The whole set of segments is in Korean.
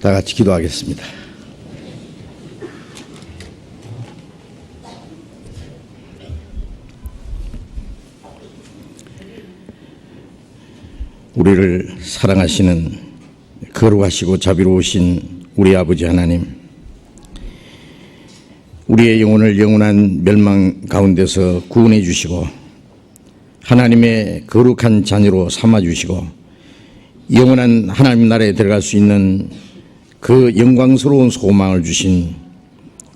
다 같이 기도하겠습니다. 우리를 사랑하시는 거룩하시고 자비로우신 우리 아버지 하나님, 우리의 영혼을 영원한 멸망 가운데서 구원해 주시고 하나님의 거룩한 자녀로 삼아 주시고 영원한 하나님 나라에 들어갈 수 있는 그 영광스러운 소망을 주신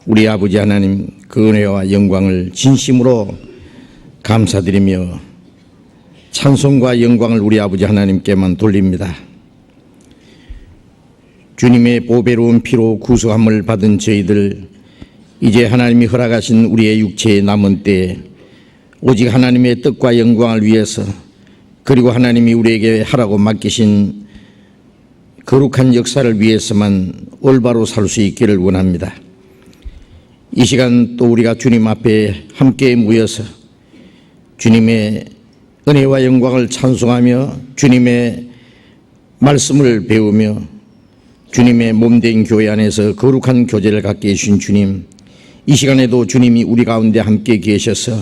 우리 아버지 하나님, 그 은혜와 영광을 진심으로 감사드리며 찬송과 영광을 우리 아버지 하나님께만 돌립니다. 주님의 보배로운 피로 구속함을 받은 저희들, 이제 하나님이 허락하신 우리의 육체의 남은 때에 오직 하나님의 뜻과 영광을 위해서, 그리고 하나님이 우리에게 하라고 맡기신 거룩한 역사를 위해서만 올바로 살 수 있기를 원합니다. 이 시간 또 우리가 주님 앞에 함께 모여서 주님의 은혜와 영광을 찬송하며 주님의 말씀을 배우며 주님의 몸된 교회 안에서 거룩한 교제를 갖게 해주신 주님, 이 시간에도 주님이 우리 가운데 함께 계셔서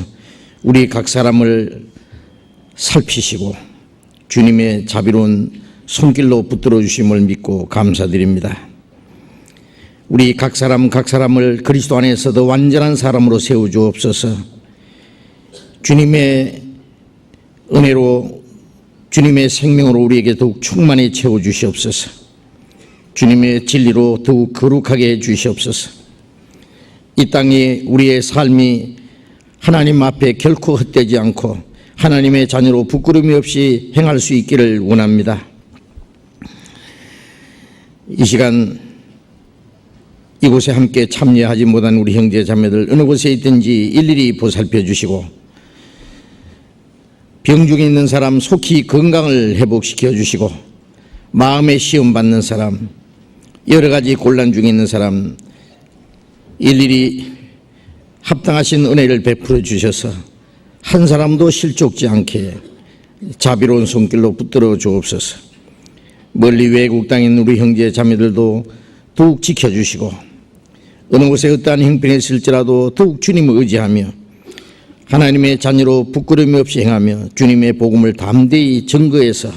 우리 각 사람을 살피시고 주님의 자비로운 손길로 붙들어 주심을 믿고 감사드립니다. 우리 각 사람을 그리스도 안에서 더 완전한 사람으로 세워주옵소서. 주님의 은혜로, 주님의 생명으로 우리에게 더욱 충만히 채워주시옵소서. 주님의 진리로 더욱 거룩하게 해주시옵소서. 이 땅에 우리의 삶이 하나님 앞에 결코 헛되지 않고 하나님의 자녀로 부끄러움이 없이 행할 수 있기를 원합니다. 이 시간 이곳에 함께 참여하지 못한 우리 형제 자매들 어느 곳에 있든지 일일이 보살펴 주시고 병 중에 있는 사람 속히 건강을 회복시켜 주시고 마음의 시험 받는 사람, 여러 가지 곤란 중에 있는 사람 일일이 합당하신 은혜를 베풀어 주셔서 한 사람도 실족지 않게 자비로운 손길로 붙들어 주옵소서. 멀리 외국 땅에 있는 우리 형제 자매들도 더욱 지켜주시고 어느 곳에 어떠한 형편이 있을지라도 더욱 주님을 의지하며 하나님의 자녀로 부끄러움이 없이 행하며 주님의 복음을 담대히 증거해서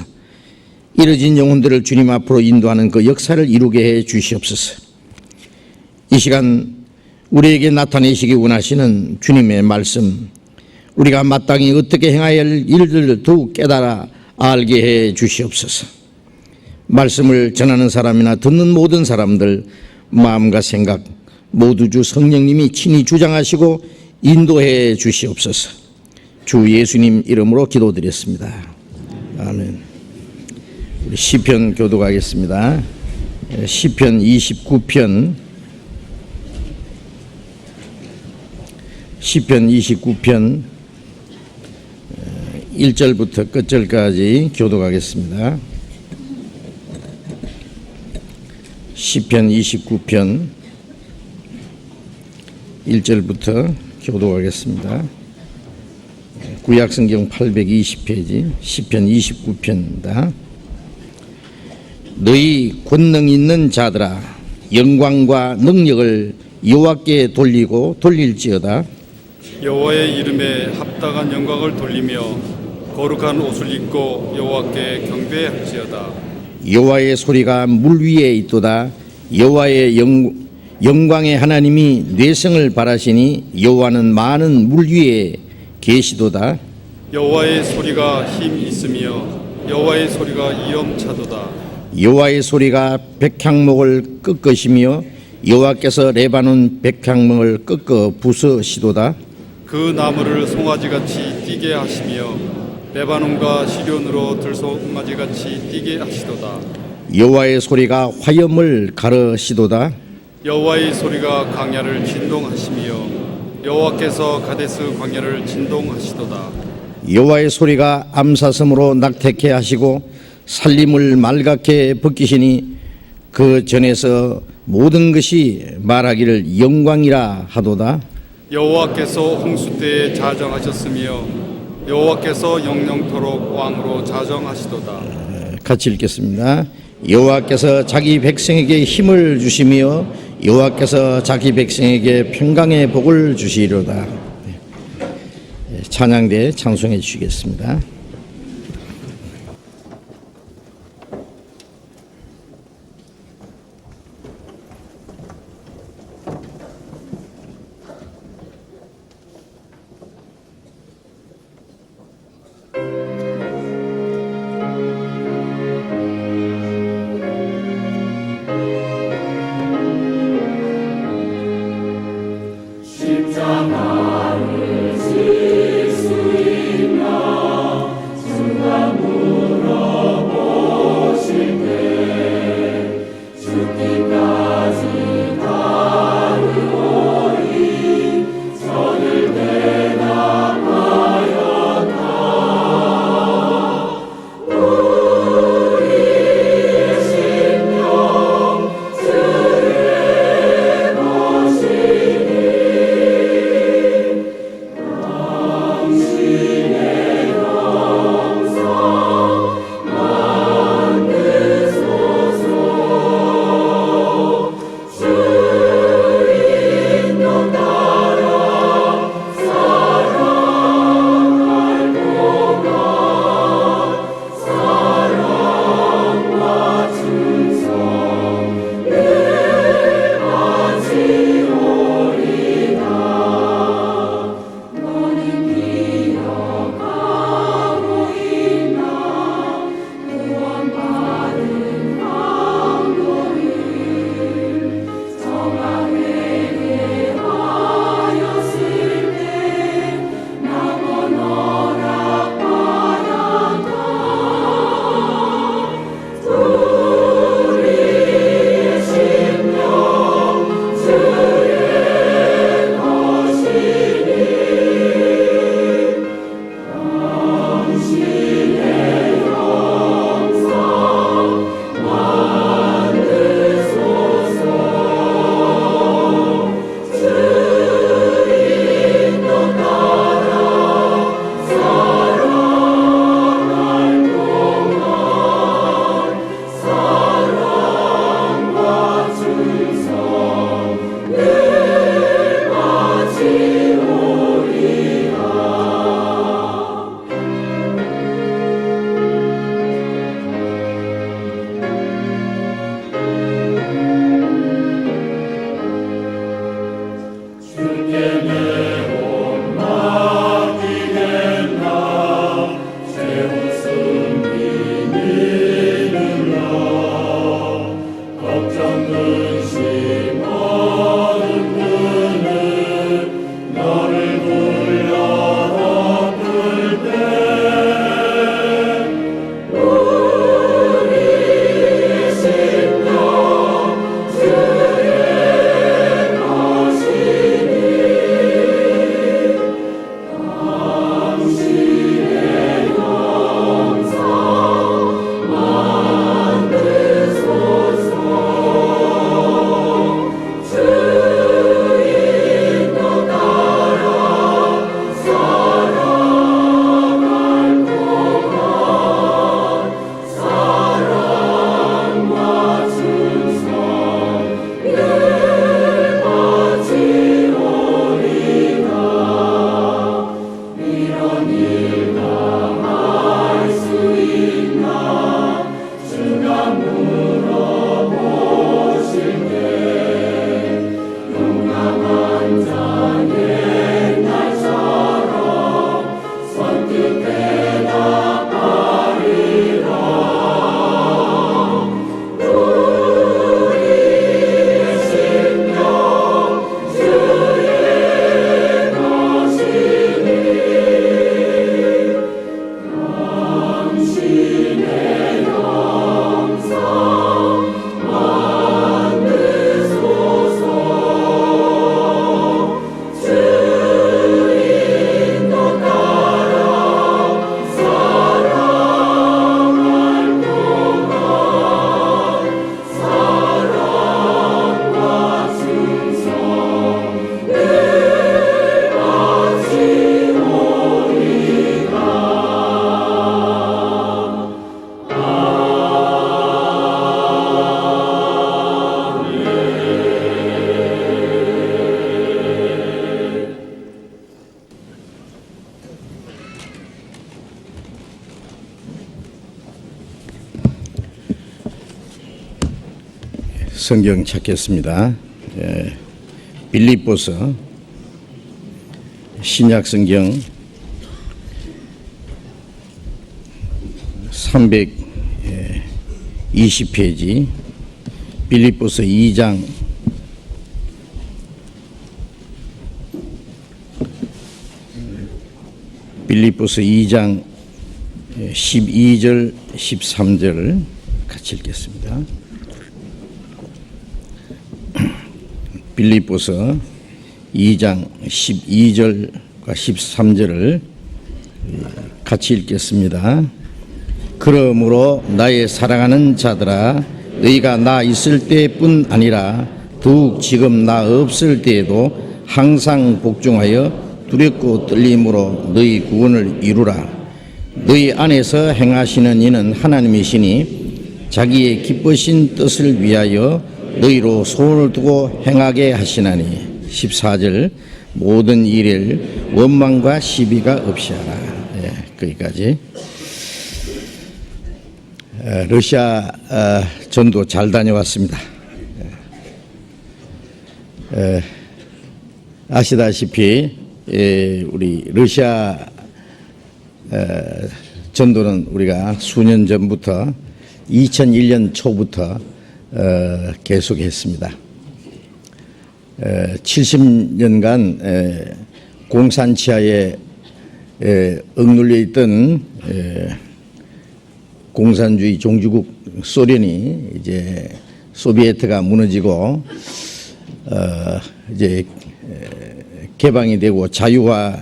이뤄진 영혼들을 주님 앞으로 인도하는 그 역사를 이루게 해 주시옵소서. 이 시간 우리에게 나타내시기 원하시는 주님의 말씀, 우리가 마땅히 어떻게 행해야 할 일들을 더욱 깨달아 알게 해 주시옵소서. 말씀을 전하는 사람이나 듣는 모든 사람들 마음과 생각 모두 주 성령님이 친히 주장하시고 인도해 주시옵소서. 주 예수님 이름으로 기도드렸습니다. 아멘. 우리 시편 교독하겠습니다. 시편 29편, 시편 29편 1절부터 끝절까지 교독하겠습니다. 시편 29편 1절부터 교독하겠습니다. 구약성경 820페이지 시편 29편입니다. 너희 권능 있는 자들아, 영광과 능력을 여호와께 돌리고 돌릴지어다. 여호와의 이름에 합당한 영광을 돌리며 거룩한 옷을 입고 여호와께 경배할지어다. 여호와의 소리가 물 위에 있도다. 여호와의 영광의 하나님이 뇌성을 바라시니 여호와는 많은 물 위에 계시도다. 여호와의 소리가 힘 있으며 여호와의 소리가 위엄차도다. 여호와의 소리가 백향목을 꺾으시며 여호와께서 레바논 백향목을 꺾어 부서시도다. 그 나무를 송아지같이 뛰게 하시며 레바논과 시련으로 들송아지같이 뛰게 하시도다. 여호와의 소리가 화염을 가르시도다. 여호와의 소리가 광야를 진동하시며 여호와께서 가데스 광야를 진동하시도다. 여호와의 소리가 암사슴으로 낙태케 하시고 살림을 말갛게 벗기시니 그 전에서 모든 것이 말하기를 영광이라 하도다. 여호와께서 홍수 때에 자정하셨으며 여호와께서 영영토록 왕으로 자정하시도다. 같이 읽겠습니다. 여호와께서 자기 백성에게 힘을 주시며 여호와께서 자기 백성에게 평강의 복을 주시리로다. 찬양대 찬송해 주시겠습니다. 십자가를 질 수 있나 성경 찾겠습니다. 빌립보서 신약 성경 320페이지 빌립보서 2장 12절 13절 같이 읽겠습니다. 빌립보서 2장 12절과 13절을 같이 읽겠습니다. 그러므로 나의 사랑하는 자들아, 너희가 나 있을 때뿐 아니라 더욱 지금 나 없을 때에도 항상 복종하여 두렵고 떨림으로 너희 구원을 이루라. 너희 안에서 행하시는 이는 하나님이시니 자기의 기쁘신 뜻을 위하여 너희로 소원을 두고 행하게 하시나니. 14절 모든 일을 원망과 시비가 없이 하라. 거기까지. 러시아 전도 잘 다녀왔습니다. 아시다시피 우리 러시아 전도는 우리가 수년 전부터 2001년 초부터 계속했습니다. 70년간 공산치하에 억눌려 있던 공산주의 종주국 소련이 이제 소비에트가 무너지고 이제 개방이 되고 자유화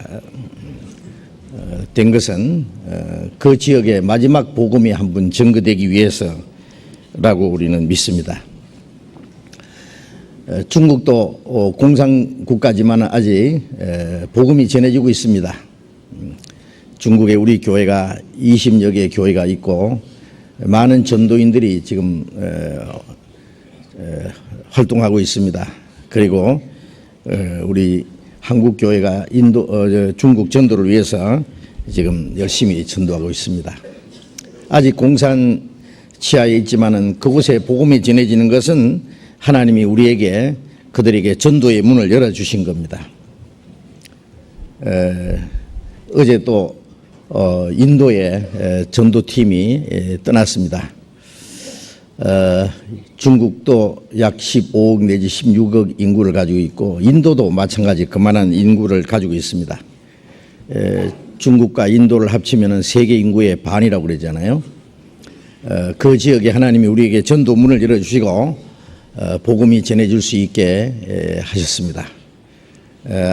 된 것은 그 지역의 마지막 복음이 한번 증거되기 위해서라고 우리는 믿습니다. 중국도 공산국가지만 아직 복음이 전해지고 있습니다. 중국에 우리 교회가 20여 개의 교회가 있고 많은 전도인들이 지금 활동하고 있습니다. 그리고 우리 한국 교회가 중국 전도를 위해서 지금 열심히 전도하고 있습니다. 아직 공산 치하에 있지만은 그곳에 복음이 전해지는 것은 하나님이 우리에게 그들에게 전도의 문을 열어주신 겁니다. 어제 또 인도에 전도팀이 떠났습니다. 중국도 약 15억 내지 16억 인구를 가지고 있고 인도도 마찬가지 그만한 인구를 가지고 있습니다. 중국과 인도를 합치면 세계 인구의 반이라고 그러잖아요. 그 지역에 하나님이 우리에게 전도문을 열어주시고 복음이 전해질 수 있게 하셨습니다.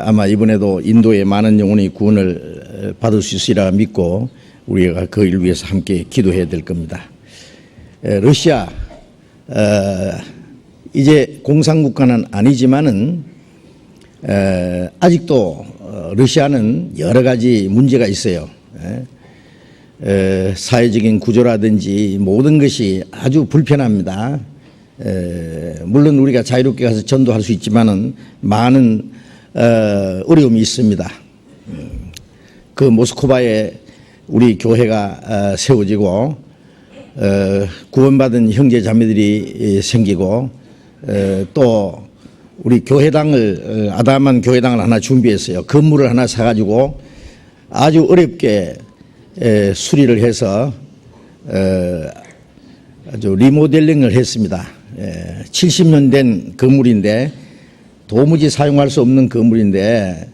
아마 이번에도 인도의 많은 영혼이 구원을 받을 수 있으리라 믿고 우리가 그 일을 위해서 함께 기도해야 될 겁니다. 러시아 이제 공산국가는 아니지만은 아직도 러시아는 여러 가지 문제가 있어요. 사회적인 구조라든지 모든 것이 아주 불편합니다. 물론 우리가 자유롭게 가서 전도할 수 있지만은 많은 어려움이 있습니다. 그 모스크바에 우리 교회가 세워지고 구원받은 형제 자매들이 생기고 또 우리 교회당을 아담한 교회당을 하나 준비했어요. 건물을 하나 사가지고 아주 어렵게 수리를 해서 아주 리모델링을 했습니다. 70년 된 건물인데 도무지 사용할 수 없는 건물인데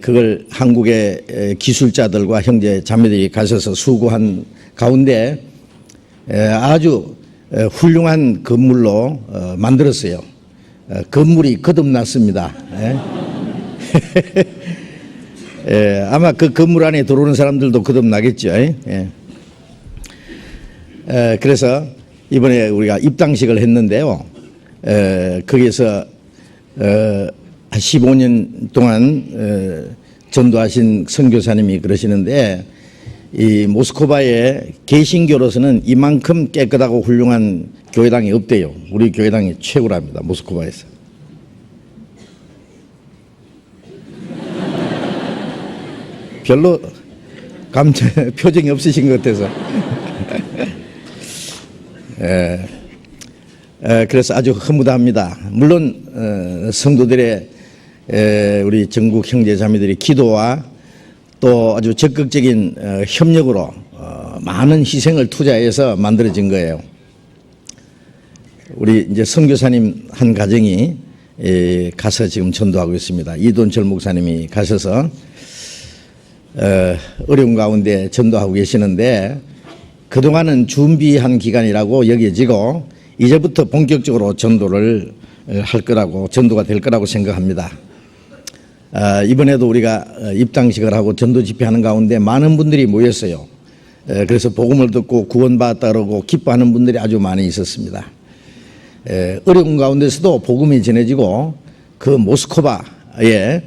그걸 한국의 기술자들과 형제 자매들이 가셔서 수고한 가운데 아주 훌륭한 건물로 만들었어요. 건물이 거듭났습니다. 아마 그 건물 안에 들어오는 사람들도 거듭나겠죠. 그래서 이번에 우리가 입당식을 했는데요. 거기에서 15년 동안 전도하신 선교사님이 그러시는데 이 모스크바의 개신교로서는 이만큼 깨끗하고 훌륭한 교회당이 없대요. 우리 교회당이 최고랍니다. 모스크바에서. 별로 표정이 없으신 것 같아서. 그래서 아주 흐뭇합니다. 물론 성도들의 우리 전국 형제자매들이 기도와 또 아주 적극적인 협력으로 많은 희생을 투자해서 만들어진 거예요. 우리 이제 선교사님 한 가정이 가서 지금 전도하고 있습니다. 이돈철 목사님이 가셔서 어려운 가운데 전도하고 계시는데 그동안은 준비한 기간이라고 여겨지고 이제부터 본격적으로 전도를 할 거라고 전도가 될 거라고 생각합니다. 이번에도 우리가 입당식을 하고 전도 집회하는 가운데 많은 분들이 모였어요. 그래서 복음을 듣고 구원받았다 그러고 기뻐하는 분들이 아주 많이 있었습니다. 어려운 가운데서도 복음이 전해지고 그 모스크바에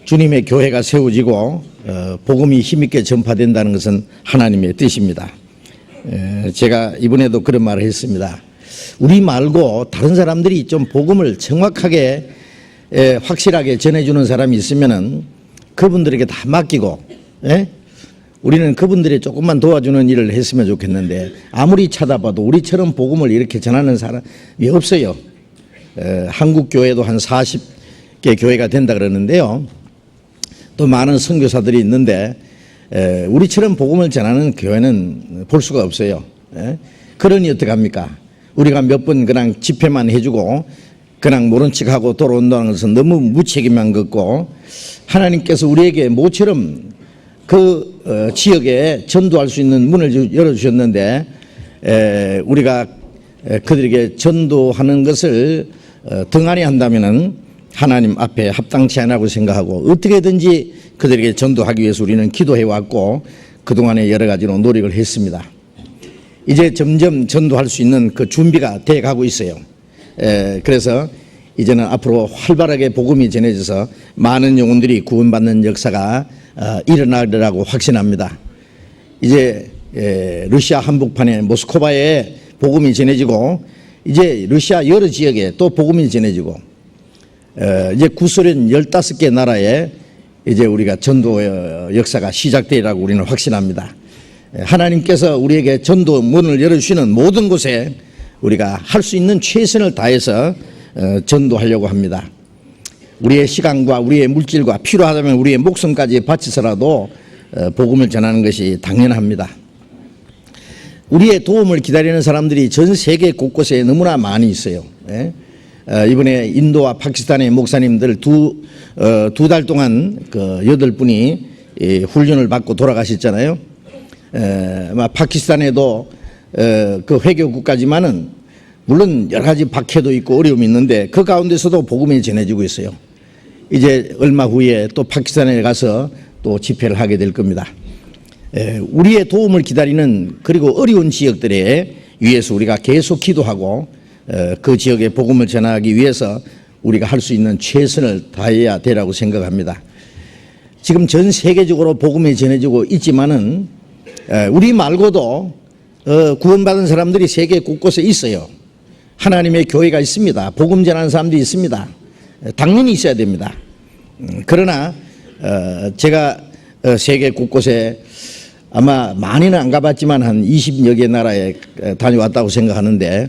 주님의 교회가 세워지고 복음이 힘있게 전파된다는 것은 하나님의 뜻입니다. 제가 이번에도 그런 말을 했습니다. 우리 말고 다른 사람들이 좀 복음을 정확하게 확실하게 전해주는 사람이 있으면은 그분들에게 다 맡기고 우리는 그분들이 조금만 도와주는 일을 했으면 좋겠는데 아무리 찾아봐도 우리처럼 복음을 이렇게 전하는 사람이 없어요. 한국 교회도 한 40개 교회가 된다 그러는데요. 또 많은 선교사들이 있는데 우리처럼 복음을 전하는 교회는 볼 수가 없어요. 그러니 어떡합니까? 우리가 몇 번 그냥 집회만 해주고 그냥 모른 척하고 돌아온다는 것은 너무 무책임한 것 같고 하나님께서 우리에게 모처럼 그 지역에 전도할 수 있는 문을 열어주셨는데 우리가 그들에게 전도하는 것을 등한히 한다면은 하나님 앞에 합당치 않다고 생각하고 어떻게든지 그들에게 전도하기 위해서 우리는 기도해왔고 그동안에 여러 가지로 노력을 했습니다. 이제 점점 전도할 수 있는 그 준비가 돼 가고 있어요. 그래서 이제는 앞으로 활발하게 복음이 전해져서 많은 영혼들이 구원받는 역사가 일어나리라고 확신합니다. 이제 러시아 한복판에 모스크바에 복음이 전해지고 이제 러시아 여러 지역에 또 복음이 전해지고 이제 구소련 15개 나라에 이제 우리가 전도 역사가 시작되리라고 우리는 확신합니다. 하나님께서 우리에게 전도 문을 열어주시는 모든 곳에 우리가 할 수 있는 최선을 다해서 전도하려고 합니다. 우리의 시간과 우리의 물질과 필요하다면 우리의 목숨까지 바쳐서라도 복음을 전하는 것이 당연합니다. 우리의 도움을 기다리는 사람들이 전 세계 곳곳에 너무나 많이 있어요. 이번에 인도와 파키스탄의 목사님들 두 달 동안 그 8분이 훈련을 받고 돌아가셨잖아요. 파키스탄에도 그 회교 국가지만은 물론 여러 가지 박해도 있고 어려움이 있는데 그 가운데서도 복음이 전해지고 있어요. 이제 얼마 후에 또 파키스탄에 가서 또 집회를 하게 될 겁니다. 우리의 도움을 기다리는 그리고 어려운 지역들에 위해서 우리가 계속 기도하고 그 지역에 복음을 전하기 위해서 우리가 할 수 있는 최선을 다해야 되라고 생각합니다. 지금 전 세계적으로 복음이 전해지고 있지만은 우리 말고도 구원받은 사람들이 세계 곳곳에 있어요. 하나님의 교회가 있습니다. 복음 전하는 사람들이 있습니다. 당연히 있어야 됩니다. 그러나 제가 세계 곳곳에 아마 많이는 안 가봤지만 한 20여 개 나라에 다녀왔다고 생각하는데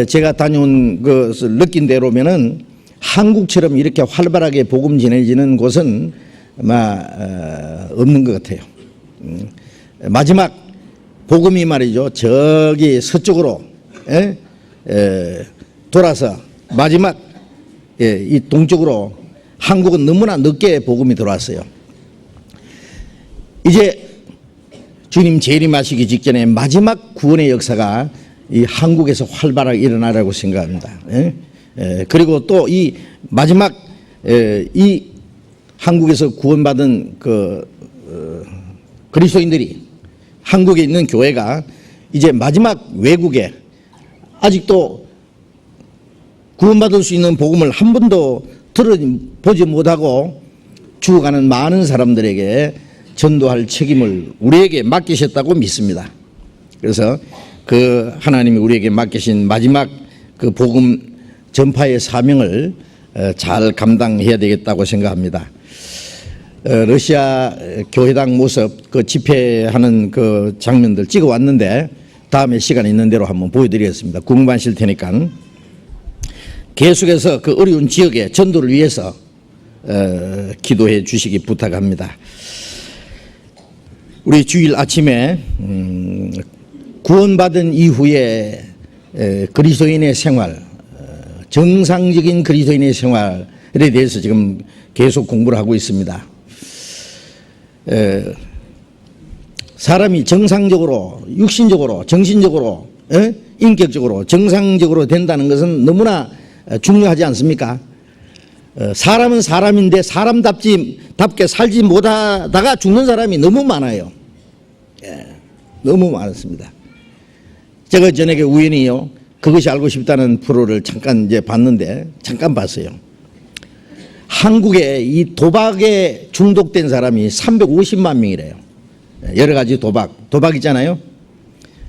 제가 다녀온 것을 느낀 대로면은 한국처럼 이렇게 활발하게 복음 전해지는 곳은 아마 없는 것 같아요. 마지막 복음이 말이죠. 저기 서쪽으로 돌아서 마지막 이 동쪽으로 한국은 너무나 늦게 복음이 들어왔어요. 이제 주님 재림하시기 직전에 마지막 구원의 역사가 이 한국에서 활발하게 일어나라고 생각합니다. 그리고 또 이 마지막 이 한국에서 구원받은 그 그리스도인들이 한국에 있는 교회가 이제 마지막 외국에 아직도 구원받을 수 있는 복음을 한 번도 들어보지 못하고 죽어가는 많은 사람들에게 전도할 책임을 우리에게 맡기셨다고 믿습니다. 그래서 그 하나님이 우리에게 맡기신 마지막 그 복음 전파의 사명을 잘 감당해야 되겠다고 생각합니다. 러시아 교회당 모습 그 집회하는 그 장면들 찍어 왔는데 다음에 시간 있는 대로 한번 보여드리겠습니다. 궁금하실 테니까. 계속해서 그 어려운 지역의 전도를 위해서 기도해 주시기 부탁합니다. 우리 주일 아침에 구원받은 이후에 그리스도인의 생활, 정상적인 그리스도인의 생활에 대해서 지금 계속 공부를 하고 있습니다. 사람이 정상적으로, 육신적으로, 정신적으로, 인격적으로 정상적으로 된다는 것은 너무나 중요하지 않습니까? 사람은 사람인데 사람답게 살지 못하다가 죽는 사람이 너무 많아요. 너무 많습니다. 제가 저녁에 우연히요, 그것이 알고 싶다는 프로를 잠깐 이제 봤는데, 잠깐 봤어요. 한국에 이 도박에 중독된 사람이 350만 명이래요. 여러 가지 도박 있잖아요.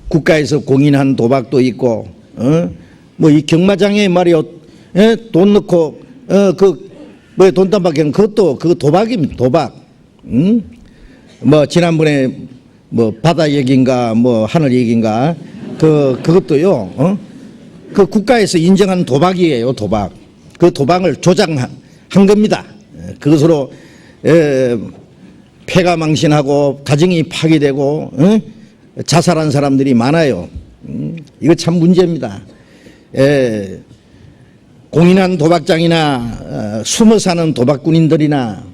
국가에서 공인한 도박도 있고, 뭐 이 경마장에 말이요, 돈 넣고, 뭐 돈 땀박이는 그것도 그 도박입니다. 도박. 뭐 지난번에 뭐 바다 얘기인가 뭐 하늘 얘기인가 그것도요. 그 국가에서 인정한 도박이에요. 도박. 그 도박을 조장한 겁니다. 그것으로 폐가 망신하고 가정이 파괴되고 자살한 사람들이 많아요. 이거 참 문제입니다. 공인한 도박장이나 숨어 사는 도박꾼인들이나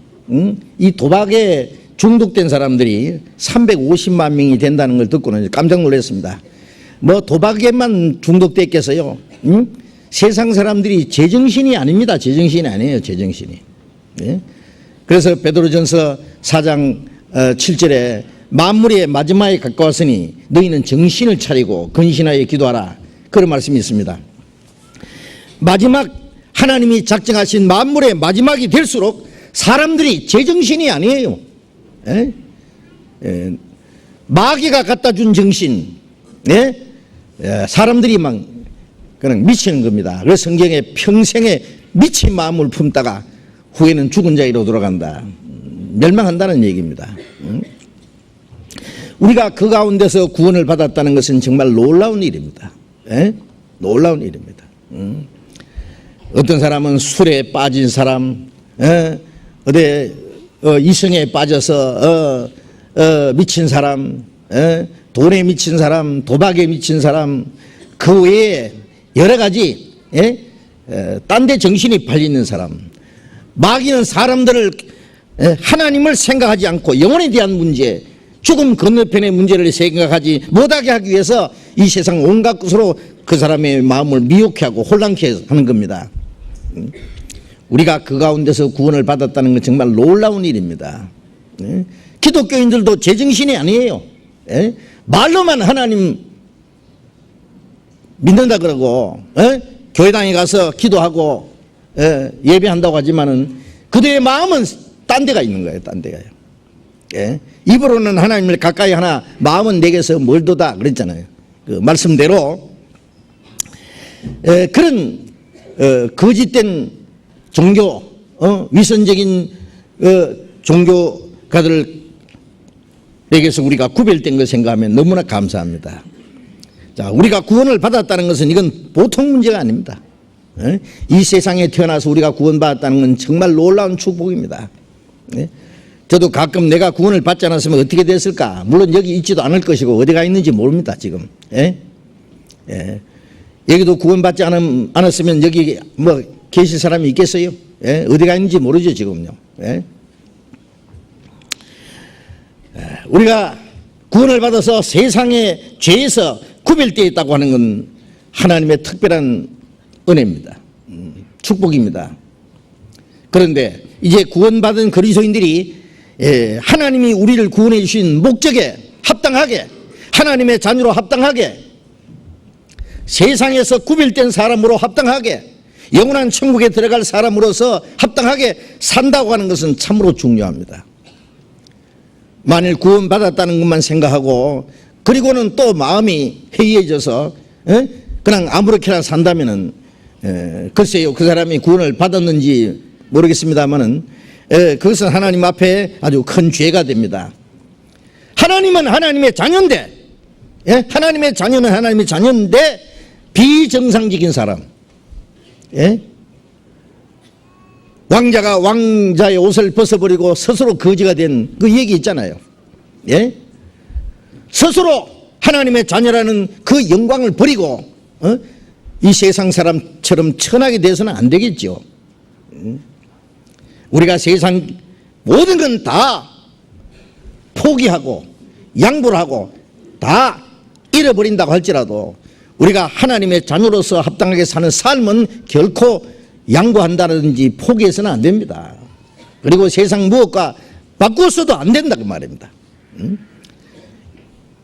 이 도박에 중독된 사람들이 350만 명이 된다는 걸 듣고는 깜짝 놀랐습니다. 뭐 도박에만 중독됐겠어요? 세상 사람들이 제정신이 아닙니다. 제정신이 아니에요. 제정신이. 그래서 베드로전서 4장 7절에 만물의 마지막에 가까웠으니 너희는 정신을 차리고 근신하여 기도하라. 그런 말씀이 있습니다. 마지막 하나님이 작정하신 만물의 마지막이 될수록 사람들이 제정신이 아니에요. 마귀가 갖다 준 정신, 사람들이 막 그냥 미치는 겁니다. 그래서 성경에 평생에 미친 마음을 품다가 후에는 죽은 자리로 돌아간다. 멸망한다는 얘기입니다. 우리가 그 가운데서 구원을 받았다는 것은 정말 놀라운 일입니다. 놀라운 일입니다. 어떤 사람은 술에 빠진 사람, 이성에 빠져서 미친 사람, 돈에 미친 사람, 도박에 미친 사람, 그 외에 여러 가지 딴 데 정신이 팔리는 사람. 마귀는 사람들을 하나님을 생각하지 않고 영혼에 대한 문제, 죽음 건너편의 문제를 생각하지 못하게 하기 위해서 이 세상 온갖 것으로 그 사람의 마음을 미혹해 하고 혼란케 하는 겁니다. 우리가 그 가운데서 구원을 받았다는 건 정말 놀라운 일입니다. 기독교인들도 제정신이 아니에요. 말로만 하나님 믿는다 그러고 교회당에 가서 기도하고 예배한다고 하지만은 그들의 마음은 딴 데가 있는 거예요. 딴 데가요. 입으로는 하나님을 가까이 하나 마음은 내게서 멀도다 그랬잖아요. 그 말씀대로 그런 거짓된 종교, 위선적인 종교가들에게서 우리가 구별된 걸 생각하면 너무나 감사합니다. 자, 우리가 구원을 받았다는 것은 이건 보통 문제가 아닙니다. 이 세상에 태어나서 우리가 구원받았다는 건 정말 놀라운 축복입니다. 저도 가끔 내가 구원을 받지 않았으면 어떻게 됐을까? 물론 여기 있지도 않을 것이고 어디가 있는지 모릅니다. 지금. 여기도 구원받지 않았으면 여기 뭐 계실 사람이 있겠어요? 어디가 있는지 모르죠. 지금요. 우리가 구원을 받아서 세상의 죄에서 구별되어 있다고 하는 건 하나님의 특별한 은혜입니다. 축복입니다. 그런데 이제 구원받은 그리스도인들이 하나님이 우리를 구원해 주신 목적에 합당하게, 하나님의 자녀로 합당하게, 세상에서 구별된 사람으로 합당하게, 영원한 천국에 들어갈 사람으로서 합당하게 산다고 하는 것은 참으로 중요합니다. 만일 구원받았다는 것만 생각하고 그리고는 또 마음이 해이해져서 그냥 아무렇게나 산다면은 글쎄요, 그 사람이 구원을 받았는지 모르겠습니다만은 그것은 하나님 앞에 아주 큰 죄가 됩니다. 하나님은 하나님의 자녀인데 예? 하나님의 자녀는 하나님의 자녀인데 비정상적인 사람. 예? 왕자가 왕자의 옷을 벗어버리고 스스로 거지가 된 그 얘기 있잖아요. 예? 스스로 하나님의 자녀라는 그 영광을 버리고 이 세상 사람처럼 천하게 돼서는 안 되겠죠. 우리가 세상 모든 건 다 포기하고 양보를 하고 다 잃어버린다고 할지라도 우리가 하나님의 자녀로서 합당하게 사는 삶은 결코 양보한다든지 포기해서는 안 됩니다. 그리고 세상 무엇과 바꾸어서도 안 된다 그 말입니다.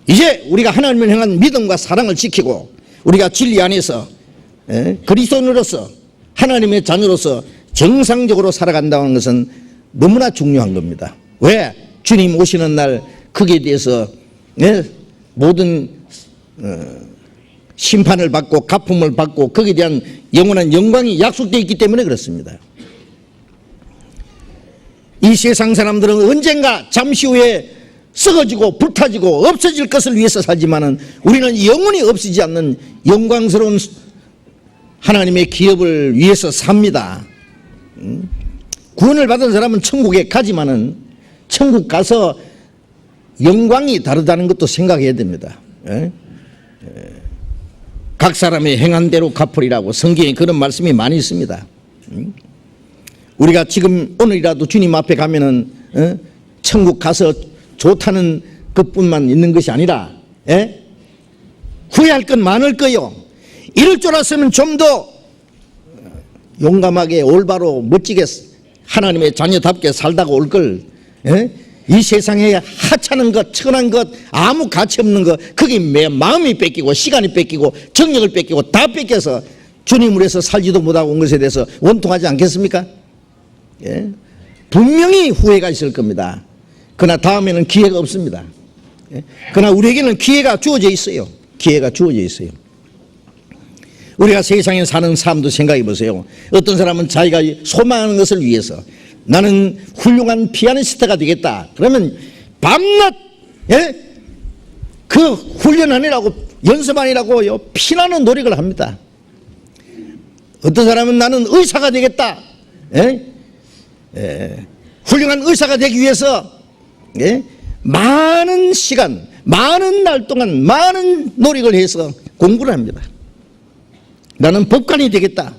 이제 우리가 하나님을 향한 믿음과 사랑을 지키고 우리가 진리 안에서 그리스도인으로서 하나님의 자녀로서 정상적으로 살아간다는 것은 너무나 중요한 겁니다. 왜? 주님 오시는 날 거기에 대해서 모든 심판을 받고 갚음을 받고 거기에 대한 영원한 영광이 약속되어 있기 때문에 그렇습니다. 이 세상 사람들은 언젠가 잠시 후에 썩어지고 불타지고 없어질 것을 위해서 살지만은 우리는 영원히 없어지지 않는 영광스러운 하나님의 기업을 위해서 삽니다. 구원을 받은 사람은 천국에 가지만은 천국 가서 영광이 다르다는 것도 생각해야 됩니다. 각 사람의 행한 대로 갚으리라고 성경에 그런 말씀이 많이 있습니다. 우리가 지금 오늘이라도 주님 앞에 가면은 천국 가서 좋다는 것뿐만 있는 것이 아니라 후회할 건 많을 거요. 이럴 줄 알았으면 좀 더 용감하게 올바로 멋지게 하나님의 자녀답게 살다가 올 걸. 이 세상에 하찮은 것, 천한 것, 아무 가치 없는 것, 그게 마음이 뺏기고 시간이 뺏기고 정력을 뺏기고 다 뺏겨서 주님을 위해서 살지도 못하고 온 것에 대해서 원통하지 않겠습니까? 분명히 후회가 있을 겁니다. 그러나 다음에는 기회가 없습니다. 그러나 우리에게는 기회가 주어져 있어요. 기회가 주어져 있어요. 우리가 세상에 사는 삶도 생각해 보세요. 어떤 사람은 자기가 소망하는 것을 위해서 나는 훌륭한 피아니스트가 되겠다. 그러면 밤낮 그 훈련하느라고 연습하느라고 피나는 노력을 합니다. 어떤 사람은 나는 의사가 되겠다. 훌륭한 의사가 되기 위해서 많은 시간, 많은 날 동안 많은 노력을 해서 공부를 합니다. 나는 법관이 되겠다.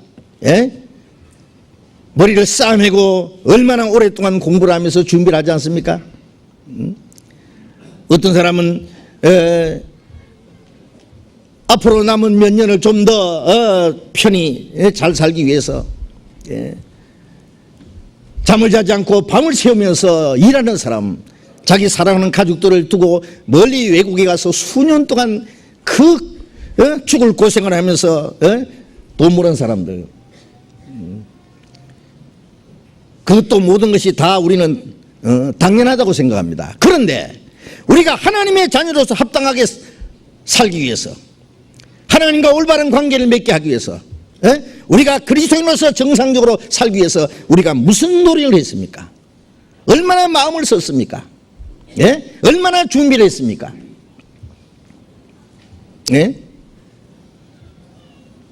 머리를 싸매고 얼마나 오랫동안 공부를 하면서 준비를 하지 않습니까? 어떤 사람은 앞으로 남은 몇 년을 좀 더 편히 잘 살기 위해서 잠을 자지 않고 밤을 새우면서 일하는 사람, 자기 사랑하는 가족들을 두고 멀리 외국에 가서 수년 동안 그 죽을 고생을 하면서 돈 버는 사람들, 그것도 모든 것이 다 우리는 당연하다고 생각합니다. 그런데 우리가 하나님의 자녀로서 합당하게 살기 위해서, 하나님과 올바른 관계를 맺게 하기 위해서, 우리가 그리스도인으로서 정상적으로 살기 위해서 우리가 무슨 노력을 했습니까? 얼마나 마음을 썼습니까? 얼마나 준비를 했습니까?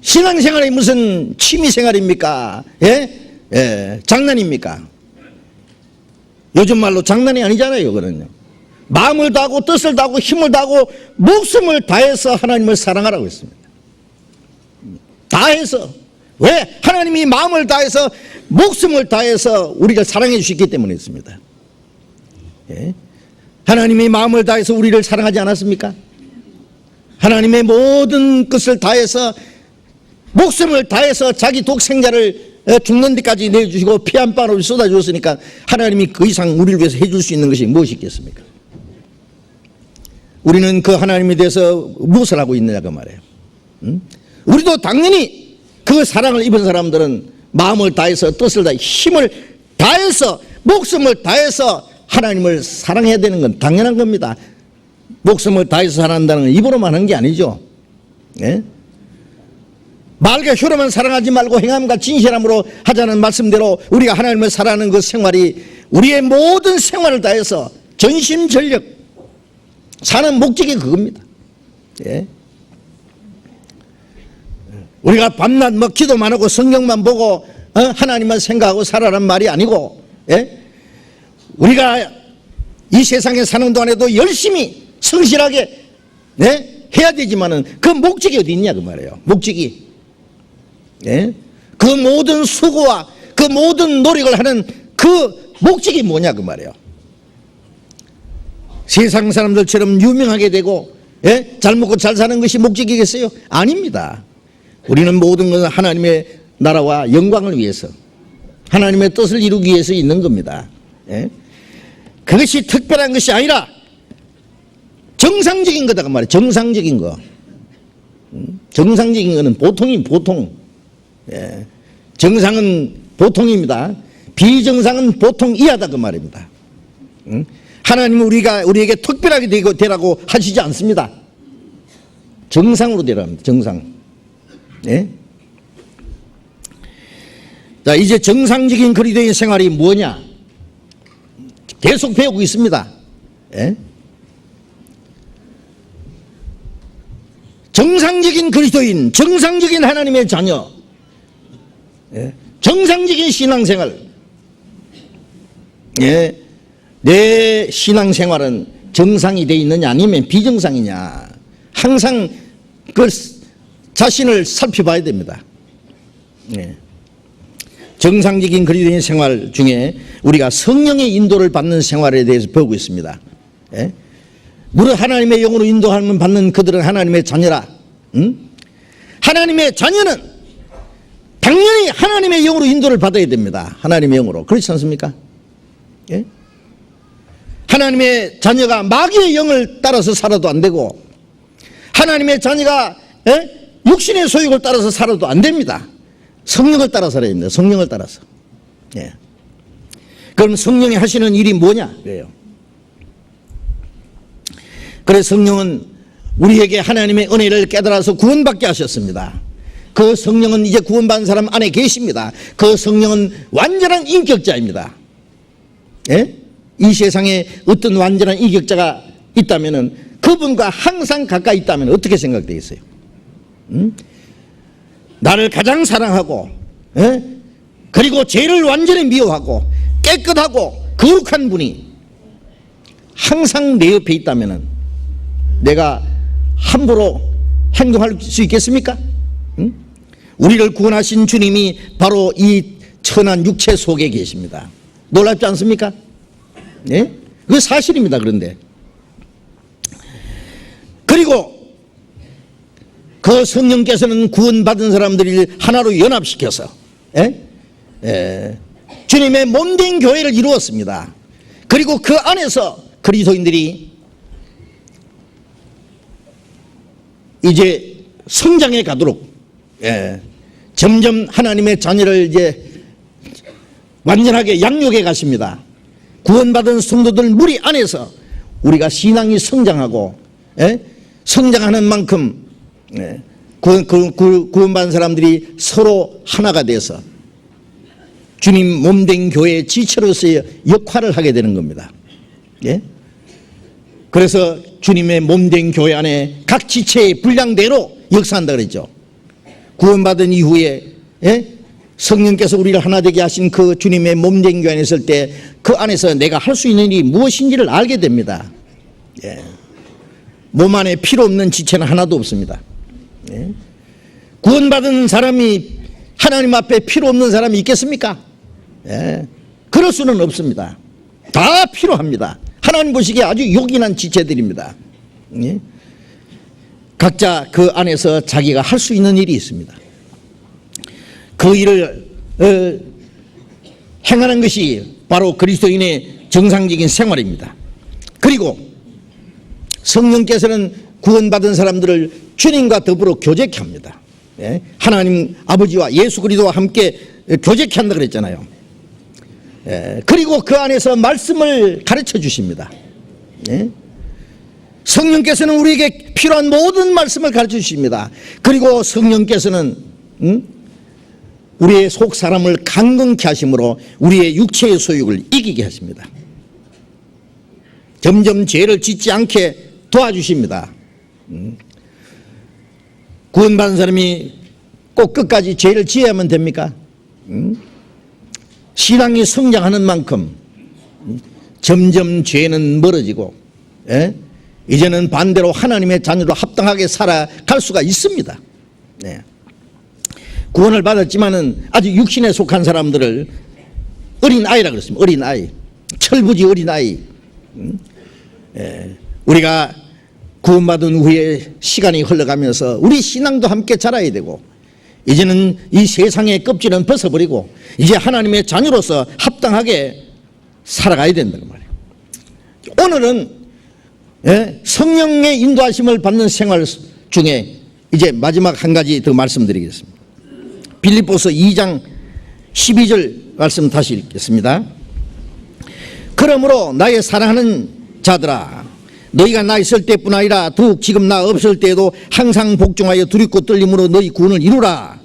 신앙생활이 무슨 취미생활입니까? 장난입니까? 요즘 말로 장난이 아니잖아요. 그거는요. 마음을 다하고 뜻을 다하고 힘을 다하고 목숨을 다해서 하나님을 사랑하라고 했습니다. 다해서. 왜? 하나님이 마음을 다해서 목숨을 다해서 우리를 사랑해 주셨기 때문에 했습니다. 하나님이 마음을 다해서 우리를 사랑하지 않았습니까? 하나님의 모든 것을 다해서 목숨을 다해서 자기 독생자를 죽는 데까지 내주시고 피 한 방울 쏟아주었으니까 하나님이 그 이상 우리를 위해서 해줄 수 있는 것이 무엇이 있겠습니까? 우리는 그 하나님에 대해서 무엇을 하고 있느냐 그 말이에요. 우리도 당연히 그 사랑을 입은 사람들은 마음을 다해서 뜻을 다해 힘을 다해서 목숨을 다해서 하나님을 사랑해야 되는 건 당연한 겁니다. 목숨을 다해서 사랑한다는 건 입으로만 하는 게 아니죠. 말과 혀로만 사랑하지 말고 행함과 진실함으로 하자는 말씀대로 우리가 하나님을 사랑하는 그 생활이 우리의 모든 생활을 다해서 전심전력 사는 목적이 그겁니다. 예? 우리가 밤낮 뭐 기도만 하고 성경만 보고 하나님만 생각하고 살아란 말이 아니고, 예? 우리가 이 세상에 사는 동안에도 열심히 성실하게, 예? 해야 되지만은 그 목적이 어디 있냐 그 말이에요. 목적이, 예? 그 모든 수고와 그 모든 노력을 하는 그 목적이 뭐냐 그 말이에요. 세상 사람들처럼 유명하게 되고, 예? 잘 먹고 잘 사는 것이 목적이겠어요? 아닙니다. 우리는 모든 것은 하나님의 나라와 영광을 위해서, 하나님의 뜻을 이루기 위해서 있는 겁니다. 예? 그것이 특별한 것이 아니라 정상적인 거다 그 말이에요. 정상적인 거. 정상적인 거는 보통이 보통. 예. 정상은 보통입니다. 비정상은 보통 이하다 그 말입니다. 하나님은 우리에게 특별하게 되라고 하시지 않습니다. 정상으로 되라고 합니다. 정상. 예? 자, 이제 정상적인 그리스도인 생활이 뭐냐? 계속 배우고 있습니다. 예? 정상적인 그리스도인, 정상적인 하나님의 자녀, 예? 정상적인 신앙생활. 예? 내 신앙생활은 정상이 되어 있느냐 아니면 비정상이냐, 항상 그 자신을 살펴봐야 됩니다. 예. 정상적인 그리스도인 생활 중에 우리가 성령의 인도를 받는 생활에 대해서 배우고 있습니다. 예? 무릇 하나님의 영으로 인도함을 받는 그들은 하나님의 자녀라. 하나님의 자녀는 당연히 하나님의 영으로 인도를 받아야 됩니다. 하나님의 영으로. 그렇지 않습니까? 예? 하나님의 자녀가 마귀의 영을 따라서 살아도 안 되고, 하나님의 자녀가, 예? 육신의 소욕을 따라서 살아도 안 됩니다. 성령을 따라 살아야 됩니다. 성령을 따라서. 예. 그럼 성령이 하시는 일이 뭐냐? 그래요. 그래서 성령은 우리에게 하나님의 은혜를 깨달아서 구원받게 하셨습니다. 그 성령은 이제 구원받은 사람 안에 계십니다. 그 성령은 완전한 인격자입니다. 예? 이 세상에 어떤 완전한 인격자가 있다면은, 그분과 항상 가까이 있다면 어떻게 생각되겠어요? 나를 가장 사랑하고, 예? 그리고 죄를 완전히 미워하고 깨끗하고 거룩한 분이 항상 내 옆에 있다면 내가 함부로 행동할 수 있겠습니까? 우리를 구원하신 주님이 바로 이 천한 육체 속에 계십니다. 놀랍지 않습니까? 예? 그게 사실입니다. 그런데 그리고 그 성령께서는 구원받은 사람들을 하나로 연합시켜서, 예? 예. 주님의 몸된 교회를 이루었습니다. 그리고 그 안에서 그리스도인들이 이제 성장해 가도록, 예, 점점 하나님의 자녀를 이제 완전하게 양육해 가십니다. 구원받은 성도들 무리 안에서 우리가 신앙이 성장하고, 예? 성장하는 만큼, 예, 구원받은 사람들이 서로 하나가 돼서 주님 몸된 교회의 지체로서의 역할을 하게 되는 겁니다. 예? 그래서 주님의 몸된 교회 안에 각 지체의 분량대로 역사한다 그랬죠. 구원받은 이후에, 예? 성령께서 우리를 하나 되게 하신 그 주님의 몸된 교회 안에 있을 때 그 안에서 내가 할 수 있는 일이 무엇인지를 알게 됩니다. 예. 몸 안에 필요 없는 지체는 하나도 없습니다. 예. 구원받은 사람이 하나님 앞에 필요 없는 사람이 있겠습니까? 예. 그럴 수는 없습니다. 다 필요합니다. 하나님 보시기에 아주 요긴한 지체들입니다. 예. 각자 그 안에서 자기가 할 수 있는 일이 있습니다. 그 일을 행하는 것이 바로 그리스도인의 정상적인 생활입니다. 그리고 성령께서는 구원받은 사람들을 주님과 더불어 교제케 합니다. 예? 하나님 아버지와 예수 그리스도와 함께 교제케 한다 그랬잖아요. 예? 그리고 그 안에서 말씀을 가르쳐 주십니다. 예? 성령께서는 우리에게 필요한 모든 말씀을 가르쳐 주십니다. 그리고 성령께서는 우리의 속 사람을 강건케 하심으로 우리의 육체의 소욕을 이기게 하십니다. 점점 죄를 짓지 않게 도와주십니다. 구원받은 사람이 꼭 끝까지 죄를 지어야만 됩니까? 신앙이 성장하는 만큼 점점 죄는 멀어지고, 예? 이제는 반대로 하나님의 자녀로 합당하게 살아갈 수가 있습니다. 네. 구원을 받았지만은 아직 육신에 속한 사람들을 어린 아이라 그랬습니다. 어린 아이, 철부지 어린 아이. 우리가 구원받은 후에 시간이 흘러가면서 우리 신앙도 함께 자라야 되고, 이제는 이 세상의 껍질은 벗어버리고 이제 하나님의 자녀로서 합당하게 살아가야 된다는 말이에요. 오늘은 성령의 인도하심을 받는 생활 중에 이제 마지막 한 가지 더 말씀드리겠습니다. 빌립보서 2장 12절 말씀 다시 읽겠습니다. 그러므로 나의 사랑하는 자들아, 너희가 나 있을 때뿐 아니라 더욱 지금 나 없을 때에도 항상 복종하여 두렵고 떨림으로 너희 구원을 이루라.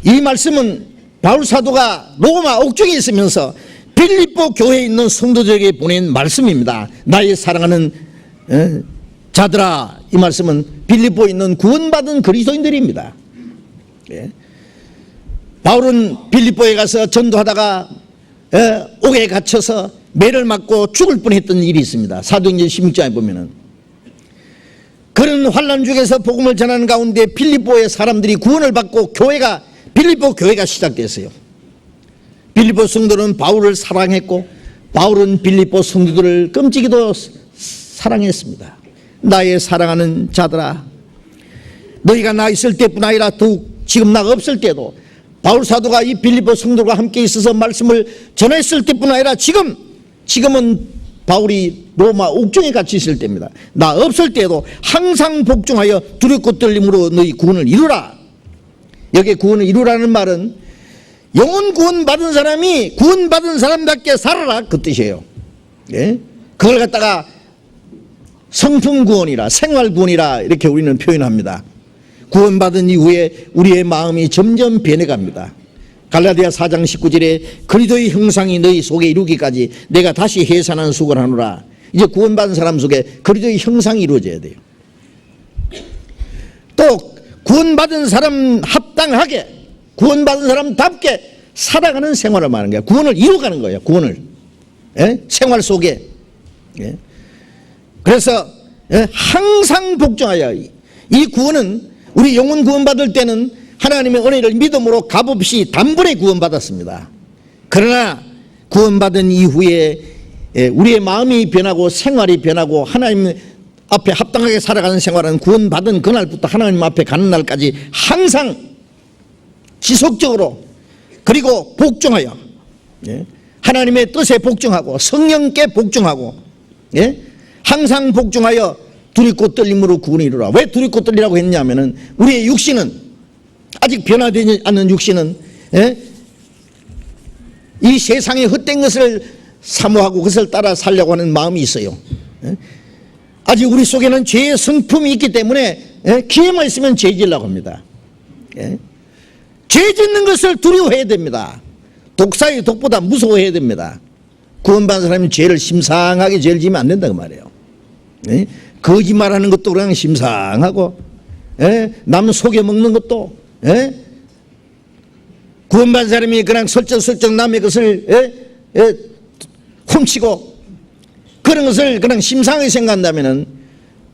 이 말씀은 바울 사도가 로마 옥중에 있으면서 빌립보 교회에 있는 성도들에게 보낸 말씀입니다. 나의 사랑하는 자들아, 이 말씀은 빌립보에 있는 구원받은 그리스도인들입니다. 바울은 빌립보에 가서 전도하다가 옥에 갇혀서 매를 맞고 죽을 뻔했던 일이 있습니다. 사도행전 16장에 보면은 그런 환난 중에서 복음을 전하는 가운데 빌립보의 사람들이 구원을 받고 빌립보 교회가 시작됐어요. 빌립보 성도는 바울을 사랑했고 바울은 빌립보 성도들을 끔찍이도 사랑했습니다. 나의 사랑하는 자들아, 너희가 나 있을 때뿐 아니라 더욱 지금 나 없을 때도, 바울 사도가 이 빌립보 성도들과 함께 있어서 말씀을 전했을 때뿐 아니라 지금은 바울이 로마 옥중에 갇혀 있을 때입니다. 나 없을 때도 항상 복종하여 두렵고 떨림으로 너희 구원을 이루라. 여기에 구원을 이루라는 말은 영혼 구원받은 사람이 구원받은 사람답게 살아라, 그 뜻이에요. 예? 그걸 갖다가 성품 구원이라, 생활 구원이라 이렇게 우리는 표현합니다. 구원받은 이후에 우리의 마음이 점점 변해갑니다. 갈라디아 4장 19절에 그리스도의 형상이 너희 속에 이루기까지 내가 다시 해산한 수고를 하노라. 이제 구원받은 사람 속에 그리스도의 형상이 이루어져야 돼요. 또 구원받은 사람 합당하게, 구원받은 사람답게 살아가는 생활을 말하는 거예요. 구원을 이루어가는 거예요. 구원을. 생활 속에. 그래서 항상 복종하여, 이 구원은 우리 영혼 구원받을 때는 하나님의 은혜를 믿음으로 값없이 단번에 구원받았습니다. 그러나 구원받은 이후에 우리의 마음이 변하고 생활이 변하고 하나님 앞에 합당하게 살아가는 생활은 구원받은 그날부터 하나님 앞에 가는 날까지 항상 지속적으로, 그리고 복종하여 하나님의 뜻에 복종하고 성령께 복종하고 항상 복종하여 두렵고 떨림으로 구원을 이루라. 왜 두렵고 떨리라고 했냐면은 우리의 육신은, 아직 변화되지 않는 육신은 이 세상의 헛된 것을 사모하고 그것을 따라 살려고 하는 마음이 있어요. 아직 우리 속에는 죄의 성품이 있기 때문에 기회만 있으면 죄 지으려고 합니다. 죄 짓는 것을 두려워해야 됩니다. 독사의 독보다 무서워해야 됩니다. 구원받은 사람이 죄를 심상하게 죄를 지으면 안 된다고 말이에요. 거짓말하는 것도 그냥 심상하고, 남 속여 먹는 것도, 구원받은 사람이 그냥 슬쩍슬쩍 남의 것을 훔치고 그런 것을 그냥 심상하게 생각한다면은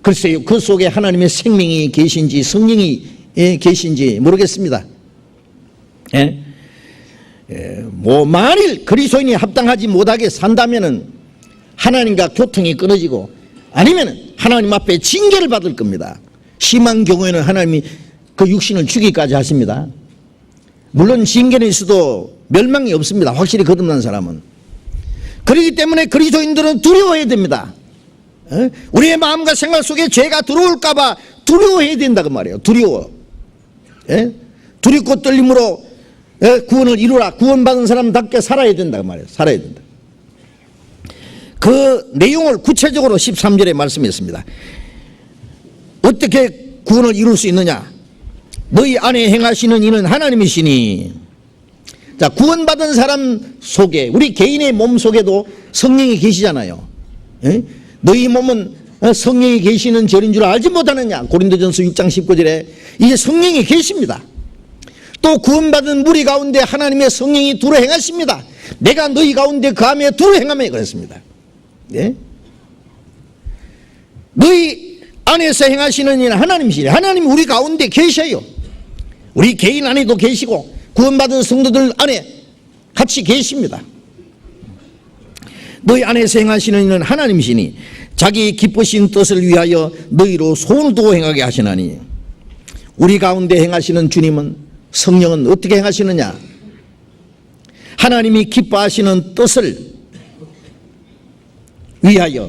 글쎄요, 그 속에 하나님의 생명이 계신지 성령이 계신지 모르겠습니다. 뭐 만일 그리스도인이 합당하지 못하게 산다면은 하나님과 교통이 끊어지고 아니면은 하나님 앞에 징계를 받을 겁니다. 심한 경우에는 하나님이 그 육신을 죽이기까지 하십니다. 물론 징계는 있어도 멸망이 없습니다. 확실히 거듭난 사람은. 그렇기 때문에 그리스도인들은 두려워해야 됩니다. 우리의 마음과 생각 속에 죄가 들어올까 봐 두려워해야 된다고 말이에요. 두려워. 두렵고 떨림으로 구원을 이루라. 구원받은 사람답게 살아야 된다고 말이에요. 살아야 된다. 그 내용을 구체적으로 13절에 말씀했습니다. 어떻게 구원을 이룰 수 있느냐? 너희 안에 행하시는 이는 하나님이시니. 자, 구원받은 사람 속에, 우리 개인의 몸 속에도 성령이 계시잖아요. 너희 몸은 성령이 계시는 절인 줄 알지 못하느냐. 고린도전서 6장 19절에 이제 성령이 계십니다. 또 구원받은 무리 가운데 하나님의 성령이 두루 행하십니다. 내가 너희 가운데 거하며 두루 행하며 그랬습니다. 네? 너희 안에서 행하시는 이는 하나님이시래. 하나님이 우리 가운데 계셔요. 우리 개인 안에도 계시고 구원받은 성도들 안에 같이 계십니다. 너희 안에서 행하시는 이는 하나님이시니 자기 기쁘신 뜻을 위하여 너희로 소원을 두고 행하게 하시나니. 우리 가운데 행하시는 주님은, 성령은 어떻게 행하시느냐? 하나님이 기뻐하시는 뜻을 위하여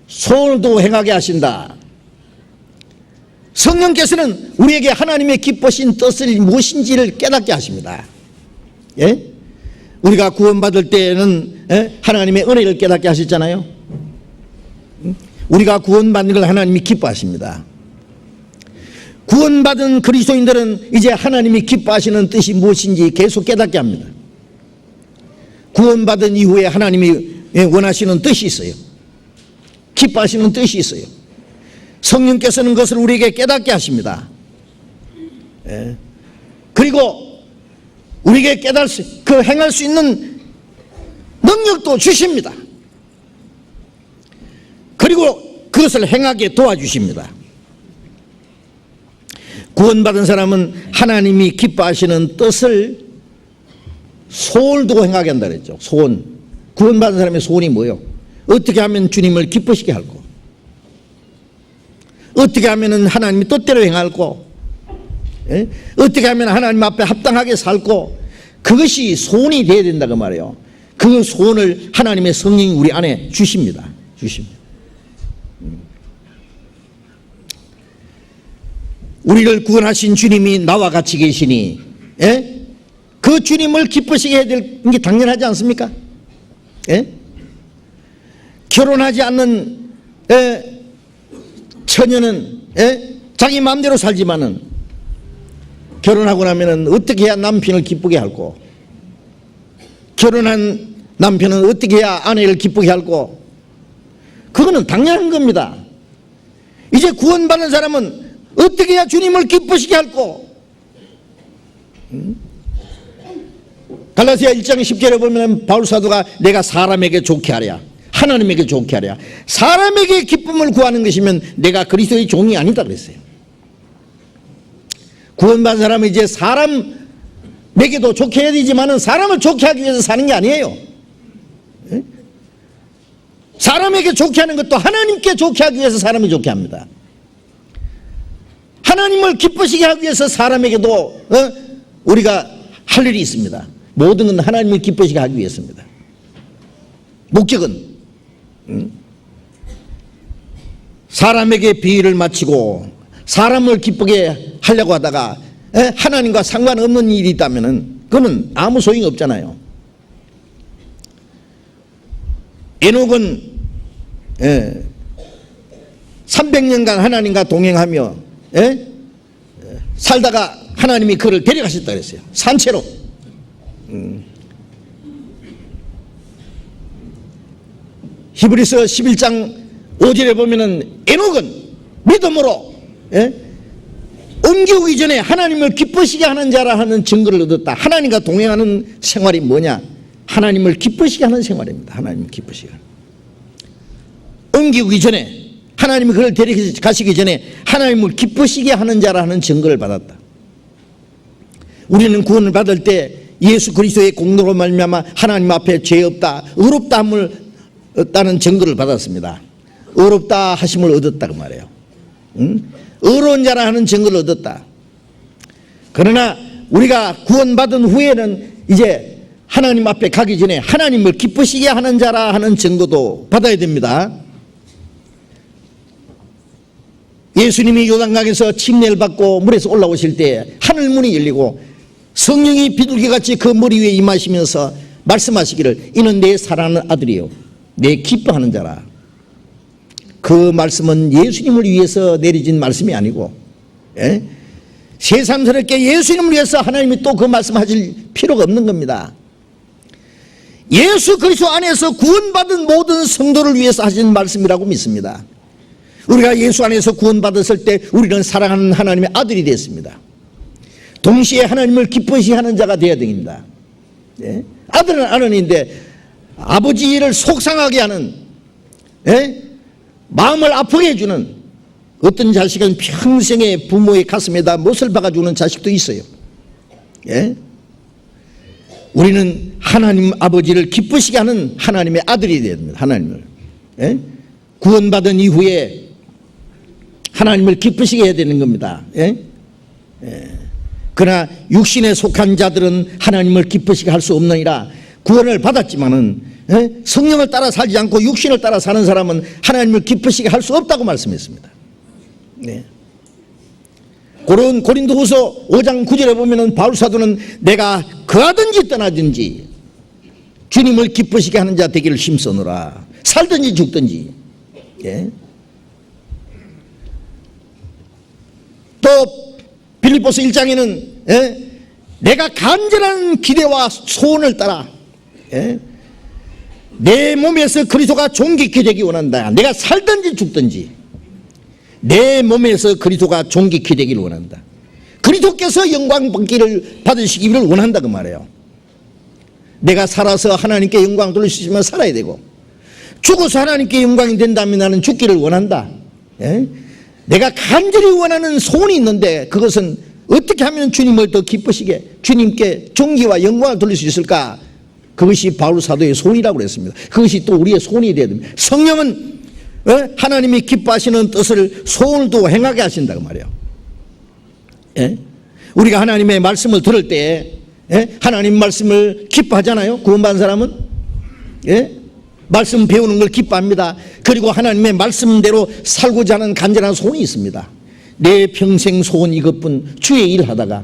소원을 두고 행하게 하신다. 성령께서는 우리에게 하나님의 기쁘신 뜻을 무엇인지를 깨닫게 하십니다. 예? 우리가 구원받을 때는 하나님의 은혜를 깨닫게 하셨잖아요. 우리가 구원받는 걸 하나님이 기뻐하십니다. 구원받은 그리스도인들은 이제 하나님이 기뻐하시는 뜻이 무엇인지 계속 깨닫게 합니다. 구원받은 이후에 하나님이 원하시는 뜻이 있어요. 기뻐하시는 뜻이 있어요. 성령께서는 그것을 우리에게 깨닫게 하십니다. 그리고 우리에게 깨달을 행할 수 있는 능력도 주십니다. 그리고 그것을 행하게 도와주십니다. 구원받은 사람은 하나님이 기뻐하시는 뜻을 소원을 두고 행하게 한다 그랬죠. 소원. 구원받은 사람의 소원이 뭐예요? 어떻게 하면 주님을 기쁘시게 할고, 어떻게 하면 하나님이 뜻대로 행할고, 어떻게 하면 하나님 앞에 합당하게 살고, 그것이 소원이 되어야 된다 그 말이에요. 그 소원을 하나님의 성령이 우리 안에 주십니다. 우리를 구원하신 주님이 나와 같이 계시니 그 주님을 기쁘시게 해야 될 게 당연하지 않습니까? 결혼하지 않는 처녀는 자기 마음대로 살지만은 결혼하고 나면은 어떻게 해야 남편을 기쁘게 할고, 결혼한 남편은 어떻게 해야 아내를 기쁘게 할고, 그거는 당연한 겁니다. 이제 구원받은 사람은 어떻게 해야 주님을 기쁘시게 할고, 갈라디아 1장 10절에 보면 바울 사도가 내가 사람에게 좋게 하랴, 하나님에게 좋게 하랴, 사람에게 기쁨을 구하는 것이면 내가 그리스도의 종이 아니다 그랬어요. 구원받은 사람은 이제 사람에게도 좋게 해야 되지만은 사람을 좋게 하기 위해서 사는 게 아니에요. 사람에게 좋게 하는 것도 하나님께 좋게 하기 위해서 사람을 좋게 합니다. 하나님을 기쁘시게 하기 위해서 사람에게도 우리가 할 일이 있습니다. 모든 건 하나님을 기쁘시게 하기 위해서입니다. 목적은 사람에게 비위를 마치고 사람을 기쁘게 하려고 하다가 하나님과 상관없는 일이 있다면 그건 아무 소용이 없잖아요. 에녹은 300년간 하나님과 동행하며 살다가 하나님이 그를 데려가셨다 그랬어요. 산채로. 히브리서 11장 5절에 보면은 에녹은 믿음으로 옮기기 전에 하나님을 기쁘시게 하는 자라 하는 증거를 얻었다. 하나님과 동행하는 생활이 뭐냐? 하나님을 기쁘시게 하는 생활입니다. 하나님을 기쁘시게 하는. 옮기기 전에 하나님이 그를 데려가시기 전에 하나님을 기쁘시게 하는 자라 하는 증거를 받았다. 우리는 구원을 받을 때 예수 그리스도의 공로로 말미암아 하나님 앞에 죄 없다, 의롭다 함을 얻다는 증거를 받았습니다. 의롭다 하심을 얻었다 그 말이에요. 의로운 자라 하는 증거를 얻었다. 그러나 우리가 구원받은 후에는 이제 하나님 앞에 가기 전에 하나님을 기쁘시게 하는 자라 하는 증거도 받아야 됩니다. 예수님이 요단강에서 침례를 받고 물에서 올라오실 때 하늘문이 열리고 성령이 비둘기같이 그 머리 위에 임하시면서 말씀하시기를 이는 내 사랑하는 아들이요 내 기뻐하는 자라. 그 말씀은 예수님을 위해서 내려진 말씀이 아니고 새삼스럽게 예수님을 위해서 하나님이 또 그 말씀하실 필요가 없는 겁니다. 예수 그리스도 안에서 구원받은 모든 성도를 위해서 하신 말씀이라고 믿습니다. 우리가 예수 안에서 구원받았을 때 우리는 사랑하는 하나님의 아들이 됐습니다. 동시에 하나님을 기쁘시게 하는 자가 되어야 됩니다. 예? 아들은 아들인데 아버지를 속상하게 하는, 예? 마음을 아프게 해주는, 어떤 자식은 평생에 부모의 가슴에다 못을 박아주는 자식도 있어요. 예? 우리는 하나님 아버지를 기쁘시게 하는 하나님의 아들이 되어야 됩니다. 하나님을, 예? 구원받은 이후에 하나님을 기쁘시게 해야 되는 겁니다. 예? 예. 그러나 육신에 속한 자들은 하나님을 기쁘시게 할 수 없느니라. 구원을 받았지만은, 예? 성령을 따라 살지 않고 육신을 따라 사는 사람은 하나님을 기쁘시게 할 수 없다고 말씀했습니다. 네. 고린도후서 5장 9절에 보면은 바울 사도는 내가 거하든지 떠나든지 주님을 기쁘시게 하는 자 되기를 힘쓰노라. 살든지 죽든지. 예. 또 빌립보서 1장에는, 예? 내가 간절한 기대와 소원을 따라, 예? 내 몸에서 그리스도가 존귀케 되기 원한다. 내가 살든지 죽든지 내 몸에서 그리스도가 존귀케 되기를 원한다. 그리스도께서 영광 받으시기를 원한다 그 말이에요. 내가 살아서 하나님께 영광 돌릴 수 있으면 살아야 되고, 죽어서 하나님께 영광이 된다면 나는 죽기를 원한다. 예? 내가 간절히 원하는 소원이 있는데 그것은 어떻게 하면 주님을 더 기쁘시게, 주님께 존귀와 영광을 돌릴 수 있을까? 그것이 바울 사도의 소원이라고 그랬습니다. 그것이 또 우리의 소원이 되어야 됩니다. 성령은 하나님이 기뻐하시는 뜻을 소원을 두고 행하게 하신다 그 말이에요. 예? 우리가 하나님의 말씀을 들을 때, 예? 하나님 말씀을 기뻐하잖아요. 구원받은 사람은, 예? 말씀 배우는 걸 기뻐합니다. 그리고 하나님의 말씀대로 살고자 하는 간절한 소원이 있습니다. 내 평생 소원 이것뿐, 주의 일 하다가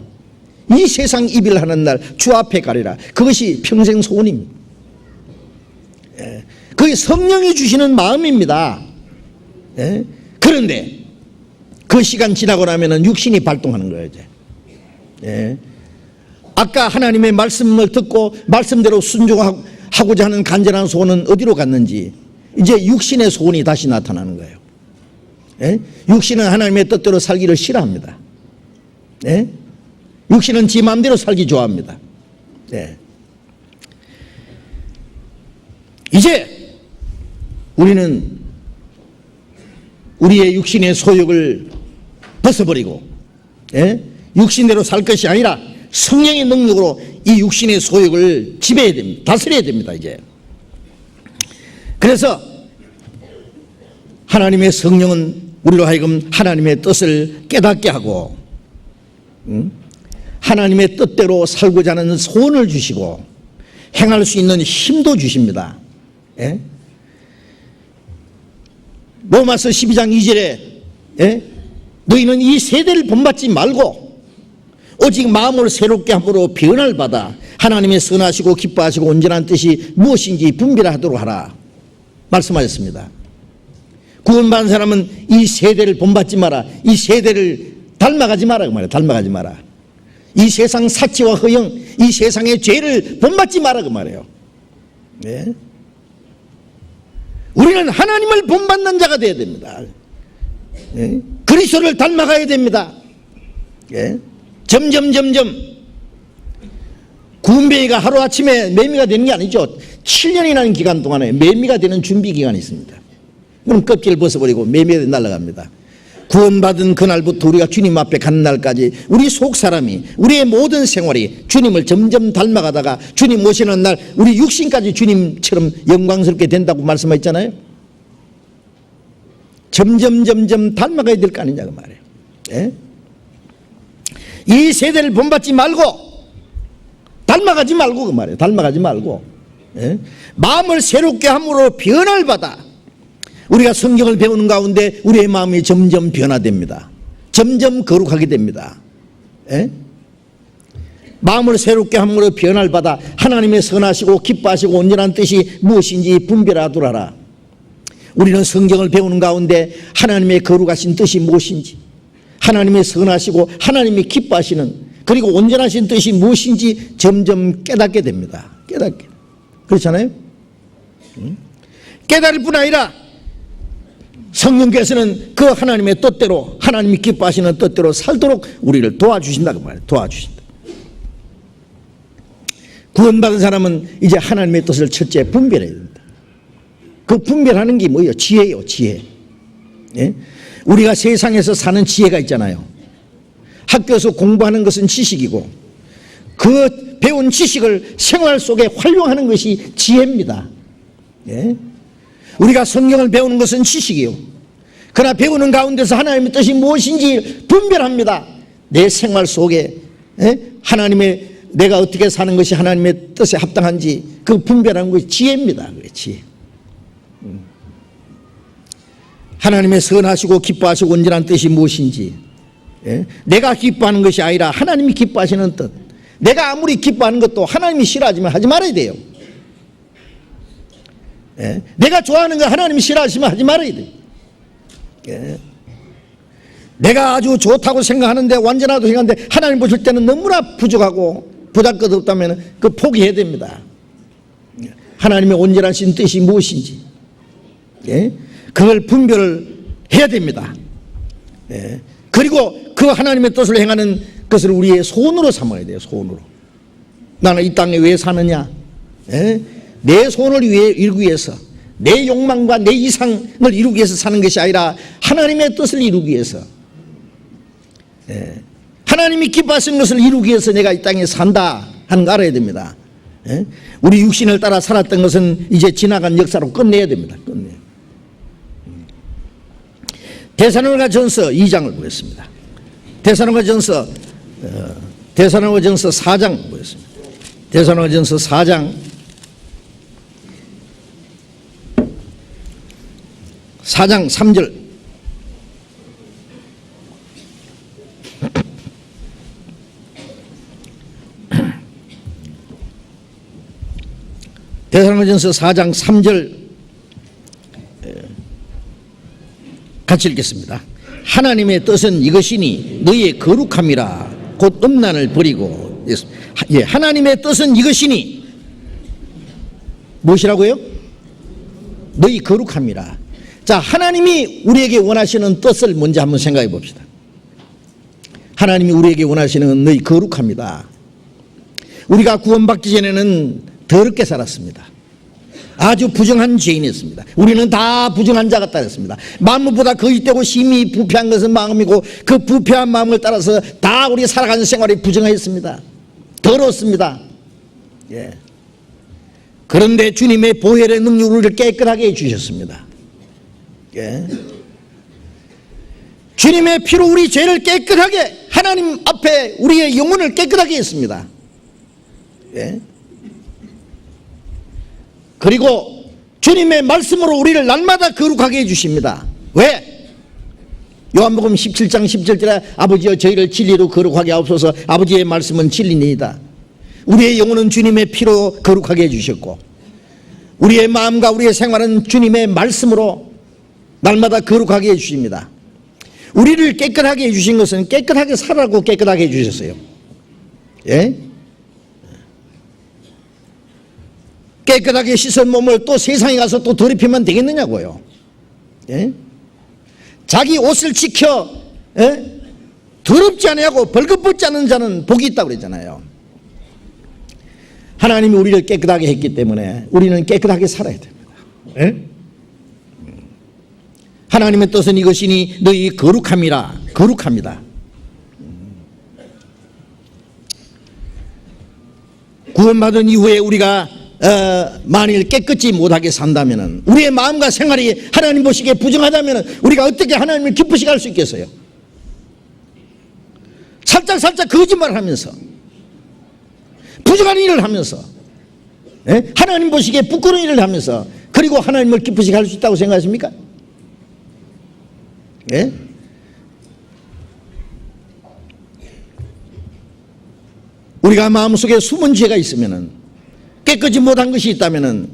이 세상 이별하는 날 주 앞에 가리라. 그것이 평생 소원입니다. 예. 그게 성령이 주시는 마음입니다. 예. 그런데 그 시간 지나고 나면은 육신이 발동하는 거예요 이제. 예. 아까 하나님의 말씀을 듣고 말씀대로 순종하고자 하는 간절한 소원은 어디로 갔는지 이제 육신의 소원이 다시 나타나는 거예요. 예? 육신은 하나님의 뜻대로 살기를 싫어합니다. 예? 육신은 지 마음대로 살기 좋아합니다. 예. 이제 우리는 우리의 육신의 소욕을 벗어버리고, 예? 육신대로 살 것이 아니라 성령의 능력으로 이 육신의 소욕을 지배해야 됩니다. 다스려야 됩니다 이제. 그래서 하나님의 성령은 우리로 하여금 하나님의 뜻을 깨닫게 하고, 하나님의 뜻대로 살고자 하는 소원을 주시고 행할 수 있는 힘도 주십니다. 예? 로마서 12장 2절에, 예? 너희는 이 세대를 본받지 말고 오직 마음을 새롭게 함으로 변화를 받아 하나님의 선하시고 기뻐하시고 온전한 뜻이 무엇인지 분별하도록 하라 말씀하셨습니다. 구원받은 사람은 이 세대를 본받지 마라. 이 세대를 닮아가지 마라 그 말이에요. 닮아가지 마라. 이 세상 사치와 허영, 이 세상의 죄를 본받지 마라 그 말이에요. 네. 우리는 하나님을 본받는 자가 되어야 됩니다. 네. 그리스도를 닮아가야 됩니다. 네. 점점 구은뱅이가 하루아침에 매미가 되는 게 아니죠. 7년이라는 기간 동안에 매미가 되는 준비 기간이 있습니다. 그럼 껍질을 벗어버리고 매미가 날아갑니다. 구원받은 그날부터 우리가 주님 앞에 가는 날까지 우리 속사람이, 우리의 모든 생활이 주님을 점점 닮아가다가 주님 오시는 날 우리 육신까지 주님처럼 영광스럽게 된다고 말씀하셨잖아요. 점점 닮아가야 될 거 아니냐 그 말이에요. 예? 이 세대를 본받지 말고 닮아가지 말고 그 말이에요. 닮아가지 말고, 예? 마음을 새롭게 함으로 변화를 받아. 우리가 성경을 배우는 가운데 우리의 마음이 점점 변화됩니다. 점점 거룩하게 됩니다. 예? 마음을 새롭게 함으로 변화를 받아 하나님의 선하시고 기뻐하시고 온전한 뜻이 무엇인지 분별하도록 하라. 우리는 성경을 배우는 가운데 하나님의 거룩하신 뜻이 무엇인지, 하나님의 선하시고 하나님이 기뻐하시는 그리고 온전하신 뜻이 무엇인지 점점 깨닫게 됩니다. 깨닫게. 그렇잖아요? 깨달을 뿐 아니라 성령께서는 그 하나님의 뜻대로, 하나님이 기뻐하시는 뜻대로 살도록 우리를 도와주신다고 말해요. 도와주신다. 구원받은 사람은 이제 하나님의 뜻을 첫째 분별해야 된다. 그 분별하는 게 뭐예요? 지혜예요. 지혜. 예? 우리가 세상에서 사는 지혜가 있잖아요. 학교에서 공부하는 것은 지식이고 그 배운 지식을 생활 속에 활용하는 것이 지혜입니다. 예? 우리가 성경을 배우는 것은 지식이요. 그러나 배우는 가운데서 하나님의 뜻이 무엇인지 분별합니다. 내 생활 속에 하나님의 내가 어떻게 사는 것이 하나님의 뜻에 합당한지 그 분별하는 것이 지혜입니다. 지혜. 하나님의 선하시고 기뻐하시고 온전한 뜻이 무엇인지, 내가 기뻐하는 것이 아니라 하나님이 기뻐하시는 뜻. 내가 아무리 기뻐하는 것도 하나님이 싫어하지만 하지 말아야 돼요. 내가 좋아하는 거 하나님이 싫어하시면 하지 말아야 돼요. 내가 아주 좋다고 생각하는데 완전하다고 생각하는데 하나님 보실 때는 너무나 부족하고 보잘것없다면 그 포기해야 됩니다. 하나님의 온전하신 뜻이 무엇인지 그걸 분별을 해야 됩니다. 그리고 그 하나님의 뜻을 행하는 것을 우리의 소원으로 삼아야 돼요. 소원으로. 나는 이 땅에 왜 사느냐? 내 소원을 이루기 위해서, 내 욕망과 내 이상을 이루기 위해서 사는 것이 아니라 하나님의 뜻을 이루기 위해서, 하나님이 기뻐하시는 것을 이루기 위해서 내가 이 땅에 산다 하는 거 알아야 됩니다. 우리 육신을 따라 살았던 것은 이제 지나간 역사로 끝내야 됩니다. 끝내야. 데살로니가전서 2장을 보겠습니다. 데살로니가전서 4장 보겠습니다. 데살로니가전서 4장 3절. 데살로니가전서 4장 3절 같이 읽겠습니다. 하나님의 뜻은 이것이니 너희의 거룩함이라 곧 음란을 버리고. 하나님의 뜻은 이것이니 무엇이라고요? 너희 거룩함이라. 자, 하나님이 우리에게 원하시는 뜻을 먼저 한번 생각해 봅시다. 하나님이 우리에게 원하시는 너희 거룩합니다. 우리가 구원받기 전에는 더럽게 살았습니다. 아주 부정한 죄인이었습니다. 우리는 다 부정한 자 같다 했습니다. 만물보다 거짓되고 심히 부패한 것은 마음이고 그 부패한 마음을 따라서 다 우리 살아가는 생활이 부정하였습니다. 더러웠습니다. 그런데 주님의 보혈의 능력으로 우리를 깨끗하게 해주셨습니다. 주님의 피로 우리 죄를 깨끗하게, 하나님 앞에 우리의 영혼을 깨끗하게 했습니다. 그리고 주님의 말씀으로 우리를 날마다 거룩하게 해주십니다. 왜? 요한복음 17장 17절에 아버지여 저희를 진리로 거룩하게 하옵소서. 아버지의 말씀은 진리니이다. 우리의 영혼은 주님의 피로 거룩하게 해주셨고 우리의 마음과 우리의 생활은 주님의 말씀으로 날마다 거룩하게 해주십니다. 우리를 깨끗하게 해주신 것은 깨끗하게 살라고 깨끗하게 해주셨어요. 깨끗하게 씻은 몸을 또 세상에 가서 또 더럽히면 되겠느냐고요. 자기 옷을 지켜 더럽지 않냐고 벌거벗지 않는 자는 복이 있다고 그랬잖아요. 하나님이 우리를 깨끗하게 했기 때문에 우리는 깨끗하게 살아야 됩니다. 하나님의 뜻은 이것이니 너희 거룩함이라. 거룩합니다. 구원받은 이후에 우리가 만일 깨끗이 못하게 산다면, 우리의 마음과 생활이 하나님 보시기에 부정하다면 우리가 어떻게 하나님을 기쁘시게 할 수 있겠어요? 살짝 거짓말을 하면서 부정한 일을 하면서 하나님 보시기에 부끄러운 일을 하면서 그리고 하나님을 기쁘시게 할 수 있다고 생각하십니까? 우리가 마음속에 숨은 죄가 있으면, 깨끗이 못한 것이 있다면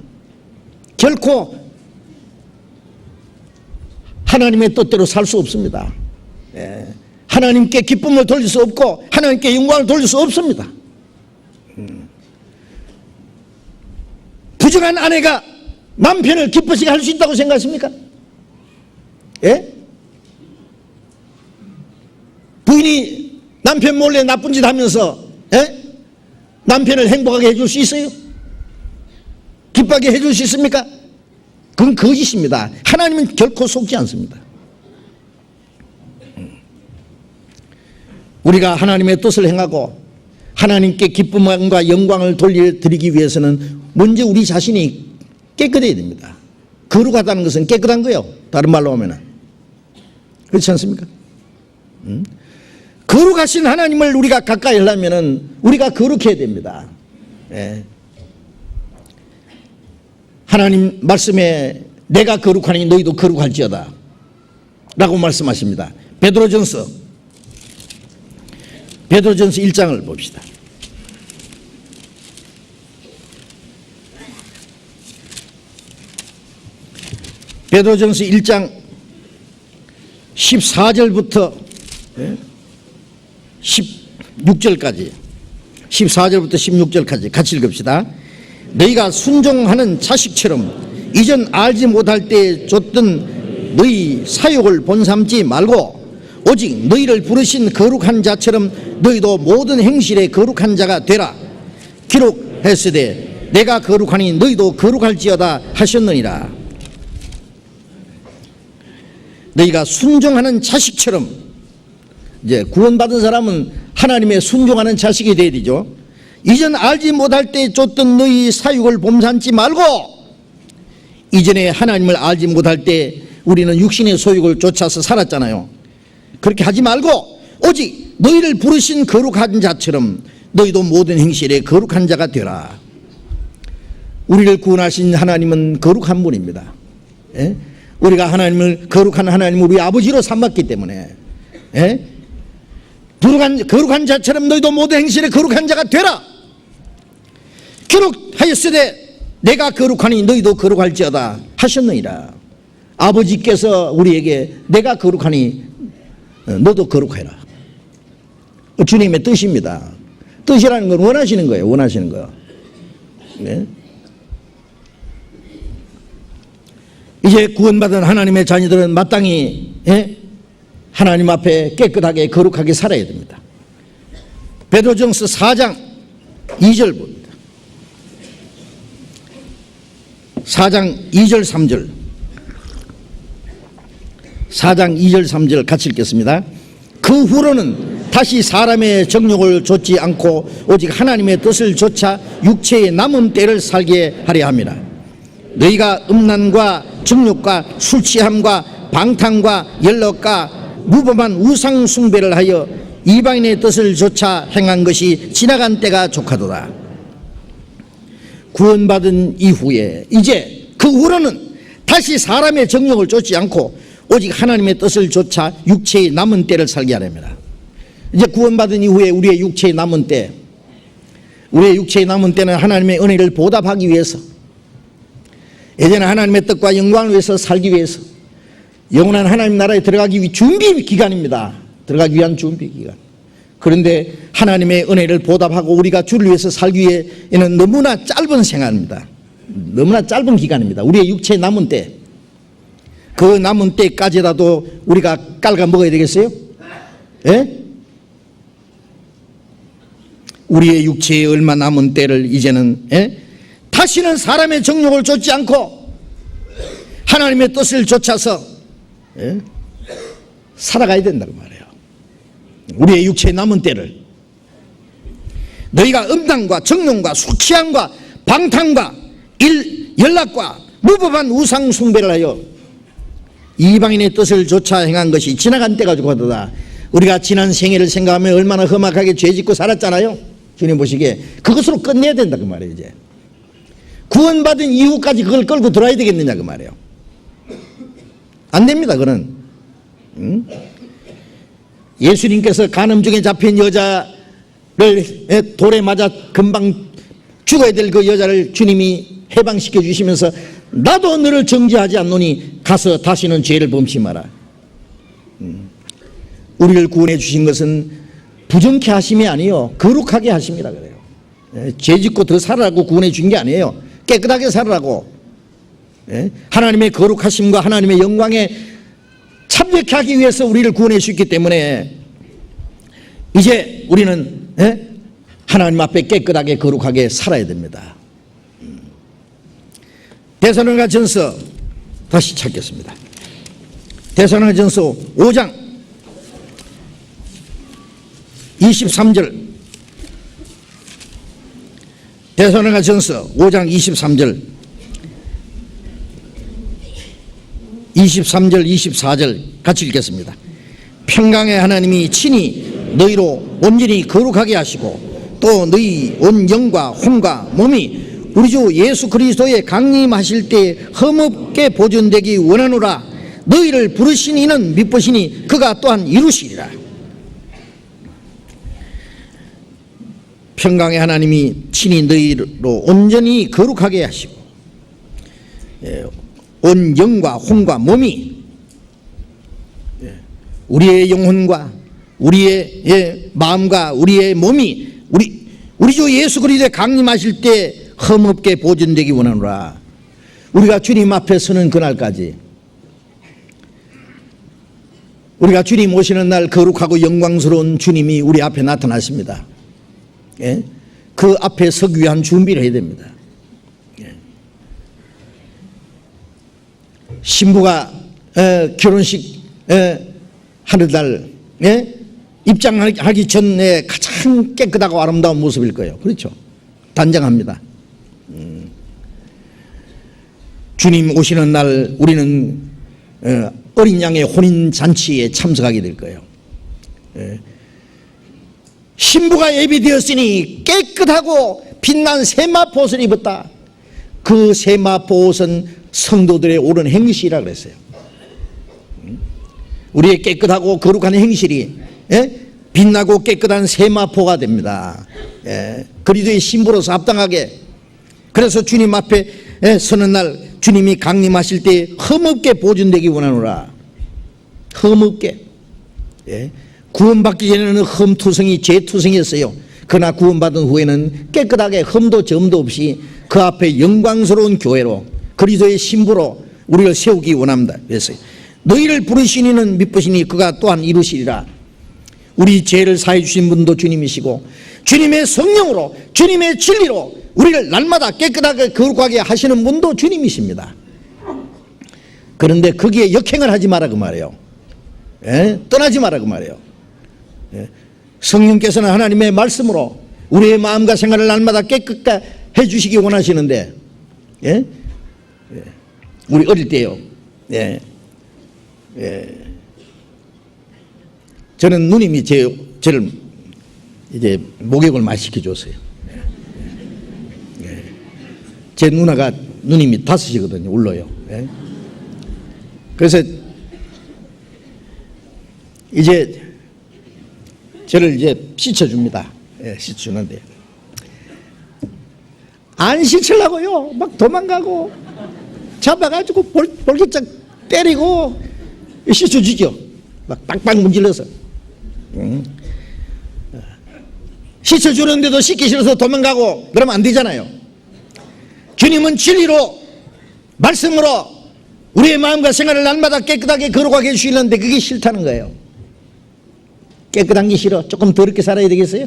결코 하나님의 뜻대로 살 수 없습니다. 하나님께 기쁨을 돌릴 수 없고 하나님께 영광을 돌릴 수 없습니다. 부정한 아내가 남편을 기쁘시게 할 수 있다고 생각하십니까? 예? 부인이 남편 몰래 나쁜 짓 하면서 남편을 행복하게 해줄 수 있어요? 기쁘게 해줄 수 있습니까? 그건 거짓입니다. 하나님은 결코 속지 않습니다. 우리가 하나님의 뜻을 행하고 하나님께 기쁨과 영광을 돌려드리기 위해서는 먼저 우리 자신이 깨끗해야 됩니다. 거룩하다는 것은 깨끗한 거예요. 다른 말로 하면. 그렇지 않습니까? 거룩하신 하나님을 우리가 가까이 하려면 우리가 거룩해야 됩니다. 예. 하나님 말씀에 내가 거룩하니 너희도 거룩할지어다 라고 말씀하십니다. 베드로전서 1장을 봅시다. 베드로전서 1장 14절부터 16절까지 14절부터 16절까지 같이 읽읍시다. 너희가 순종하는 자식처럼 이전 알지 못할 때 줬던 너희 사욕을 본삼지 말고 오직 너희를 부르신 거룩한 자처럼 너희도 모든 행실에 거룩한 자가 되라. 기록했으되 내가 거룩하니 너희도 거룩할지어다 하셨느니라. 너희가 순종하는 자식처럼, 이제 구원받은 사람은 하나님의 순종하는 자식이 되어야 되죠. 이전 알지 못할 때 쫓던 너희 사육을 범삼지 말고, 이전에 하나님을 알지 못할 때 우리는 육신의 소욕을 쫓아서 살았잖아요. 그렇게 하지 말고 오직 너희를 부르신 거룩한 자처럼 너희도 모든 행실에 거룩한 자가 되라. 우리를 구원하신 하나님은 거룩한 분입니다. 예? 우리가 하나님을, 거룩한 하나님을 우리 아버지로 삼았기 때문에, 예? 거룩한 자처럼 너희도 모든 행실에 거룩한 자가 되라. 기록하였으되 내가 거룩하니 너희도 거룩할지어다 하셨느니라. 아버지께서 우리에게 내가 거룩하니 너도 거룩해라. 주님의 뜻입니다. 뜻이라는 건 원하시는 거예요. 원하시는 거예요. 네? 이제 구원받은 하나님의 자녀들은 마땅히 하나님 앞에 깨끗하게 거룩하게 살아야 됩니다. 베드로전서 4장 2절 봅니다. 4장 2절 3절 4장 2절 3절 같이 읽겠습니다. 그 후로는 다시 사람의 정욕을 좇지 않고 오직 하나님의 뜻을 좇아 육체의 남은 때를 살게 하려 함이라. 너희가 음란과 정욕과 술취함과 방탕과 연락과 무범한 우상 숭배를 하여 이방인의 뜻을 좇아 행한 것이 지나간 때가 족하도다. 구원받은 이후에 이제 그 후로는 다시 사람의 정욕을 좇지 않고 오직 하나님의 뜻을 좇아 육체의 남은 때를 살게 하렵니다. 이제 구원받은 이후에 우리의 육체의 남은 때, 우리의 육체의 남은 때는 하나님의 은혜를 보답하기 위해서, 예전에 하나님의 뜻과 영광을 위해서 살기 위해서 영원한 하나님 나라에 들어가기 위한 준비 기간입니다. 들어가기 위한 준비 기간. 그런데 하나님의 은혜를 보답하고 우리가 주를 위해서 살기 위해는 너무나 짧은 생활입니다. 너무나 짧은 기간입니다. 우리의 육체의 남은 때, 그 남은 때까지라도 우리가 깔아 먹어야 되겠어요? 예? 우리의 육체에 얼마 남은 때를 이제는 다시는 사람의 정욕을 좇지 않고 하나님의 뜻을 좇아서 살아가야 된다고 말해요. 우리의 육체의 남은 때를 너희가 음란과 정욕과 술취함과 방탕과 연락과 무법한 우상 숭배를 하여 이방인의 뜻을 좇아 행한 것이 지나간 때가 족하도다. 우리가 지난 생애를 생각하면 얼마나 험악하게 죄짓고 살았잖아요. 주님 보시기에 그것으로 끝내야 된다 그 말이에요. 이제 구원받은 이후까지 그걸 끌고 들어야 되겠느냐 그 말이에요. 안 됩니다. 그는 예수님께서 간음 중에 잡힌 여자를 돌에 맞아 금방 죽어야 될 그 여자를 주님이 해방시켜 주시면서 나도 너를 정죄하지 않노니 가서 다시는 죄를 범치 마라. 우리를 구원해 주신 것은 부정케 하심이 아니요 거룩하게 하심이라 그래요. 죄 짓고 더 살아라고 구원해 준 게 아니에요. 깨끗하게 살으라고. 예? 하나님의 거룩하심과 하나님의 영광에 참여케 하기 위해서 우리를 구원해 주셨기 때문에 이제 우리는 하나님 앞에 깨끗하게 거룩하게 살아야 됩니다. 데살로니가전서 다시 찾겠습니다. 데살로니가전서 5장 23절. 데살로니가전서 5장 23절 24절 같이 읽겠습니다. 평강의 하나님이 친히 너희로 온전히 거룩하게 하시고 또 너희 온 영과 혼과 몸이 우리 주 예수 그리스도의 강림하실 때 흠없게 보존되기 원하노라. 너희를 부르신 이는 미쁘시니 그가 또한 이루시리라. 평강의 하나님이 친히 너희로 온전히 거룩하게 하시고 온 영과 혼과 몸이 우리의 영혼과 우리의 마음과 우리의 몸이 우리 주 예수 그리스도의 강림하실 때 흠없게 보존되기 원하노라. 우리가 주님 앞에 서는 그날까지, 우리가 주님 오시는 날 거룩하고 영광스러운 주님이 우리 앞에 나타나십니다. 예? 그 앞에 서기 위한 준비를 해야 됩니다. 예. 신부가 결혼식 하는 날 입장하기 전에 가장 깨끗하고 아름다운 모습일 거예요. 그렇죠? 단정합니다. 주님 오시는 날 우리는 어린 양의 혼인잔치에 참석하게 될 거예요. 신부가 예비되었으니 깨끗하고 빛난 세마포 옷을 입었다. 그 세마포 옷은 성도들의 옳은 행실이라 그랬어요. 우리의 깨끗하고 거룩한 행실이 빛나고 깨끗한 세마포가 됩니다. 그리스도의 신부로서 합당하게. 그래서 주님 앞에 서는 날 주님이 강림하실 때 흠없게 보존되기 원하노라. 흠없게. 구원받기 전에는 흠투성이 죄투성이었어요. 그러나 구원받은 후에는 깨끗하게 흠도 점도 없이 그 앞에 영광스러운 교회로 그리스도의 신부로 우리를 세우기 원합니다. 그래서 너희를 부르신 이는 미쁘시니 그가 또한 이루시리라. 우리 죄를 사해 주신 분도 주님이시고 주님의 성령으로 주님의 진리로 우리를 날마다 깨끗하게 거룩하게 하시는 분도 주님이십니다. 그런데 거기에 역행을 하지 마라 그 말이에요. 떠나지 마라 그 말이에요. 성령께서는 하나님의 말씀으로 우리의 마음과 생활을 날마다 깨끗하게 해주시기 원하시는데, 우리 어릴 때요, 저는 누님이 저를 이제 목욕을 많이 시켜줬어요. 제 누나가 누님이 5이거든요. 울러요. 그래서 이제 저를 이제 씻어줍니다. 씻어주는데 안 씻으려고요. 막 도망가고 잡아가지고 볼기짝 때리고 씻어주죠. 막 빵빵 문질러서. 씻어주는데도 씻기 싫어서 도망가고 그러면 안 되잖아요. 주님은 진리로 말씀으로 우리의 마음과 생활을 날마다 깨끗하게 거룩하게 해주시는데 그게 싫다는 거예요. 깨끗한 게 싫어. 조금 더럽게 살아야 되겠어요?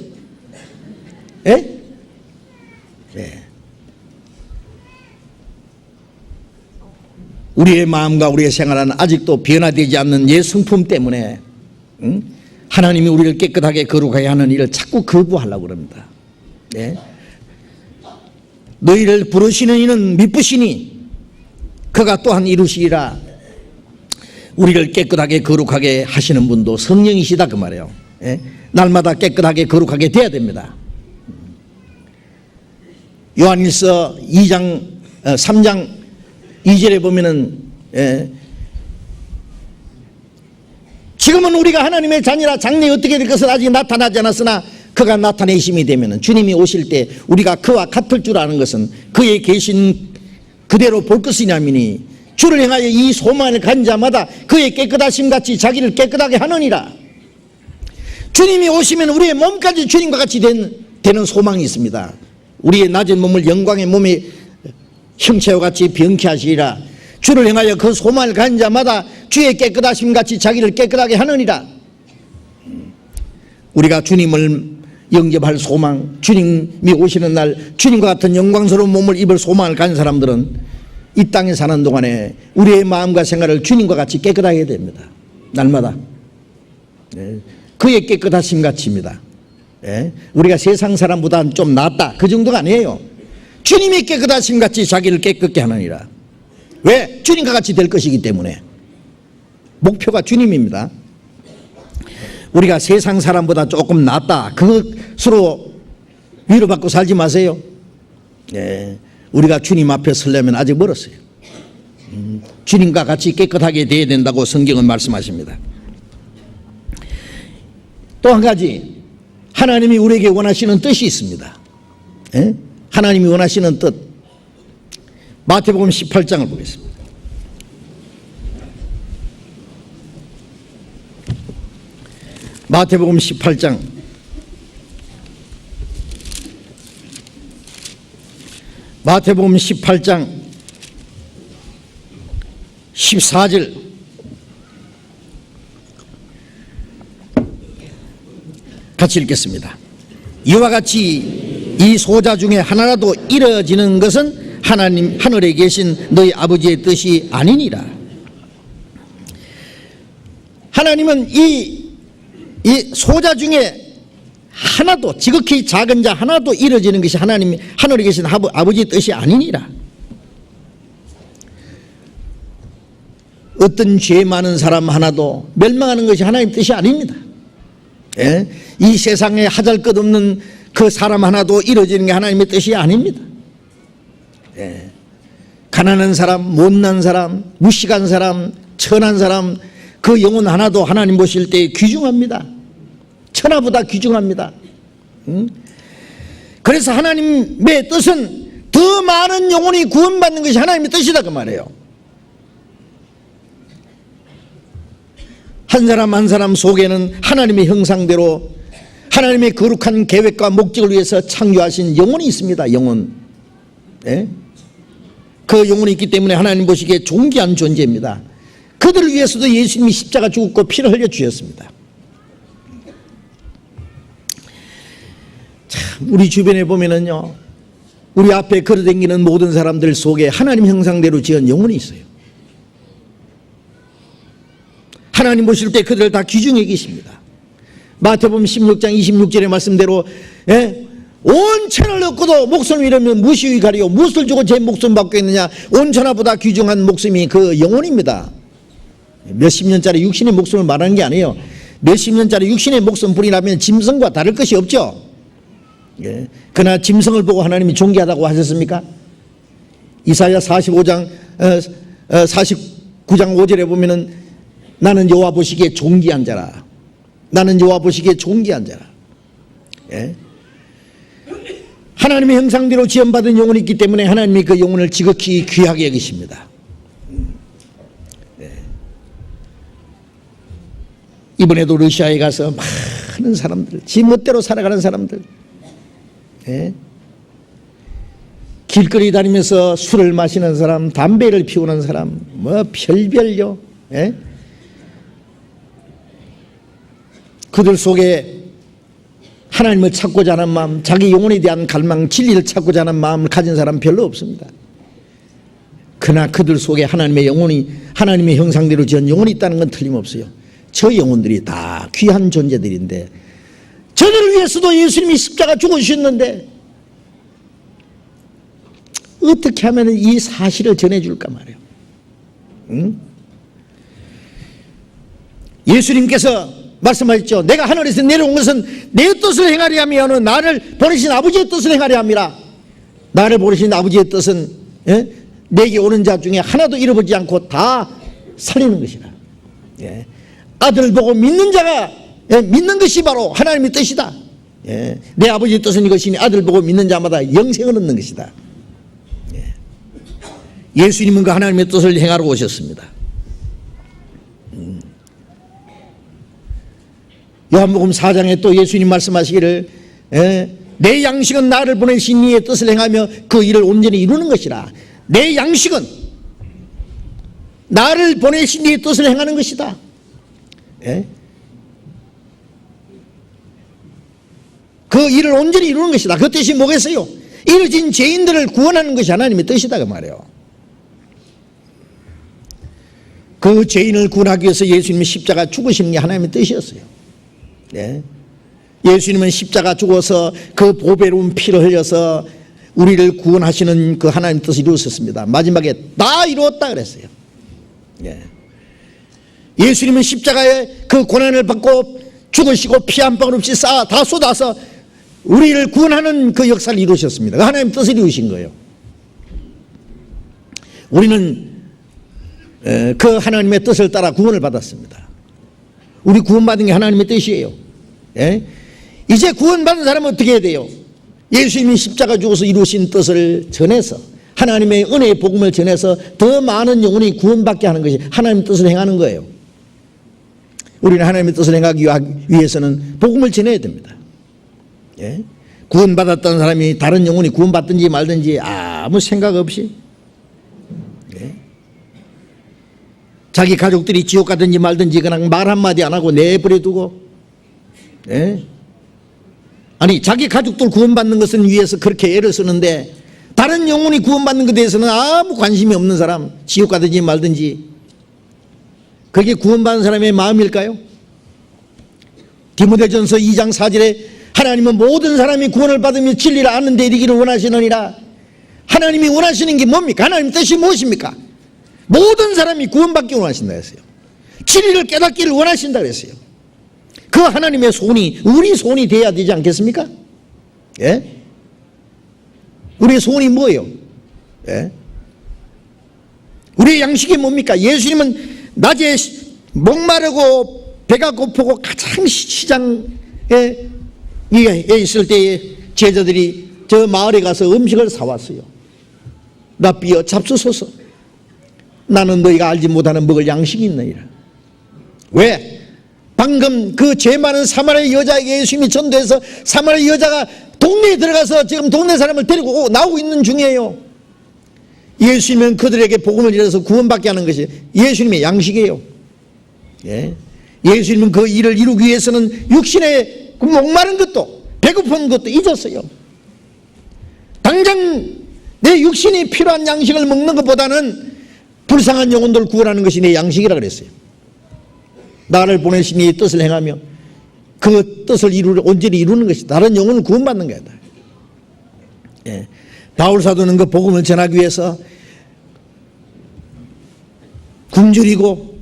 예? 네. 우리의 마음과 우리의 생활은 아직도 변화되지 않는 옛 성품 때문에 하나님이 우리를 깨끗하게 거룩하게 하는 일을 자꾸 거부하려고 그럽니다. 네. 너희를 부르시는 이는 미쁘시니 그가 또한 이루시리라. 우리를 깨끗하게 거룩하게 하시는 분도 성령이시다 그 말이에요. 날마다 깨끗하게 거룩하게 돼야 됩니다. 요한일서 3장 2절에 보면은 지금은 우리가 하나님의 자녀라 장래에 어떻게 될 것은 아직 나타나지 않았으나 그가 나타내심이 되면은 주님이 오실 때 우리가 그와 같을 줄 아는 것은 그의 계신 그대로 볼 것이냐미니 주를 향하여 이 소망을 간 자마다 그의 깨끗하심 같이 자기를 깨끗하게 하느니라. 주님이 오시면 우리의 몸까지 주님과 같이 되는 소망이 있습니다. 우리의 낮은 몸을 영광의 몸에 형체와 같이 병케 하시리라. 주를 행하여 그 소망을 가진 자마다 주의 깨끗하심 같이 자기를 깨끗하게 하느니라. 우리가 주님을 영접할 소망, 주님이 오시는 날 주님과 같은 영광스러운 몸을 입을 소망을 가진 사람들은 이 땅에 사는 동안에 우리의 마음과 생각을 주님과 같이 깨끗하게 해야 됩니다. 날마다. 그의 깨끗하심 같이입니다. 우리가 세상 사람보다는 좀 낫다, 그 정도가 아니에요. 주님이 깨끗하심 같이 자기를 깨끗게 하느니라. 왜? 주님과 같이 될 것이기 때문에. 목표가 주님입니다. 우리가 세상 사람보다 조금 낫다, 그것으로 위로받고 살지 마세요. 우리가 주님 앞에 서려면 아직 멀었어요. 주님과 같이 깨끗하게 되어야 된다고 성경은 말씀하십니다. 또 한 가지, 하나님이 우리에게 원하시는 뜻이 있습니다. 하나님이 원하시는 뜻, 마태복음 18장을 보겠습니다. 마태복음 18장 14절 같이 읽겠습니다. 이와 같이 이 소자 중에 하나라도 이뤄지는 것은 하나님 하늘에 계신 너희 아버지의 뜻이 아니니라. 하나님은 이 소자 중에 하나도, 지극히 작은 자 하나도 이루어지는 것이 하나님이 하늘에 계신 아버지의 뜻이 아니니라. 어떤 죄 많은 사람 하나도 멸망하는 것이 하나님의 뜻이 아닙니다. 이 세상에 하잘것없는 그 사람 하나도 이루어지는 게 하나님의 뜻이 아닙니다. 가난한 사람, 못난 사람, 무식한 사람, 천한 사람, 그 영혼 하나도 하나님 보실 때 귀중합니다. 천하보다 귀중합니다. 그래서 하나님의 뜻은 더 많은 영혼이 구원받는 것이 하나님의 뜻이다, 그 말이에요. 한 사람 한 사람 속에는 하나님의 형상대로 하나님의 거룩한 계획과 목적을 위해서 창조하신 영혼이 있습니다. 영혼. 그 영혼이 있기 때문에 하나님 보시기에 존귀한 존재입니다. 그들을 위해서도 예수님이 십자가 죽었고 피를 흘려 주셨습니다. 참, 우리 주변에 보면은요, 우리 앞에 걸어다니는 모든 사람들 속에 하나님 형상대로 지은 영혼이 있어요. 하나님 보실 때 그들을 다 귀중히 여기십니다. 마태복음 16장 26절의 말씀대로 온 천을 얻고도 목숨을 잃으면 무엇이 가리요? 무엇을 주고 제 목숨 받겠느냐? 온 천하보다 귀중한 목숨이 그 영혼입니다. 몇십 년짜리 육신의 목숨을 말하는 게 아니에요. 몇십 년짜리 육신의 목숨뿐이라면 짐승과 다를 것이 없죠. 그러나 짐승을 보고 하나님이 존귀하다고 하셨습니까? 이사야 45장 49장 5절에 보면은 나는 여호와 보시기에 존귀한 자라. 나는 여호와 보시기에 존귀한 자라. 하나님의 형상대로 지음받은 영혼이 있기 때문에 하나님이 그 영혼을 지극히 귀하게 여기십니다. 이번에도 러시아에 가서 많은 사람들, 지 멋대로 살아가는 사람들, 길거리 다니면서 술을 마시는 사람, 담배를 피우는 사람, 뭐 별별요. 그들 속에 하나님을 찾고자 하는 마음, 자기 영혼에 대한 갈망, 진리를 찾고자 하는 마음을 가진 사람 별로 없습니다. 그러나 그들 속에 하나님의 영혼이, 하나님의 형상대로 지은 영혼이 있다는 건 틀림없어요. 저 영혼들이 다 귀한 존재들인데 저들을 위해서도 예수님이 십자가 죽어주셨는데 어떻게 하면 이 사실을 전해줄까 말이에요. 예수님께서 말씀하셨죠. 내가 하늘에서 내려온 것은 내 뜻을 행하려 하며 나를 보내신 아버지의 뜻을 행하려 함이라. 나를 보내신 아버지의 뜻은 내게 오는 자 중에 하나도 잃어버리지 않고 다 살리는 것이라. 아들을 보고 믿는 자가 믿는 것이 바로 하나님의 뜻이다. 내 아버지의 뜻은 이것이니 아들을 보고 믿는 자마다 영생을 얻는 것이다. 예수님은 그 하나님의 뜻을 행하러 오셨습니다. 요한복음 4장에 또 예수님 말씀하시기를 내 양식은 나를 보내신 이의 뜻을 행하며 그 일을 온전히 이루는 것이라. 내 양식은 나를 보내신 이의 뜻을 행하는 것이다. 예? 그 일을 온전히 이루는 것이다. 그 뜻이 뭐겠어요? 이르진 죄인들을 구원하는 것이 하나님의 뜻이다 그 말이에요. 그 죄인을 구원하기 위해서 예수님이 십자가 죽으시는 게 하나님의 뜻이었어요. 예? 예수님은 십자가 죽어서 그 보배로운 피를 흘려서 우리를 구원하시는 그 하나님의 뜻을 이루셨습니다. 마지막에 다 이루었다 그랬어요. 예. 예수님은 십자가에 그 고난을 받고 죽으시고 피 한 방울 없이 다 쏟아서 우리를 구원하는 그 역사를 이루셨습니다. 하나님의 뜻을 이루신 거예요. 우리는 그 하나님의 뜻을 따라 구원을 받았습니다. 우리 구원받은 게 하나님의 뜻이에요. 예? 이제 구원받은 사람은 어떻게 해야 돼요? 예수님이 십자가 죽어서 이루신 뜻을 전해서 하나님의 은혜의 복음을 전해서 더 많은 영혼이 구원받게 하는 것이 하나님의 뜻을 행하는 거예요. 우리는 하나님의 뜻을 행하기 위해서는 복음을 전해야 됩니다. 예? 구원받았던 사람이 다른 영혼이 구원받든지 말든지 아무 생각 없이, 예? 자기 가족들이 지옥 가든지 말든지 그냥 말 한마디 안 하고 내버려 두고, 예? 아니 자기 가족들 구원받는 것을 위해서 그렇게 애를 쓰는데 다른 영혼이 구원받는 것에 대해서는 아무 관심이 없는 사람, 지옥 가든지 말든지, 그게 구원받은 사람의 마음일까요? 디모데전서 2장 4절에 하나님은 모든 사람이 구원을 받으며 진리를 아는 데 이르기를 원하시느니라. 하나님이 원하시는 게 뭡니까? 하나님 뜻이 무엇입니까? 모든 사람이 구원받기 원하신다 했어요. 진리를 깨닫기를 원하신다 그랬어요. 그 하나님의 소원이 우리 소원이 돼야 되지 않겠습니까? 예? 우리의 소원이 뭐예요? 예? 우리의 양식이 뭡니까? 예수님은 낮에 목마르고 배가 고프고 가장 시장에 있을 때에 제자들이 저 마을에 가서 음식을 사왔어요. 랍비여 잡수소서. 나는 너희가 알지 못하는 먹을 양식이 있느니라. 왜? 방금 그 죄 많은 사마리아 여자에게 예수님이 전도해서 사마리아 여자가 동네에 들어가서 지금 동네 사람을 데리고 나오고 있는 중이에요. 예수님은 그들에게 복음을 전해서 구원받게 하는 것이 예수님의 양식이에요. 예. 예수님은 그 일을 이루기 위해서는 육신의 그 목마른 것도 배고픈 것도 잊었어요. 당장 내 육신이 필요한 양식을 먹는 것보다는 불쌍한 영혼들을 구원하는 것이 내 양식이라 그랬어요. 나를 보내신 이의 뜻을 행하며 그 뜻을 온전히 이루는 것이 다른 영혼을 구원받는 거다. 예. 바울 사도는 그 복음을 전하기 위해서 굶주리고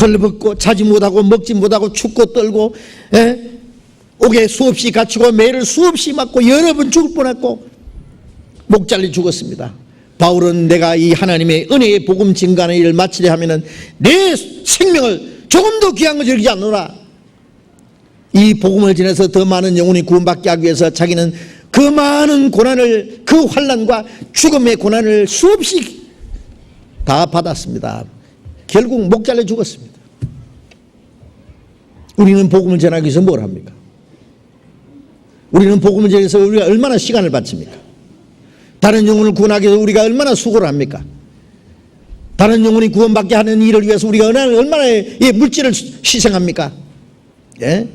헐벗고 자지 못하고 먹지 못하고 춥고 떨고, 예? 옥에 수없이 갇히고 매를 수없이 맞고 여러 번 죽을 뻔했고 목 잘려 죽었습니다. 바울은 내가 이 하나님의 은혜의 복음 증가하는 일을 마치려 하면은 내 생명을 조금 더 귀한 것을 여기지 않노라. 이 복음을 전해서 더 많은 영혼이 구원받게 하기 위해서 자기는 그 많은 고난을, 그 환난과 죽음의 고난을 수없이 다 받았습니다. 결국 목 잘려 죽었습니다. 우리는 복음을 전하기 위해서 뭘 합니까? 우리는 복음을 전해서 우리가 얼마나 시간을 바칩니까? 다른 영혼을 구원하기 위해서 우리가 얼마나 수고를 합니까? 다른 영혼이 구원받게 하는 일을 위해서 우리가 얼마나 물질을 희생합니까? 예?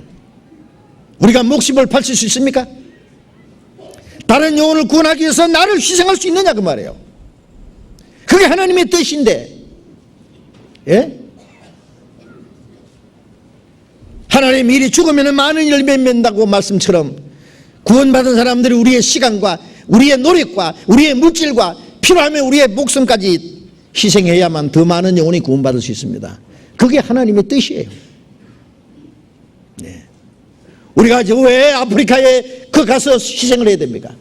우리가 목숨을 바칠 수 있습니까? 다른 영혼을 구원하기 위해서 나를 희생할 수 있느냐 그 말이에요. 그게 하나님의 뜻인데, 예? 하나님의 일이 죽으면 많은 열매 맺는다고 말씀처럼 구원받은 사람들이 우리의 시간과 우리의 노력과 우리의 물질과 필요하면 우리의 목숨까지 희생해야만 더 많은 영혼이 구원받을 수 있습니다. 그게 하나님의 뜻이에요. 네. 우리가 왜 아프리카에 가서 희생을 해야 됩니까?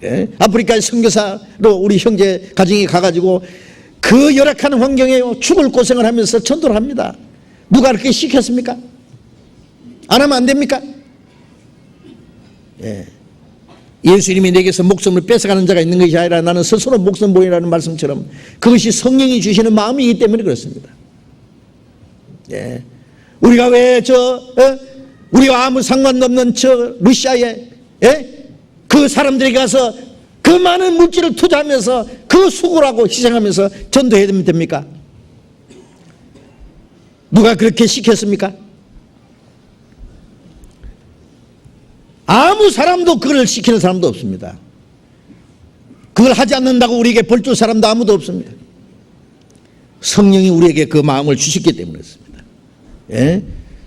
네. 아프리카의 선교사로 우리 형제 가정이 가가지고 그 열악한 환경에 죽을 고생을 하면서 전도를 합니다. 누가 그렇게 시켰습니까? 안 하면 안 됩니까? 예. 예수님이 내게서 목숨을 뺏어가는 자가 있는 것이 아니라 나는 스스로 목숨 보이라는 말씀처럼 그것이 성령이 주시는 마음이기 때문에 그렇습니다. 예. 우리가 왜 우리와 아무 상관없는 러시아에, 예? 그 사람들이 가서 그 많은 물질을 투자하면서 그 수고라고 희생하면서 전도해야 됩니까? 누가 그렇게 시켰습니까? 아무 사람도 그걸 시키는 사람도 없습니다. 그걸 하지 않는다고 우리에게 벌 줄 사람도 아무도 없습니다. 성령이 우리에게 그 마음을 주셨기 때문에 그렇습니다. 예?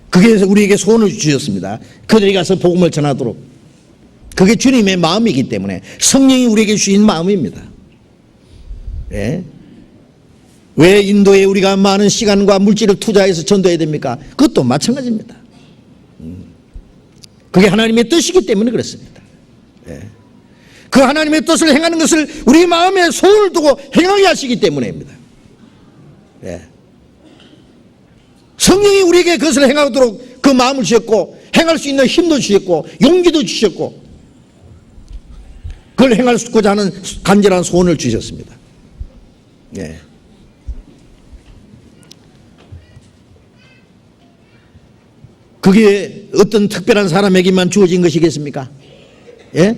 그게 우리에게 소원을 주셨습니다. 그들이 가서 복음을 전하도록. 그게 주님의 마음이기 때문에 성령이 우리에게 주신 마음입니다. 예? 왜 인도에 우리가 많은 시간과 물질을 투자해서 전도해야 됩니까? 그것도 마찬가지입니다. 그게 하나님의 뜻이기 때문에 그렇습니다. 예. 그 하나님의 뜻을 행하는 것을 우리 마음에 소원을 두고 행하게 하시기 때문입니다. 예. 성령이 우리에게 그것을 행하도록 그 마음을 주셨고 행할 수 있는 힘도 주셨고 용기도 주셨고 그걸 행하고자 하는 간절한 소원을 주셨습니다. 예. 그게 어떤 특별한 사람에게만 주어진 것이겠습니까? 예?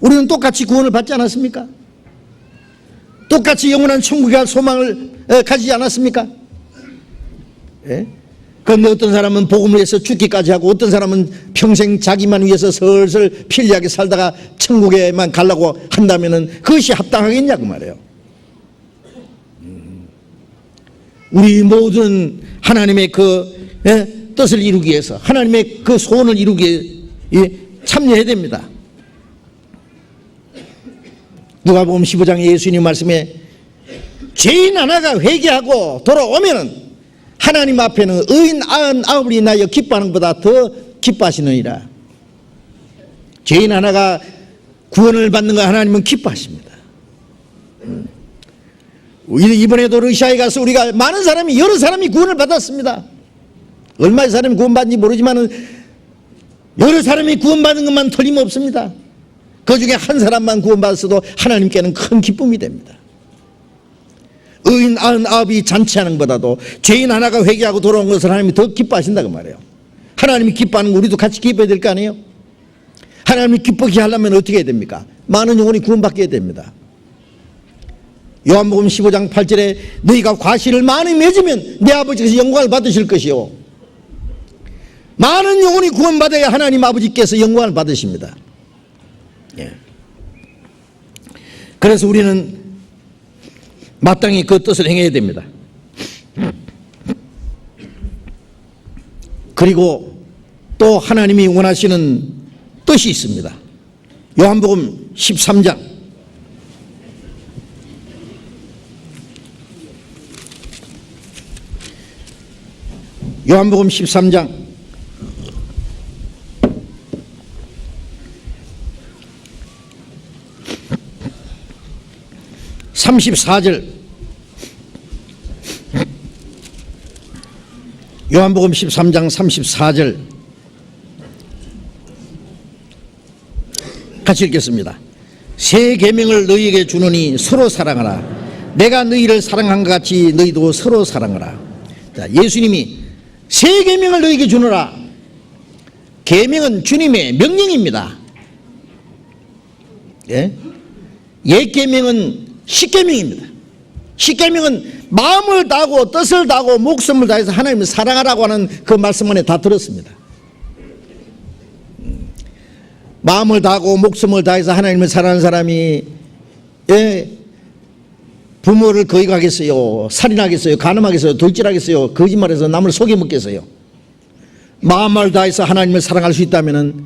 우리는 똑같이 구원을 받지 않았습니까? 똑같이 영원한 천국에 갈 소망을 가지지 않았습니까? 예? 그런데 어떤 사람은 복음을 위해서 죽기까지 하고 어떤 사람은 평생 자기만 위해서 슬슬 편리하게 살다가 천국에만 가려고 한다면 그것이 합당하겠냐고 말이에요. 우리 모든 하나님의 그 뜻을 이루기 위해서 하나님의 그 소원을 이루기 위해 참여해야 됩니다. 누가복음 15장의 예수님 말씀에 죄인 하나가 회개하고 돌아오면은 하나님 앞에는 의인 99이 나여 기뻐하는 것보다 더 기뻐하시느니라. 죄인 하나가 구원을 받는 거 하나님은 기뻐하십니다. 이번에도 러시아에 가서 우리가 많은 사람이 여러 사람이 구원을 받았습니다. 얼마의 사람이 구원받는지 모르지만 여러 사람이 구원받는 것만 틀림없습니다. 그 중에 한 사람만 구원받았어도 하나님께는 큰 기쁨이 됩니다. 의인 99이 잔치하는 것보다도 죄인 하나가 회개하고 돌아온 것을 하나님이 더 기뻐하신다고 말해요. 하나님이 기뻐하는 거 우리도 같이 기뻐해야 될 거 아니에요? 하나님이 기쁘게 하려면 어떻게 해야 됩니까? 많은 영혼이 구원받게 해야 됩니다. 요한복음 15장 8절에 너희가 과실을 많이 맺으면 내 아버지께서 영광을 받으실 것이요. 많은 영혼이 구원받아야 하나님 아버지께서 영광을 받으십니다. 예. 그래서 우리는 마땅히 그 뜻을 행해야 됩니다. 그리고 또 하나님이 원하시는 뜻이 있습니다. 요한복음 13장 요한복음 13장 34절 요한복음 13장 34절 같이 읽겠습니다. 새 계명을 너희에게 주노니 서로 사랑하라. 내가 너희를 사랑한 것 같이 너희도 서로 사랑하라. 자, 예수님이 새 계명을 너희에게 주노라. 계명은 주님의 명령입니다. 예? 옛 계명은 십계명입니다. 십계명은 마음을 다하고 뜻을 다하고 목숨을 다해서 하나님을 사랑하라고 하는 그 말씀 안에 다 들었습니다. 마음을 다하고 목숨을 다해서 하나님을 사랑하는 사람이 부모를 거역하겠어요? 살인하겠어요? 간음하겠어요? 돌질하겠어요? 거짓말해서 남을 속여먹겠어요? 마음을 다해서 하나님을 사랑할 수 있다면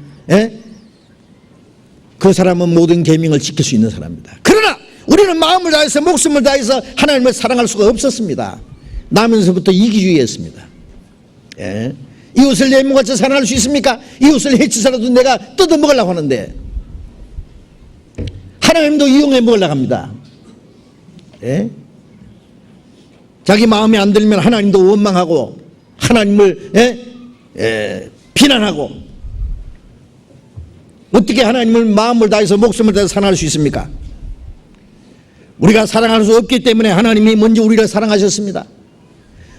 그 사람은 모든 계명을 지킬 수 있는 사람입니다. 그러나 우리는 마음을 다해서 목숨을 다해서 하나님을 사랑할 수가 없었습니다. 나면서부터 이기주의였습니다. 예. 이웃을 내 몸같이 사랑할 수 있습니까? 이웃을 해치서라도 내가 뜯어먹으려고 하는데 하나님도 이용해 먹으려고 합니다. 예? 자기 마음에 안 들면 하나님도 원망하고 하나님을 비난하고 어떻게 하나님을 마음을 다해서 목숨을 다해서 사랑할 수 있습니까? 우리가 사랑할 수 없기 때문에 하나님이 먼저 우리를 사랑하셨습니다.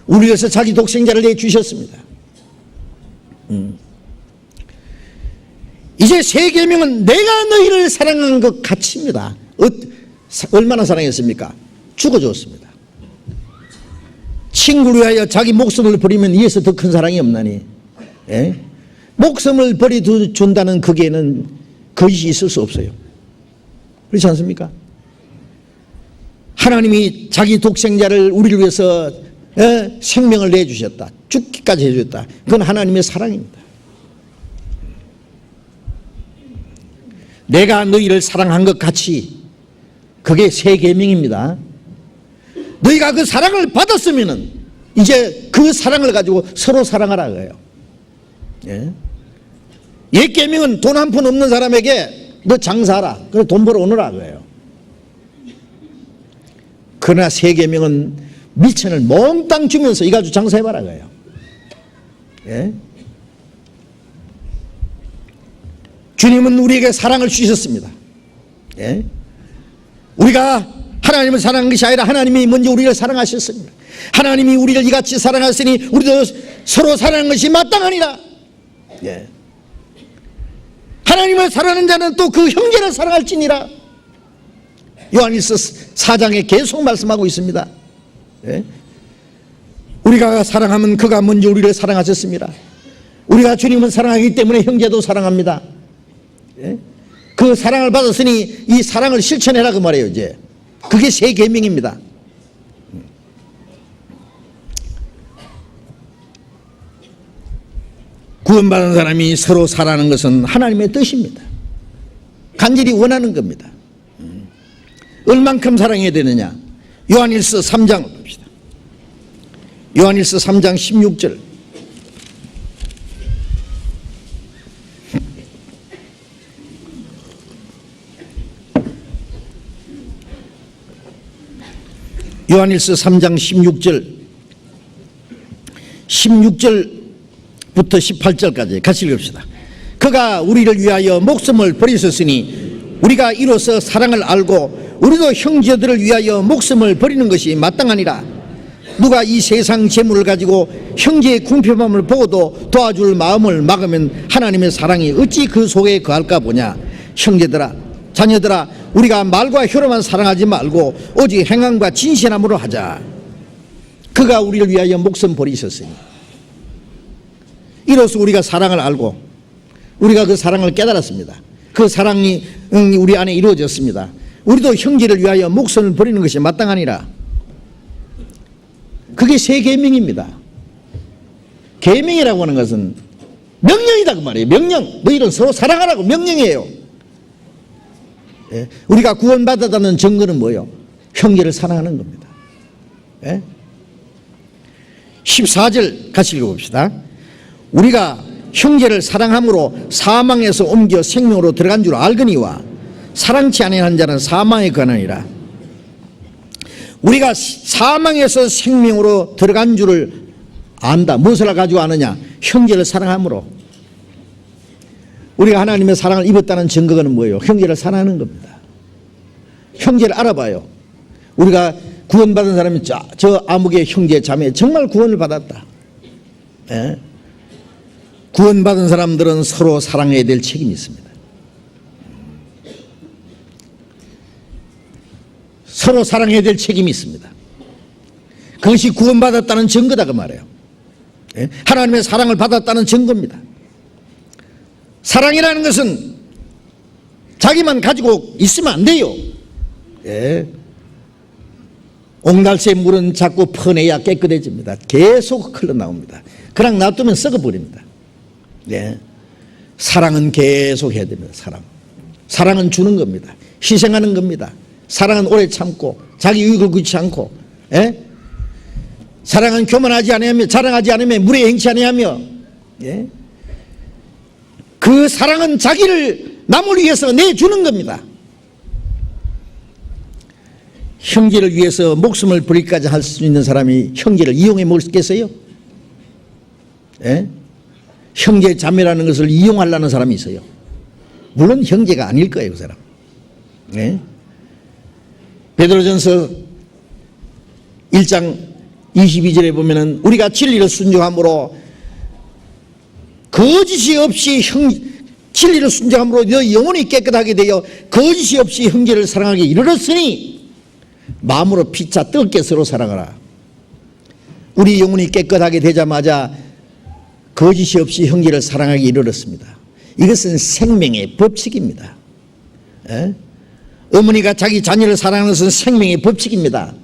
우리 위해서 자기 독생자를 내주셨습니다. 이제 새 계명은 내가 너희를 사랑한 것 같이입니다. 얼마나 사랑했습니까? 죽어줬습니다. 친구를 위하여 자기 목숨을 버리면 이에서 더 큰 사랑이 없나니. 예? 목숨을 버려준다는 거기에는 거짓이 있을 수 없어요. 그렇지 않습니까? 하나님이 자기 독생자를 우리를 위해서 생명을 내주셨다. 죽기까지 해주셨다. 그건 하나님의 사랑입니다. 내가 너희를 사랑한 것 같이, 그게 새 계명입니다. 너희가 그 사랑을 받았으면은 이제 그 사랑을 가지고 서로 사랑하라 그래요. 예? 옛 계명은 돈 한 푼 없는 사람에게 너 장사하라, 그래 돈 벌어 오너라 그래요. 그러나 새 계명은 미천을 몽땅 주면서 이 가지고 장사해봐라 그래요. 예? 주님은 우리에게 사랑을 주셨습니다. 예? 우리가 하나님을 사랑한 것이 아니라 하나님이 먼저 우리를 사랑하셨습니다. 하나님이 우리를 이같이 사랑하시니 우리도 서로 사랑하는 것이 마땅하니라. 예. 하나님을 사랑하는 자는 또 그 형제를 사랑할지니라. 요한일서 4장에 계속 말씀하고 있습니다. 예? 우리가 사랑하면 그가 먼저 우리를 사랑하셨습니다. 우리가 주님을 사랑하기 때문에 형제도 사랑합니다. 예? 그 사랑을 받았으니 이 사랑을 실천해라 그 말이에요. 이제 그게 새 계명입니다. 구원받은 사람이 서로 사랑하는 것은 하나님의 뜻입니다. 간절히 원하는 겁니다. 얼만큼 사랑해야 되느냐? 요한일서 3장 봅시다. 요한일서 3장 16절. 요한일서 3장 16절부터 18절까지 같이 읽읍시다. 그가 우리를 위하여 목숨을 버리셨으니 우리가 이로써 사랑을 알고 우리도 형제들을 위하여 목숨을 버리는 것이 마땅하니라. 누가 이 세상 재물을 가지고 형제의 궁핍함을 보고도 도와줄 마음을 막으면 하나님의 사랑이 어찌 그 속에 거할까 보냐. 형제들아, 자녀들아, 우리가 말과 혀로만 사랑하지 말고 오직 행함과 진실함으로 하자. 그가 우리를 위하여 목숨 버리셨으니 이로써 우리가 사랑을 알고 우리가 그 사랑을 깨달았습니다. 그 사랑이 우리 안에 이루어졌습니다. 우리도 형제를 위하여 목숨을 버리는 것이 마땅하니라. 그게 새 계명입니다. 계명이라고 하는 것은 명령이다 그 말이에요. 명령. 너희는 서로 사랑하라고 명령이에요. 예? 우리가 구원받았다는 증거는 뭐예요? 형제를 사랑하는 겁니다. 예? 14절 같이 읽어봅시다. 우리가 형제를 사랑함으로 사망에서 옮겨 생명으로 들어간 줄 알거니와 사랑치 아니한 자는 사망에 거하느니라. 우리가 사망에서 생명으로 들어간 줄을 안다. 무엇을 가지고 아느냐? 형제를 사랑함으로. 우리가 하나님의 사랑을 입었다는 증거는 뭐예요? 형제를 사랑하는 겁니다. 형제를 알아봐요. 우리가 구원받은 사람이 저 아무개 형제 자매 정말 구원을 받았다. 예? 구원받은 사람들은 서로 사랑해야 될 책임이 있습니다. 서로 사랑해야 될 책임이 있습니다. 그것이 구원받았다는 증거다 그 말이에요. 예? 하나님의 사랑을 받았다는 증거입니다. 사랑이라는 것은 자기만 가지고 있으면 안 돼요. 예. 옥날새 물은 자꾸 퍼내야 깨끗해집니다. 계속 흘러나옵니다. 그냥 놔두면 썩어버립니다. 예. 사랑은 계속 해야 됩니다. 사랑은 주는 겁니다. 희생하는 겁니다. 사랑은 오래 참고 자기 유익을 구치 않고, 예? 사랑은 교만하지 않으며 자랑하지 않으며 물에 행치 아니하며, 예? 그 사랑은 자기를 남을 위해서 내주는 겁니다. 형제를 위해서 목숨을 버리기까지 할 수 있는 사람이 형제를 이용해 먹겠어요? 예? 형제 자매라는 것을 이용하려는 사람이 있어요. 물론 형제가 아닐 거예요, 그 사람. 예? 베드로전서 1장 22절에 보면은 우리가 진리를 순종함으로 거짓이 없이 진리를 순종함으로 너 영혼이 깨끗하게 되어 거짓이 없이 형제를 사랑하게 이르렀으니 마음으로 피차 뜨겁게 서로 사랑하라. 우리 영혼이 깨끗하게 되자마자 거짓이 없이 형제를 사랑하게 이르렀습니다. 이것은 생명의 법칙입니다. 에? 어머니가 자기 자녀를 사랑하는 것은 생명의 법칙입니다.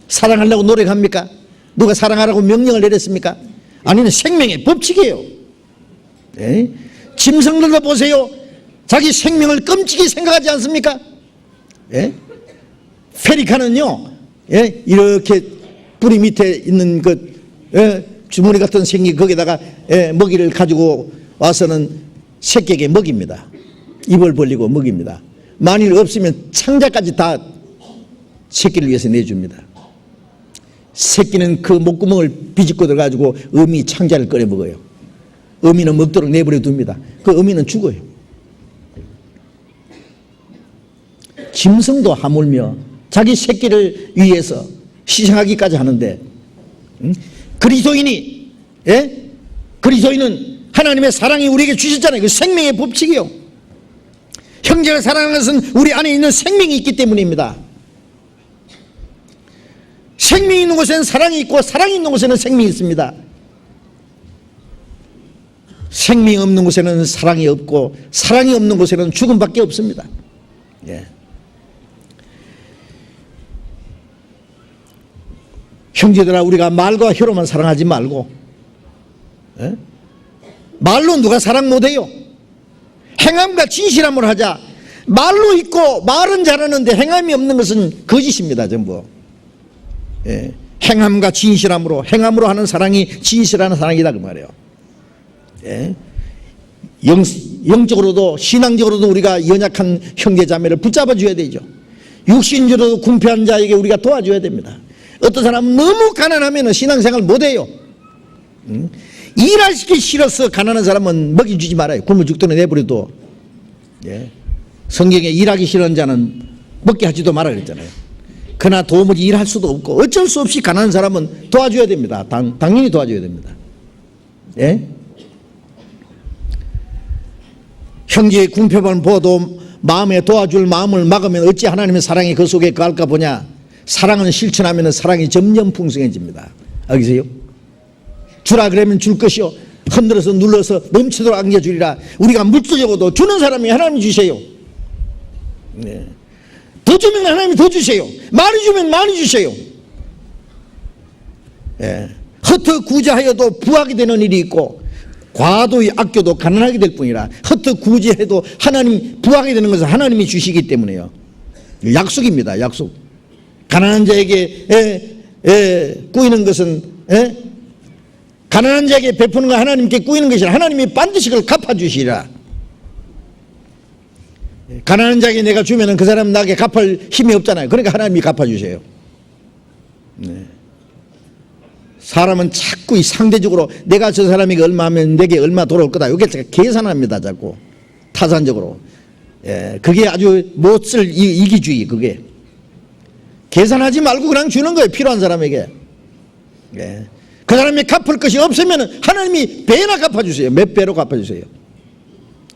사랑하려고 노력합니까? 누가 사랑하라고 명령을 내렸습니까? 아니면 생명의 법칙이에요. 에? 짐승들도 보세요. 자기 생명을 끔찍이 생각하지 않습니까? 에? 페리카는요, 예? 이렇게 뿌리 밑에 있는 그 주머니 같은 생기 거기다가 먹이를 가지고 와서는 새끼에게 먹입니다. 입을 벌리고 먹입니다. 만일 없으면 창자까지 다 새끼를 위해서 내줍니다. 새끼는 그 목구멍을 비집고 들어가지고 어미 창자를 꺼내 먹어요. 어미는 먹도록 내버려 둡니다. 그 어미는 죽어요. 짐승도 하물며 자기 새끼를 위해서 희생하기까지 하는데, 그리스도인이, 예? 그리스도인은 하나님의 사랑이 우리에게 주셨잖아요. 그 생명의 법칙이요. 형제를 사랑하는 것은 우리 안에 있는 생명이 있기 때문입니다. 생명이 있는 곳에는 사랑이 있고 사랑이 있는 곳에는 생명이 있습니다. 생명이 없는 곳에는 사랑이 없고 사랑이 없는 곳에는 죽음밖에 없습니다. 예. 형제들아, 우리가 말과 혀로만 사랑하지 말고, 예? 말로 누가 사랑 못해요? 행함과 진실함으로 하자. 말로 있고 말은 잘하는데 행함이 없는 것은 거짓입니다. 전부. 예. 행함과 진실함으로, 행함으로 하는 사랑이 진실한 사랑이다 그 말이에요. 예. 영적으로도 신앙적으로도 우리가 연약한 형제자매를 붙잡아 줘야 되죠. 육신적으로도 궁핍한 자에게 우리가 도와줘야 됩니다. 어떤 사람은 너무 가난하면 신앙생활 못해요. 일하시기 싫어서 가난한 사람은 먹여주지 말아요. 굶어 죽도록 내버려둬. 예. 성경에 일하기 싫은 자는 먹게 하지도 말아 그랬잖아요. 그러나 도무지 일할 수도 없고 어쩔 수 없이 가난한 사람은 도와줘야 됩니다. 당연히 도와줘야 됩니다. 예? 형제의 궁핍을 보아도 마음에 도와줄 마음을 막으면 어찌 하나님의 사랑이 그 속에 거할까 보냐. 사랑은 실천하면 사랑이 점점 풍성해집니다. 알겠어요? 주라 그러면 줄 것이요 흔들어서 눌러서 넘치도록 안겨주리라. 우리가 물도 적어도 주는 사람이 하나님이 주세요. 네. 더 주면 하나님이 더 주세요. 많이 주면 많이 주세요. 네. 헛헛구제하여도 부하게 되는 일이 있고 과도히 아껴도 가난하게 될 뿐이라. 헛헛구제해도 하나님 부하게 되는 것은 하나님이 주시기 때문에요. 약속입니다. 약속. 가난한 자에게 꾸이는 것은 가난한 자에게 베푸는 건 하나님께 꾸이는 것이라. 하나님이 반드시 그걸 갚아주시리라. 가난한 자에게 내가 주면은 그 사람 나에게 갚을 힘이 없잖아요. 그러니까 하나님이 갚아주세요. 네. 사람은 자꾸 상대적으로 내가 저 사람에게 얼마 하면 내게 얼마 돌아올 거다. 이게 계산합니다. 자꾸 타산적으로. 예, 그게 아주 못 쓸 이기주의. 그게 계산하지 말고 그냥 주는 거예요. 필요한 사람에게. 예. 그 사람이 갚을 것이 없으면 하나님이 배나 갚아주세요. 몇 배로 갚아주세요.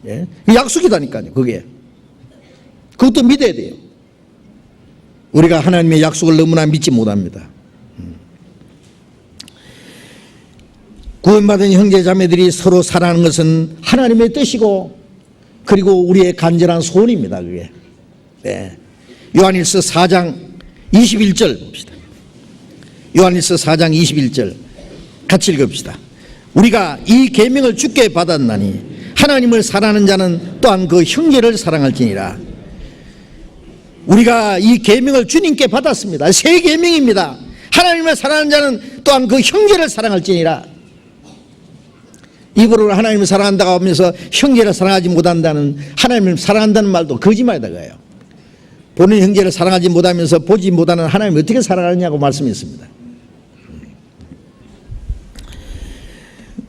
예. 약속이다니까요. 그게. 그것도 믿어야 돼요. 우리가 하나님의 약속을 너무나 믿지 못합니다. 구원받은 형제자매들이 서로 사랑하는 것은 하나님의 뜻이고 그리고 우리의 간절한 소원입니다. 그게. 네. 요한일서 4장 21절 봅시다. 요한일서 4장 21절 같이 읽읍시다. 우리가 이 계명을 주께 받았나니 하나님을 사랑하는 자는 또한 그 형제를 사랑할지니라. 우리가 이 계명을 주님께 받았습니다. 새 계명입니다. 하나님을 사랑하는 자는 또한 그 형제를 사랑할지니라. 입으로 하나님을 사랑한다고 하면서 형제를 사랑하지 못한다는, 하나님을 사랑한다는 말도 거짓말이다 그래요. 본인 형제를 사랑하지 못하면서 보지 못하는 하나님을 어떻게 사랑하느냐고 말씀했습니다.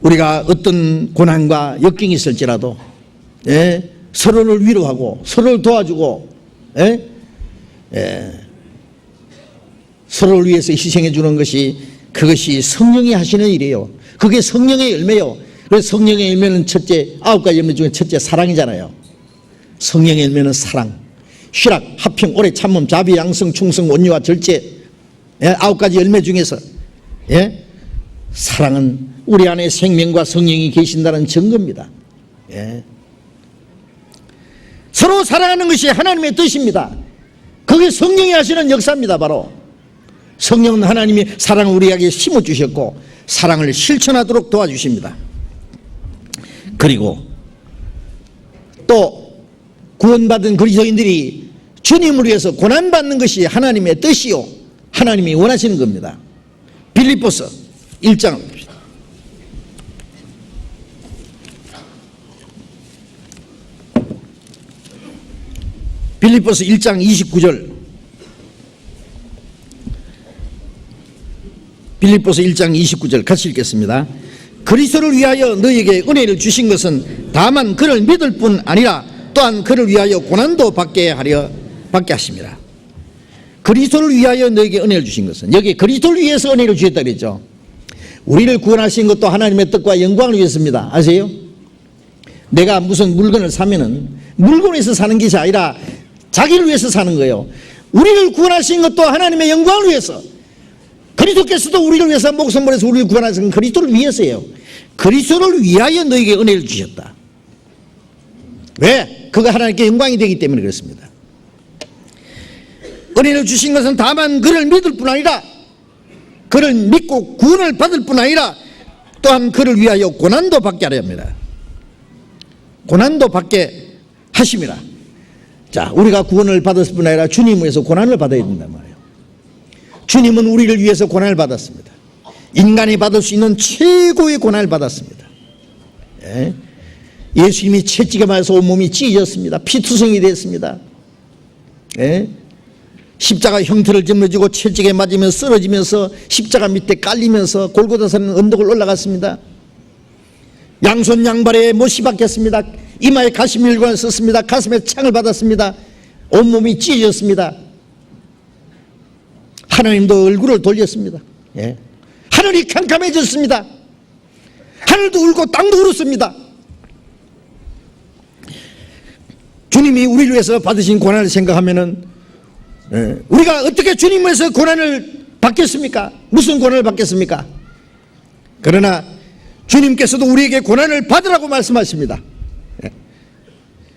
우리가 어떤 고난과 역경이 있을지라도 서로를 위로하고 서로를 도와주고 서로를 위해서 희생해 주는 것이, 그것이 성령이 하시는 일이에요. 그게 성령의 열매요. 그래서 성령의 열매는 첫째, 9가지 열매 중에 첫째 사랑이잖아요. 성령의 열매는 사랑, 희락, 화평, 오래 참음, 자비, 양성, 충성, 온유와 절제. 9가지 열매 중에서 사랑은 우리 안에 생명과 성령이 계신다는 증거입니다. 서로 사랑하는 것이 하나님의 뜻입니다. 그게 성령이 하시는 역사입니다. 바로 성령은 하나님이 사랑을 우리에게 심어주셨고 사랑을 실천하도록 도와주십니다. 그리고 또 구원받은 그리스도인들이 주님을 위해서 고난받는 것이 하나님의 뜻이요 하나님이 원하시는 겁니다. 빌립보서 1장 빌립보서 1장 29절 빌립보서 1장 29절 같이 읽겠습니다. 그리스도를 위하여 너희에게 은혜를 주신 것은 다만 그를 믿을 뿐 아니라 또한 그를 위하여 고난도 받게 하심이라. 그리스도를 위하여 너희에게 은혜를 주신 것은, 여기 그리스도를 위해서 은혜를 주셨다 그랬죠. 우리를 구원하신 것도 하나님의 뜻과 영광을 위해서입니다. 아세요? 내가 무슨 물건을 사면은 물건을 위해서 사는 것이 아니라 자기를 위해서 사는 거예요. 우리를 구원하신 것도 하나님의 영광을 위해서, 그리스도께서도 우리를 위해서 목숨을 버려서 우리를 구원하신 건 그리스도를 위해서예요. 그리스도를 위하여 너에게 은혜를 주셨다. 왜? 그가 하나님께 영광이 되기 때문에 그렇습니다. 은혜를 주신 것은 다만 그를 믿을 뿐 아니라, 그를 믿고 구원을 받을 뿐 아니라 또한 그를 위하여 고난도 받게 하려 합니다. 고난도 받게 하심이라. 자, 우리가 구원을 받았을 뿐 아니라 주님을 위해서 고난을 받아야 된단 말이에요. 주님은 우리를 위해서 고난을 받았습니다. 인간이 받을 수 있는 최고의 고난을 받았습니다. 예수님이 채찍에 맞아서 온몸이 찢어졌습니다. 피투성이 됐습니다. 십자가 형태를 짊어지고 채찍에 맞으면서 쓰러지면서 십자가 밑에 깔리면서 골고다사는 언덕을 올라갔습니다. 양손 양발에 못이 박혔습니다. 이마에 가시밀관을 썼습니다. 가슴에 창을 받았습니다. 온몸이 찢어졌습니다. 하나님도 얼굴을 돌렸습니다. 하늘이 캄캄해졌습니다. 하늘도 울고 땅도 울었습니다. 주님이 우리를 위해서 받으신 고난을 생각하면은 우리가 어떻게 주님을 위해서 고난을 받겠습니까? 무슨 고난을 받겠습니까? 그러나 주님께서도 우리에게 고난을 받으라고 말씀하십니다.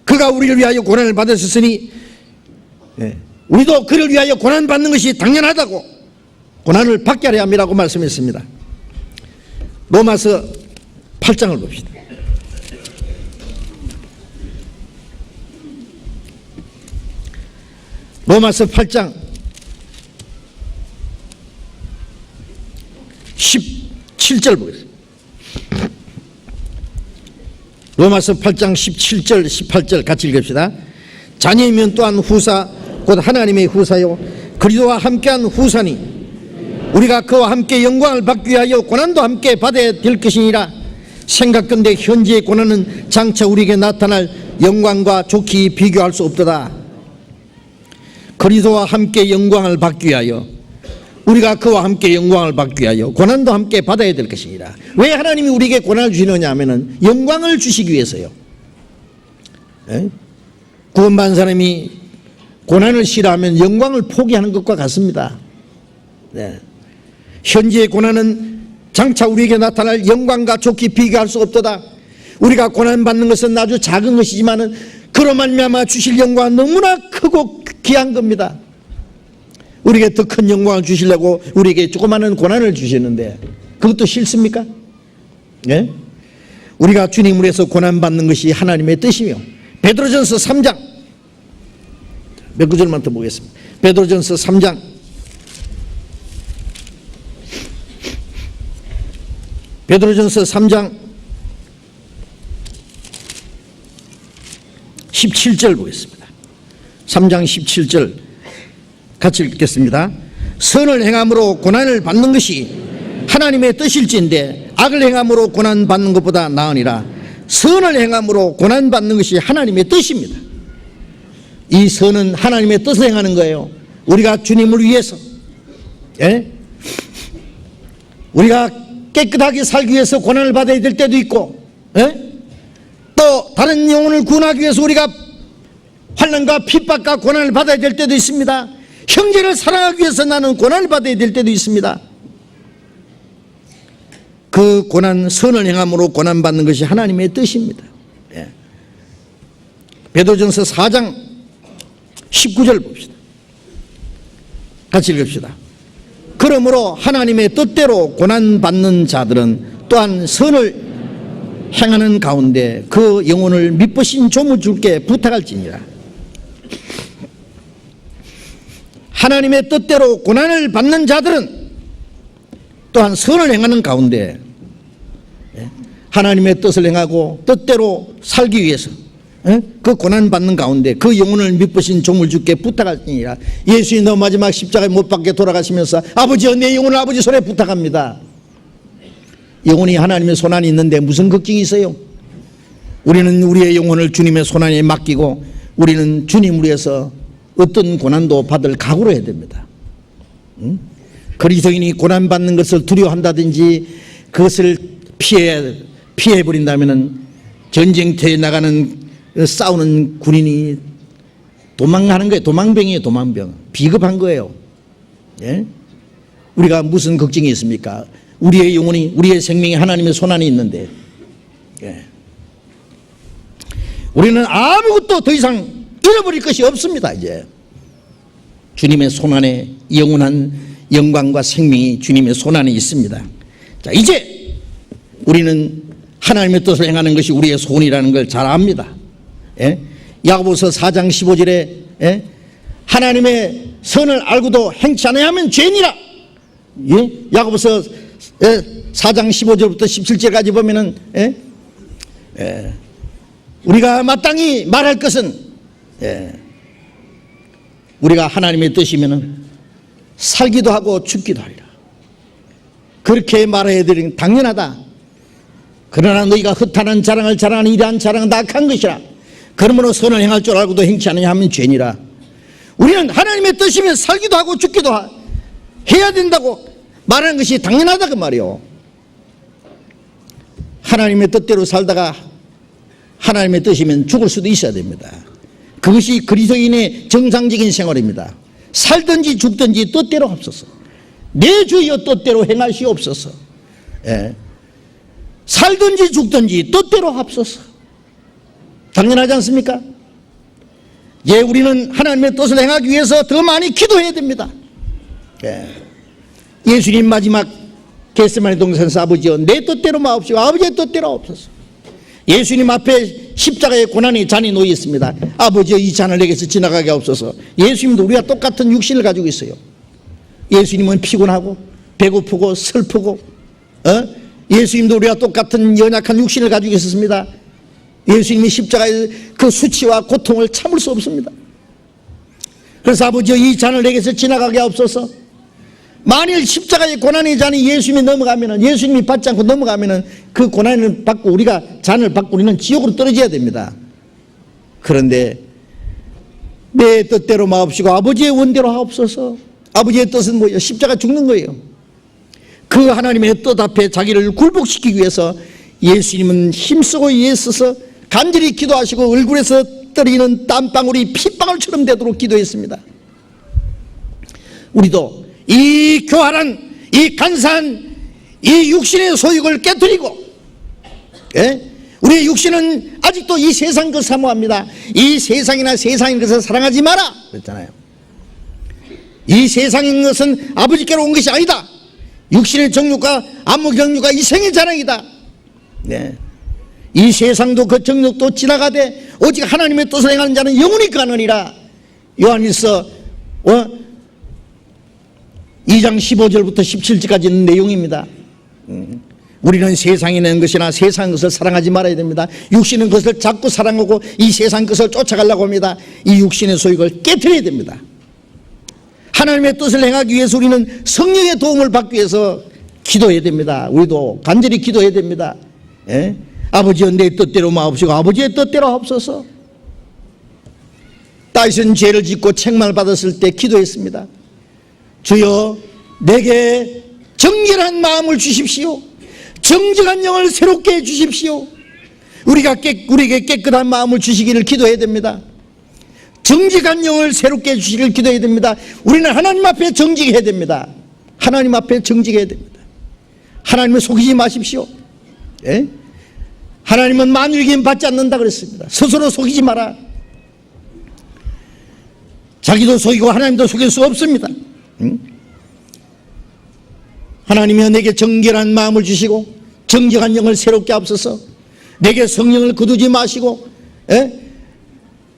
그가 우리를 위하여 고난을 받으셨으니 우리도 그를 위하여 고난받는 것이 당연하다고, 고난을 받게 하려 함이라고 말씀했습니다. 로마서 8장을 봅시다. 로마서 8장 17절 보겠습니다. 로마서 8장 17절 18절 같이 읽읍시다. 자녀이면 또한 후사 곧 하나님의 후사요 그리스도와 함께한 후사니 우리가 그와 함께 영광을 받기 위하여 고난도 함께 받아야 될 것이니라. 생각건대 현재의 고난은 장차 우리에게 나타날 영광과 좋게 비교할 수 없도다. 그리스도와 함께 영광을 받기 위하여, 우리가 그와 함께 영광을 받기 위하여 고난도 함께 받아야 될 것이니라. 왜 하나님이 우리에게 고난을 주시느냐 하면은 영광을 주시기 위해서요. 구원받은 사람이 고난을 싫어하면 영광을 포기하는 것과 같습니다. 현재의 고난은 장차 우리에게 나타날 영광과 좋게 비교할 수 없도다. 우리가 고난받는 것은 아주 작은 것이지만은 그로 말미암아 주실 영광은 너무나 크고 귀한 겁니다. 우리에게 더 큰 영광을 주시려고 우리에게 조그마한 고난을 주시는데 그것도 싫습니까? 우리가 주님을 위해서 고난받는 것이 하나님의 뜻이며, 베드로전서 3장 몇 구절만 더 보겠습니다. 베드로전서 3장 17절 보겠습니다. 3장 17절 같이 읽겠습니다. 선을 행함으로 고난을 받는 것이 하나님의 뜻일진데 악을 행함으로 고난받는 것보다 나으니라. 선을 행함으로 고난받는 것이 하나님의 뜻입니다. 이 선은 하나님의 뜻을 행하는 거예요. 우리가 주님을 위해서, 우리가 깨끗하게 살기 위해서 고난을 받아야 될 때도 있고, 또 다른 영혼을 구원하기 위해서 우리가 환난과 핍박과 고난을 받아야 될 때도 있습니다. 형제를 사랑하기 위해서 나는 고난을 받아야 될 때도 있습니다. 그 고난, 선을 행함으로 고난받는 것이 하나님의 뜻입니다. 베드로전서 4장 19절 봅시다. 같이 읽읍시다. 그러므로 하나님의 뜻대로 고난받는 자들은 또한 선을 행하는 가운데 그 영혼을 미쁘신 조물주께 부탁할지니라. 하나님의 뜻대로 고난을 받는 자들은 또한 선을 행하는 가운데 하나님의 뜻을 행하고 뜻대로 살기 위해서 그 고난받는 가운데 그 영혼을 미쁘신 조물주께 부탁할지니라. 예수님도 마지막 십자가에 못 박게 돌아가시면서 아버지여 내 영혼을 아버지 손에 부탁합니다. 영혼이 하나님의 손안에 있는데 무슨 걱정이 있어요? 우리는 우리의 영혼을 주님의 손안에 맡기고 우리는 주님을 위해서 어떤 고난도 받을 각오로 해야 됩니다. 그리스도인이 고난받는 것을 두려워한다든지 그것을 피해버린다면 전쟁터에 나가는 싸우는 군인이 도망가는 거예요. 도망병이에요. 도망병. 비겁한 거예요. 우리가 무슨 걱정이 있습니까? 우리의 영혼이, 우리의 생명이 하나님의 손안에 있는데 우리는 아무것도 더 이상 잃어버릴 것이 없습니다. 이제 주님의 손안에 영원한 영광과 생명이 주님의 손안에 있습니다. 자, 이제 우리는 하나님의 뜻을 행하는 것이 우리의 소원이라는 걸 잘 압니다. 야고보서 4장 15절에 하나님의 선을 알고도 행치 않아야 하면 죄니라. 야고보서 4장 15절부터 17절까지 보면은 우리가 마땅히 말할 것은 우리가 하나님의 뜻이면은 살기도 하고 죽기도 하리라. 그렇게 말해야 되는 당연하다. 그러나 너희가 헛하는 자랑을 자랑하는 이러한 자랑은 다 악한 것이라. 그러므로 선을 행할 줄 알고도 행치 않으냐 하면 죄니라. 우리는 하나님의 뜻이면 살기도 하고 죽기도 해야 된다고 말하는 것이 당연하다 그 말이요. 하나님의 뜻대로 살다가 하나님의 뜻이면 죽을 수도 있어야 됩니다. 그것이 그리스도인의 정상적인 생활입니다. 살든지 죽든지 뜻대로 하옵소서. 내 주여 뜻대로 행하시옵소서. 살든지 죽든지 뜻대로 하옵소서. 당연하지 않습니까? 우리는 하나님의 뜻을 행하기 위해서 더 많이 기도해야 됩니다. 예수님 마지막 겟세마네 동산에서 아버지여 내 뜻대로 마옵시고 아버지의 뜻대로 하옵소서. 예수님 앞에 십자가의 고난의 잔이 놓여 있습니다. 아버지여 이 잔을 내게서 지나가게 하옵소서. 예수님도 우리가 똑같은 육신을 가지고 있어요. 예수님은 피곤하고 배고프고 슬프고 예수님도 우리가 똑같은 연약한 육신을 가지고 있었습니다. 예수님이 십자가의 그 수치와 고통을 참을 수 없습니다. 그래서 아버지여 이 잔을 내게서 지나가게 하옵소서. 만일 십자가의 고난의 잔이 예수님이 넘어가면은, 예수님이 받지 않고 넘어가면은 그 고난을 받고 우리가 잔을 받고 우리는 지옥으로 떨어져야 됩니다. 그런데 내 뜻대로 마옵시고 아버지의 원대로 하옵소서. 아버지의 뜻은 뭐예요? 십자가 죽는 거예요. 그 하나님의 뜻 앞에 자기를 굴복시키기 위해서 예수님은 힘쓰고 애써서 간절히 기도하시고 얼굴에서 떨어지는 땀방울이 핏방울처럼 되도록 기도했습니다. 우리도 이 교활한, 이 간사한 이 육신의 소욕을 깨뜨리고, 우리의 육신은 아직도 이 세상 것을 사모합니다. 이 세상이나 세상인 것을 사랑하지 마라 그랬잖아요. 이 세상인 것은 아버지께로 온 것이 아니다. 육신의 정욕과 안목 정욕과 이생의 자랑이다. 이 세상도 그 정욕도 지나가되 오직 하나님의 뜻을 행하는 자는 영원히 가느니라. 요한일서 2장 15절부터 17절까지 있는 내용입니다. 우리는 세상에 있는 것이나 세상 것을 사랑하지 말아야 됩니다. 육신은 것을 자꾸 사랑하고 이 세상 것을 쫓아가려고 합니다. 이 육신의 소욕을 깨트려야 됩니다. 하나님의 뜻을 행하기 위해서 우리는 성령의 도움을 받기 위해서 기도해야 됩니다. 우리도 간절히 기도해야 됩니다. 아버지여 내 뜻대로 마옵시고 아버지의 뜻대로 하옵소서. 다윗은 죄를 짓고 책망을 받았을 때 기도했습니다. 주여 내게 정결한 마음을 주십시오. 정직한 영을 새롭게 해주십시오. 우리에게 깨끗한 마음을 주시기를 기도해야 됩니다. 정직한 영을 새롭게 해주시기를 기도해야 됩니다. 우리는 하나님 앞에 정직해야 됩니다. 하나님 앞에 정직해야 됩니다. 하나님을 속이지 마십시오. 예? 하나님은 만유에게는 받지 않는다 그랬습니다. 스스로 속이지 마라. 자기도 속이고 하나님도 속일 수 없습니다. 하나님이 내게 정결한 마음을 주시고 정직한 영을 새롭게 하옵소서. 내게 성령을 거두지 마시고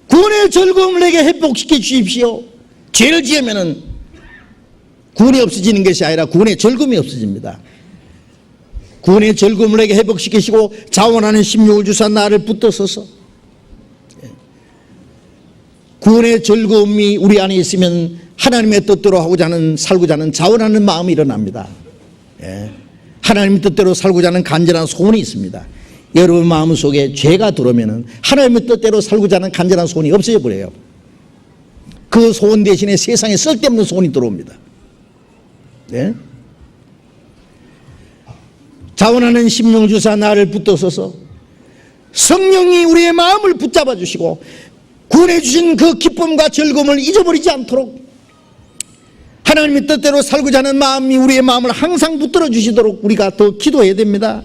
구원의 즐거움을 내게 회복시켜 주십시오. 죄를 지으면은 구원이 없어지는 것이 아니라 구원의 즐거움이 없어집니다. 구원의 즐거움을 내게 회복시키시고 자원하는 심령을 주사 나를 붙들어서서 구원의 즐거움이 우리 안에 있으면 하나님의 뜻대로 살고자 하는 자원하는 마음이 일어납니다. 하나님의 뜻대로 살고자 하는 간절한 소원이 있습니다. 여러분 마음 속에 죄가 들어오면 하나님의 뜻대로 살고자 하는 간절한 소원이 없어져 버려요. 그 소원 대신에 세상에 쓸데없는 소원이 들어옵니다. 자원하는 심령을 주사 나를 붙들어서서 성령이 우리의 마음을 붙잡아 주시고 구원해 주신 그 기쁨과 즐거움을 잊어버리지 않도록 하나님의 뜻대로 살고자 하는 마음이 우리의 마음을 항상 붙들어 주시도록 우리가 더 기도해야 됩니다.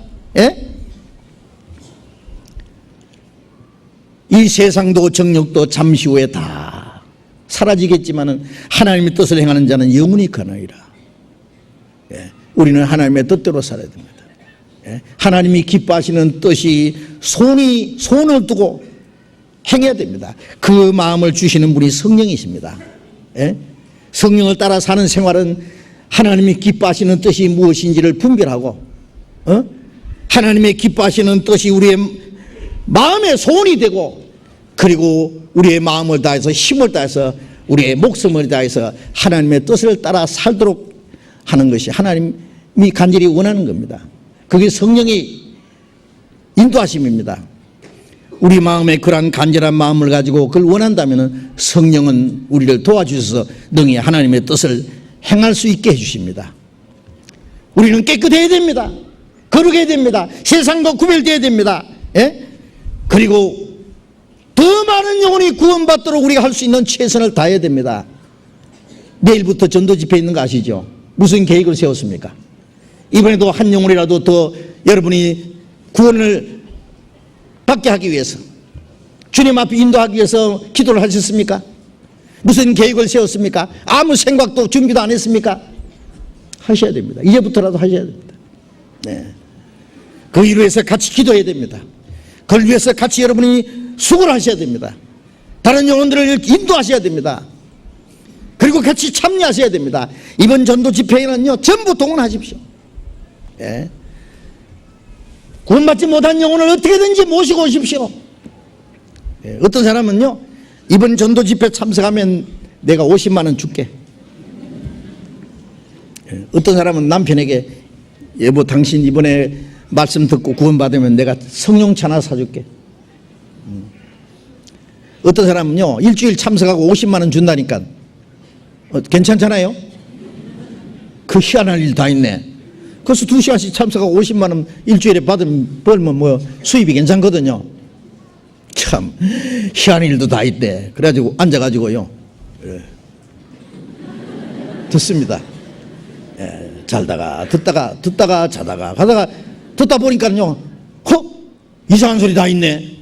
이 세상도 정욕도 잠시 후에 다 사라지겠지만 하나님의 뜻을 행하는 자는 영원히 거하리라. 우리는 하나님의 뜻대로 살아야 됩니다. 하나님이 기뻐하시는 뜻이 소원을 두고 행해야 됩니다. 그 마음을 주시는 분이 성령이십니다. 성령을 따라 사는 생활은 하나님이 기뻐하시는 뜻이 무엇인지를 분별하고 하나님의 기뻐하시는 뜻이 우리의 마음의 소원이 되고 그리고 우리의 마음을 다해서 힘을 다해서 우리의 목숨을 다해서 하나님의 뜻을 따라 살도록 하는 것이 하나님이 간절히 원하는 겁니다. 그게 성령의 인도하심입니다. 우리 마음에 그러한 간절한 마음을 가지고 그걸 원한다면 성령은 우리를 도와주셔서 능히 하나님의 뜻을 행할 수 있게 해주십니다. 우리는 깨끗해야 됩니다. 거룩해야 됩니다. 세상과 구별되어야 됩니다. 그리고 더 많은 영혼이 구원받도록 우리가 할 수 있는 최선을 다해야 됩니다. 내일부터 전도 집회 있는 거 아시죠? 무슨 계획을 세웠습니까? 이번에도 한 영혼이라도 더 여러분이 구원을 받게 하기 위해서 주님 앞에 인도하기 위해서 기도를 하셨습니까? 무슨 계획을 세웠습니까? 아무 생각도 준비도 안 했습니까? 하셔야 됩니다. 이제부터라도 하셔야 됩니다. 그 일을 위해서 같이 기도해야 됩니다. 그걸 위해서 같이 여러분이 수고를 하셔야 됩니다. 다른 영혼들을 인도하셔야 됩니다. 그리고 같이 참여하셔야 됩니다. 이번 전도 집회에는요 전부 동원하십시오. 구원받지 못한 영혼을 어떻게든지 모시고 오십시오. 어떤 사람은요 이번 전도 집회 참석하면 내가 50만 원 줄게. 어떤 사람은 남편에게 여보 당신 이번에 말씀 듣고 구원받으면 내가 성령차 하나 사줄게. 어떤 사람은요 일주일 참석하고 50만 원 준다니까 괜찮잖아요. 그 희한한 일 다 있네. 그래서 2시간씩 참석하고 50만 원 일주일에 벌면 뭐 수입이 괜찮거든요. 참 희한한 일도 다 있대. 그래가지고 앉아가지고요 듣습니다. 잘다가 듣다가 자다가 가다가 듣다 보니까요 이상한 소리 다 있네.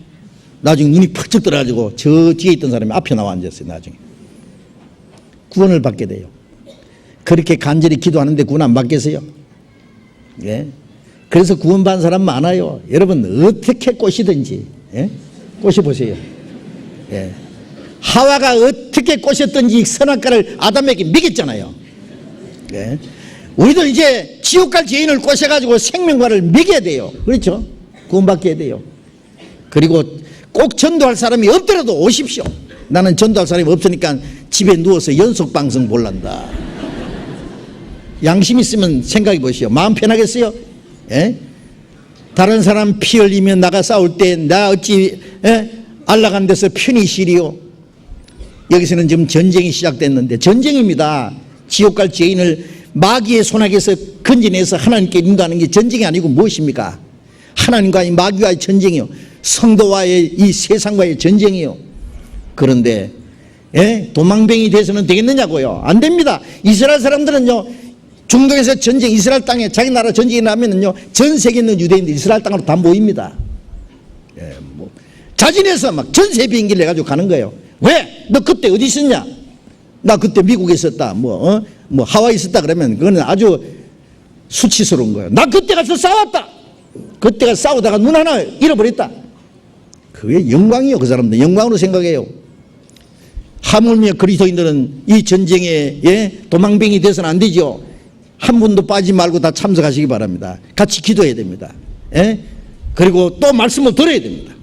나중에 눈이 퍽쩍 들어가지고 저 뒤에 있던 사람이 앞에 나와 앉았어요. 나중에 구원을 받게 돼요. 그렇게 간절히 기도하는데 구원 안 받겠어요? 그래서 구원받은 사람 많아요. 여러분 어떻게 꼬시든지 꼬셔보세요. 하와가 어떻게 꼬셨든지 선악과를 아담에게 먹였잖아요. 우리도 이제 지옥 갈 죄인을 꼬셔가지고 생명과를 먹여야 돼요. 그렇죠? 구원받게 돼요. 그리고 꼭 전도할 사람이 없더라도 오십시오. 나는 전도할 사람이 없으니까 집에 누워서 연속방송 볼란다. 양심 있으면 생각해 보시오. 마음 편하겠어요? 다른 사람 피 흘리며 나가 싸울 때 나 어찌 안락한 데서 편히 쉬리요. 여기서는 지금 전쟁이 시작됐는데 전쟁입니다. 지옥 갈 죄인을 마귀의 손아귀에서 건져내서 하나님께 인도하는 게 전쟁이 아니고 무엇입니까? 하나님과의 마귀와의 전쟁이요, 성도와의 이 세상과의 전쟁이요. 그런데 도망뱅이 돼서는 되겠느냐고요? 안 됩니다. 이스라엘 사람들은요, 중동에서 전쟁, 이스라엘 땅에 자기 나라 전쟁이 나면은요, 전 세계에 있는 유대인들 이스라엘 땅으로 다 모입니다. 자진해서 막 전세 비행기를 내가지고 가는 거예요. 왜? 너 그때 어디 있었냐? 나 그때 미국에 있었다. 뭐 하와이 있었다. 그러면 그거는 아주 수치스러운 거예요. 나 그때 가서 싸웠다. 그때 가서 싸우다가 눈 하나 잃어버렸다. 그게 영광이요. 그 사람들 영광으로 생각해요. 하물며 그리스도인들은 이 전쟁에 도망뱅이 돼서는 안 되죠. 한 분도 빠지지 말고 다 참석하시기 바랍니다. 같이 기도해야 됩니다. 그리고 또 말씀을 들어야 됩니다.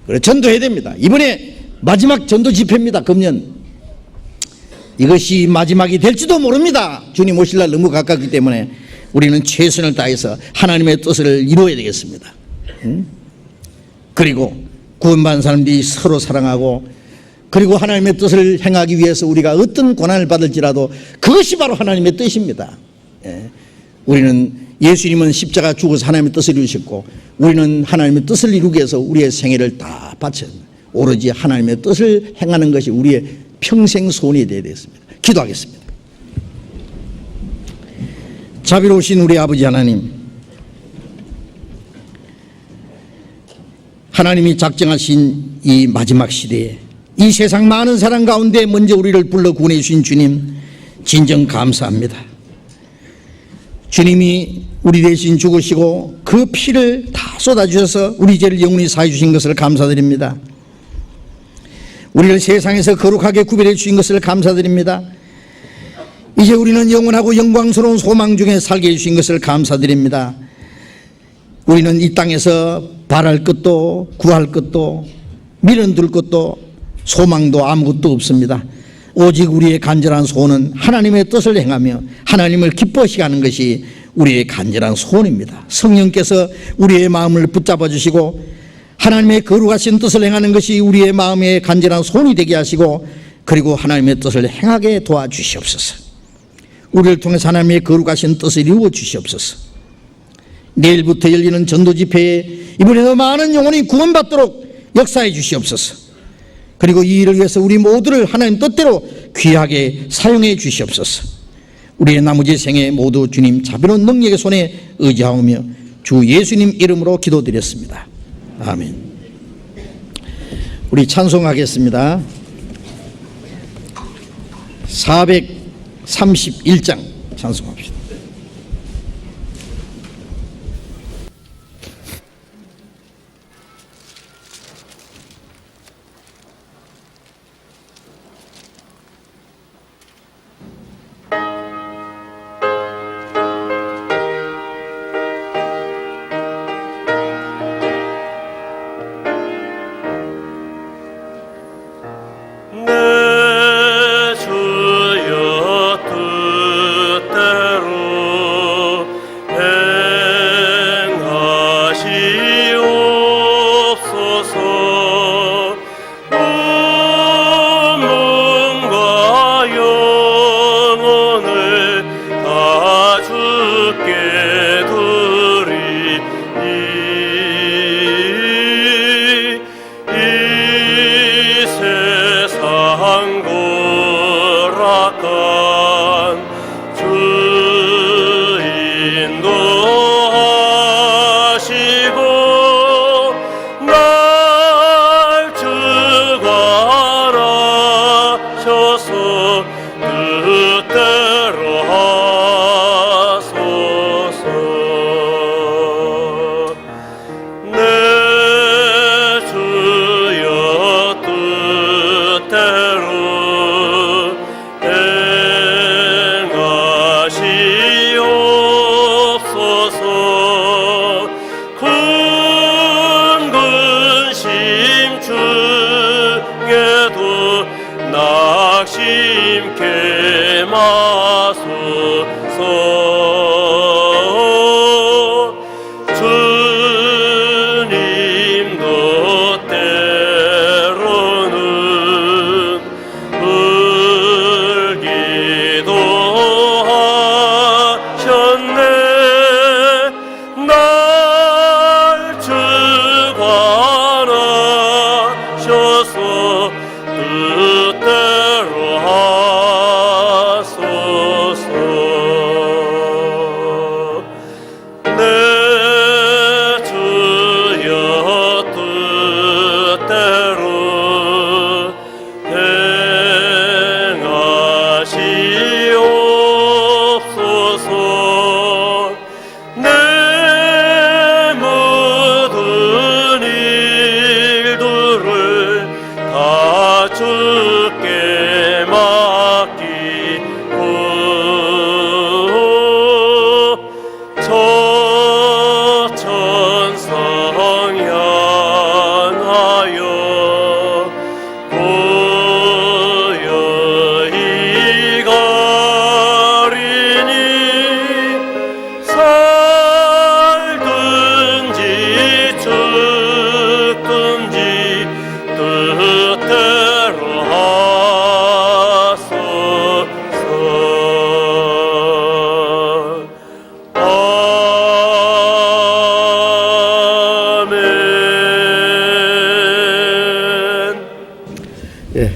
그래, 전도해야 됩니다. 이번에 마지막 전도 집회입니다. 금년. 이것이 마지막이 될지도 모릅니다. 주님 오실 날 너무 가깝기 때문에 우리는 최선을 다해서 하나님의 뜻을 이루어야 되겠습니다. 그리고 구원받은 사람들이 서로 사랑하고, 그리고 하나님의 뜻을 행하기 위해서 우리가 어떤 고난을 받을지라도 그것이 바로 하나님의 뜻입니다. 우리는 예수님은 십자가 죽어서 하나님의 뜻을 이루셨고, 우리는 하나님의 뜻을 이루기 위해서 우리의 생애를 다 바쳐요. 오로지 하나님의 뜻을 행하는 것이 우리의 평생 소원이 되어야 되겠습니다. 기도하겠습니다. 자비로우신 우리 아버지 하나님, 하나님이 작정하신 이 마지막 시대에 이 세상 많은 사람 가운데 먼저 우리를 불러 구원해 주신 주님, 진정 감사합니다. 주님이 우리 대신 죽으시고 그 피를 다 쏟아주셔서 우리 죄를 영원히 사해 주신 것을 감사드립니다. 우리를 세상에서 거룩하게 구별해 주신 것을 감사드립니다. 이제 우리는 영원하고 영광스러운 소망 중에 살게 해주신 것을 감사드립니다. 우리는 이 땅에서 바랄 것도 구할 것도 미련둘 것도 소망도 아무것도 없습니다. 오직 우리의 간절한 소원은 하나님의 뜻을 행하며 하나님을 기뻐하시게 하는 것이 우리의 간절한 소원입니다. 성령께서 우리의 마음을 붙잡아 주시고 하나님의 거룩하신 뜻을 행하는 것이 우리의 마음의 간절한 소원이 되게 하시고, 그리고 하나님의 뜻을 행하게 도와주시옵소서. 우리를 통해서 하나님의 거룩하신 뜻을 이루어 주시옵소서. 내일부터 열리는 전도 집회에 이번에도 많은 영혼이 구원받도록 역사해 주시옵소서. 그리고 이 일을 위해서 우리 모두를 하나님 뜻대로 귀하게 사용해 주시옵소서. 우리의 나머지 생애 모두 주님 자비로운 능력의 손에 의지하오며 주 예수님 이름으로 기도드렸습니다. 아멘. 우리 찬송하겠습니다. 431장 찬송합시다. 내 주여 뜻대로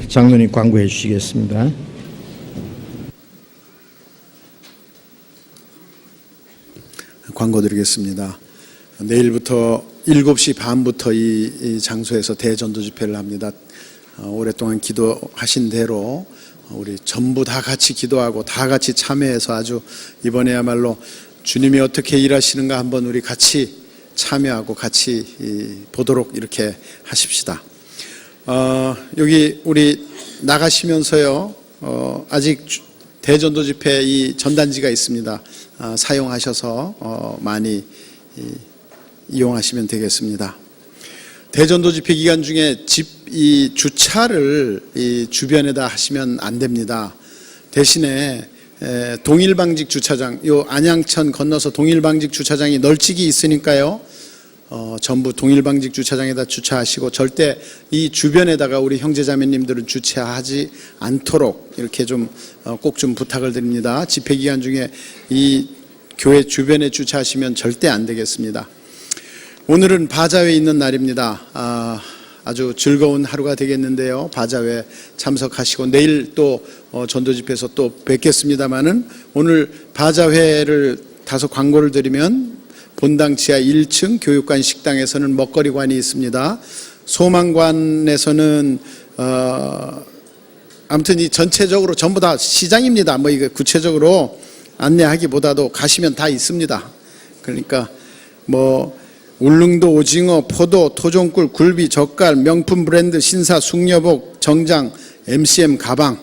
장로님 광고해 주시겠습니다. 광고드리겠습니다. 내일부터 7시 반부터 이 장소에서 대전도 집회를 합니다. 오랫동안 기도하신 대로 우리 전부 다 같이 기도하고 다 같이 참여해서 아주 이번에야말로 주님이 어떻게 일하시는가 한번 우리 같이 참여하고 같이 보도록 이렇게 하십시다. 여기 우리 나가시면서요, 아직 대전도 집회 이 전단지가 있습니다. 사용하셔서 많이 이용하시면 되겠습니다. 대전도 집회 기간 중에 이 주차를 이 주변에다 하시면 안 됩니다. 대신에 동일방직 주차장, 요 안양천 건너서 동일방직 주차장이 널찍이 있으니까요, 전부 동일방직 주차장에다 주차하시고 절대 이 주변에다가 우리 형제자매님들은 주차하지 않도록 이렇게 좀 꼭 좀 부탁을 드립니다. 집회 기간 중에 이 교회 주변에 주차하시면 절대 안 되겠습니다. 오늘은 바자회 있는 날입니다. 아주 즐거운 하루가 되겠는데요. 바자회 참석하시고 내일 또 전도집회에서 또 뵙겠습니다마는 오늘 바자회를 다소 광고를 드리면 본당 지하 1층 교육관 식당에서는 먹거리관이 있습니다. 소망관에서는 아무튼 이 전체적으로 전부 다 시장입니다. 뭐 이거 구체적으로 안내하기보다도 가시면 다 있습니다. 그러니까 뭐 울릉도 오징어, 포도, 토종꿀, 굴비, 젓갈, 명품 브랜드, 신사, 숙녀복, 정장, MCM 가방,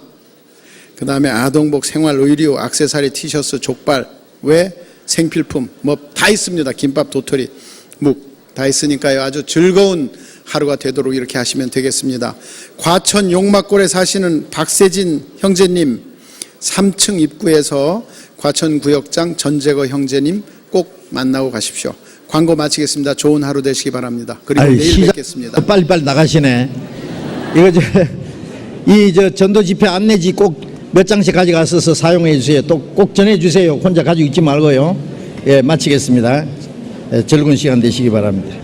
그 다음에 아동복, 생활 의류, 액세서리, 티셔츠, 족발, 외 생필품 뭐 다 있습니다. 김밥, 도토리, 묵 다 있으니까요. 아주 즐거운 하루가 되도록 이렇게 하시면 되겠습니다. 과천 용막골에 사시는 박세진 형제님 3층 입구에서 과천구역장 전재거 형제님 꼭 만나고 가십시오. 광고 마치겠습니다. 좋은 하루 되시기 바랍니다. 그리고 내일 뵙겠습니다. 빨리빨리 나가시네. 이거 전도 집회 안내지 꼭 몇 장씩 가져가서 사용해 주세요. 또 꼭 전해 주세요. 혼자 가지고 있지 말고요. 예, 마치겠습니다. 즐거운 시간 되시기 바랍니다.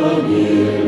하나님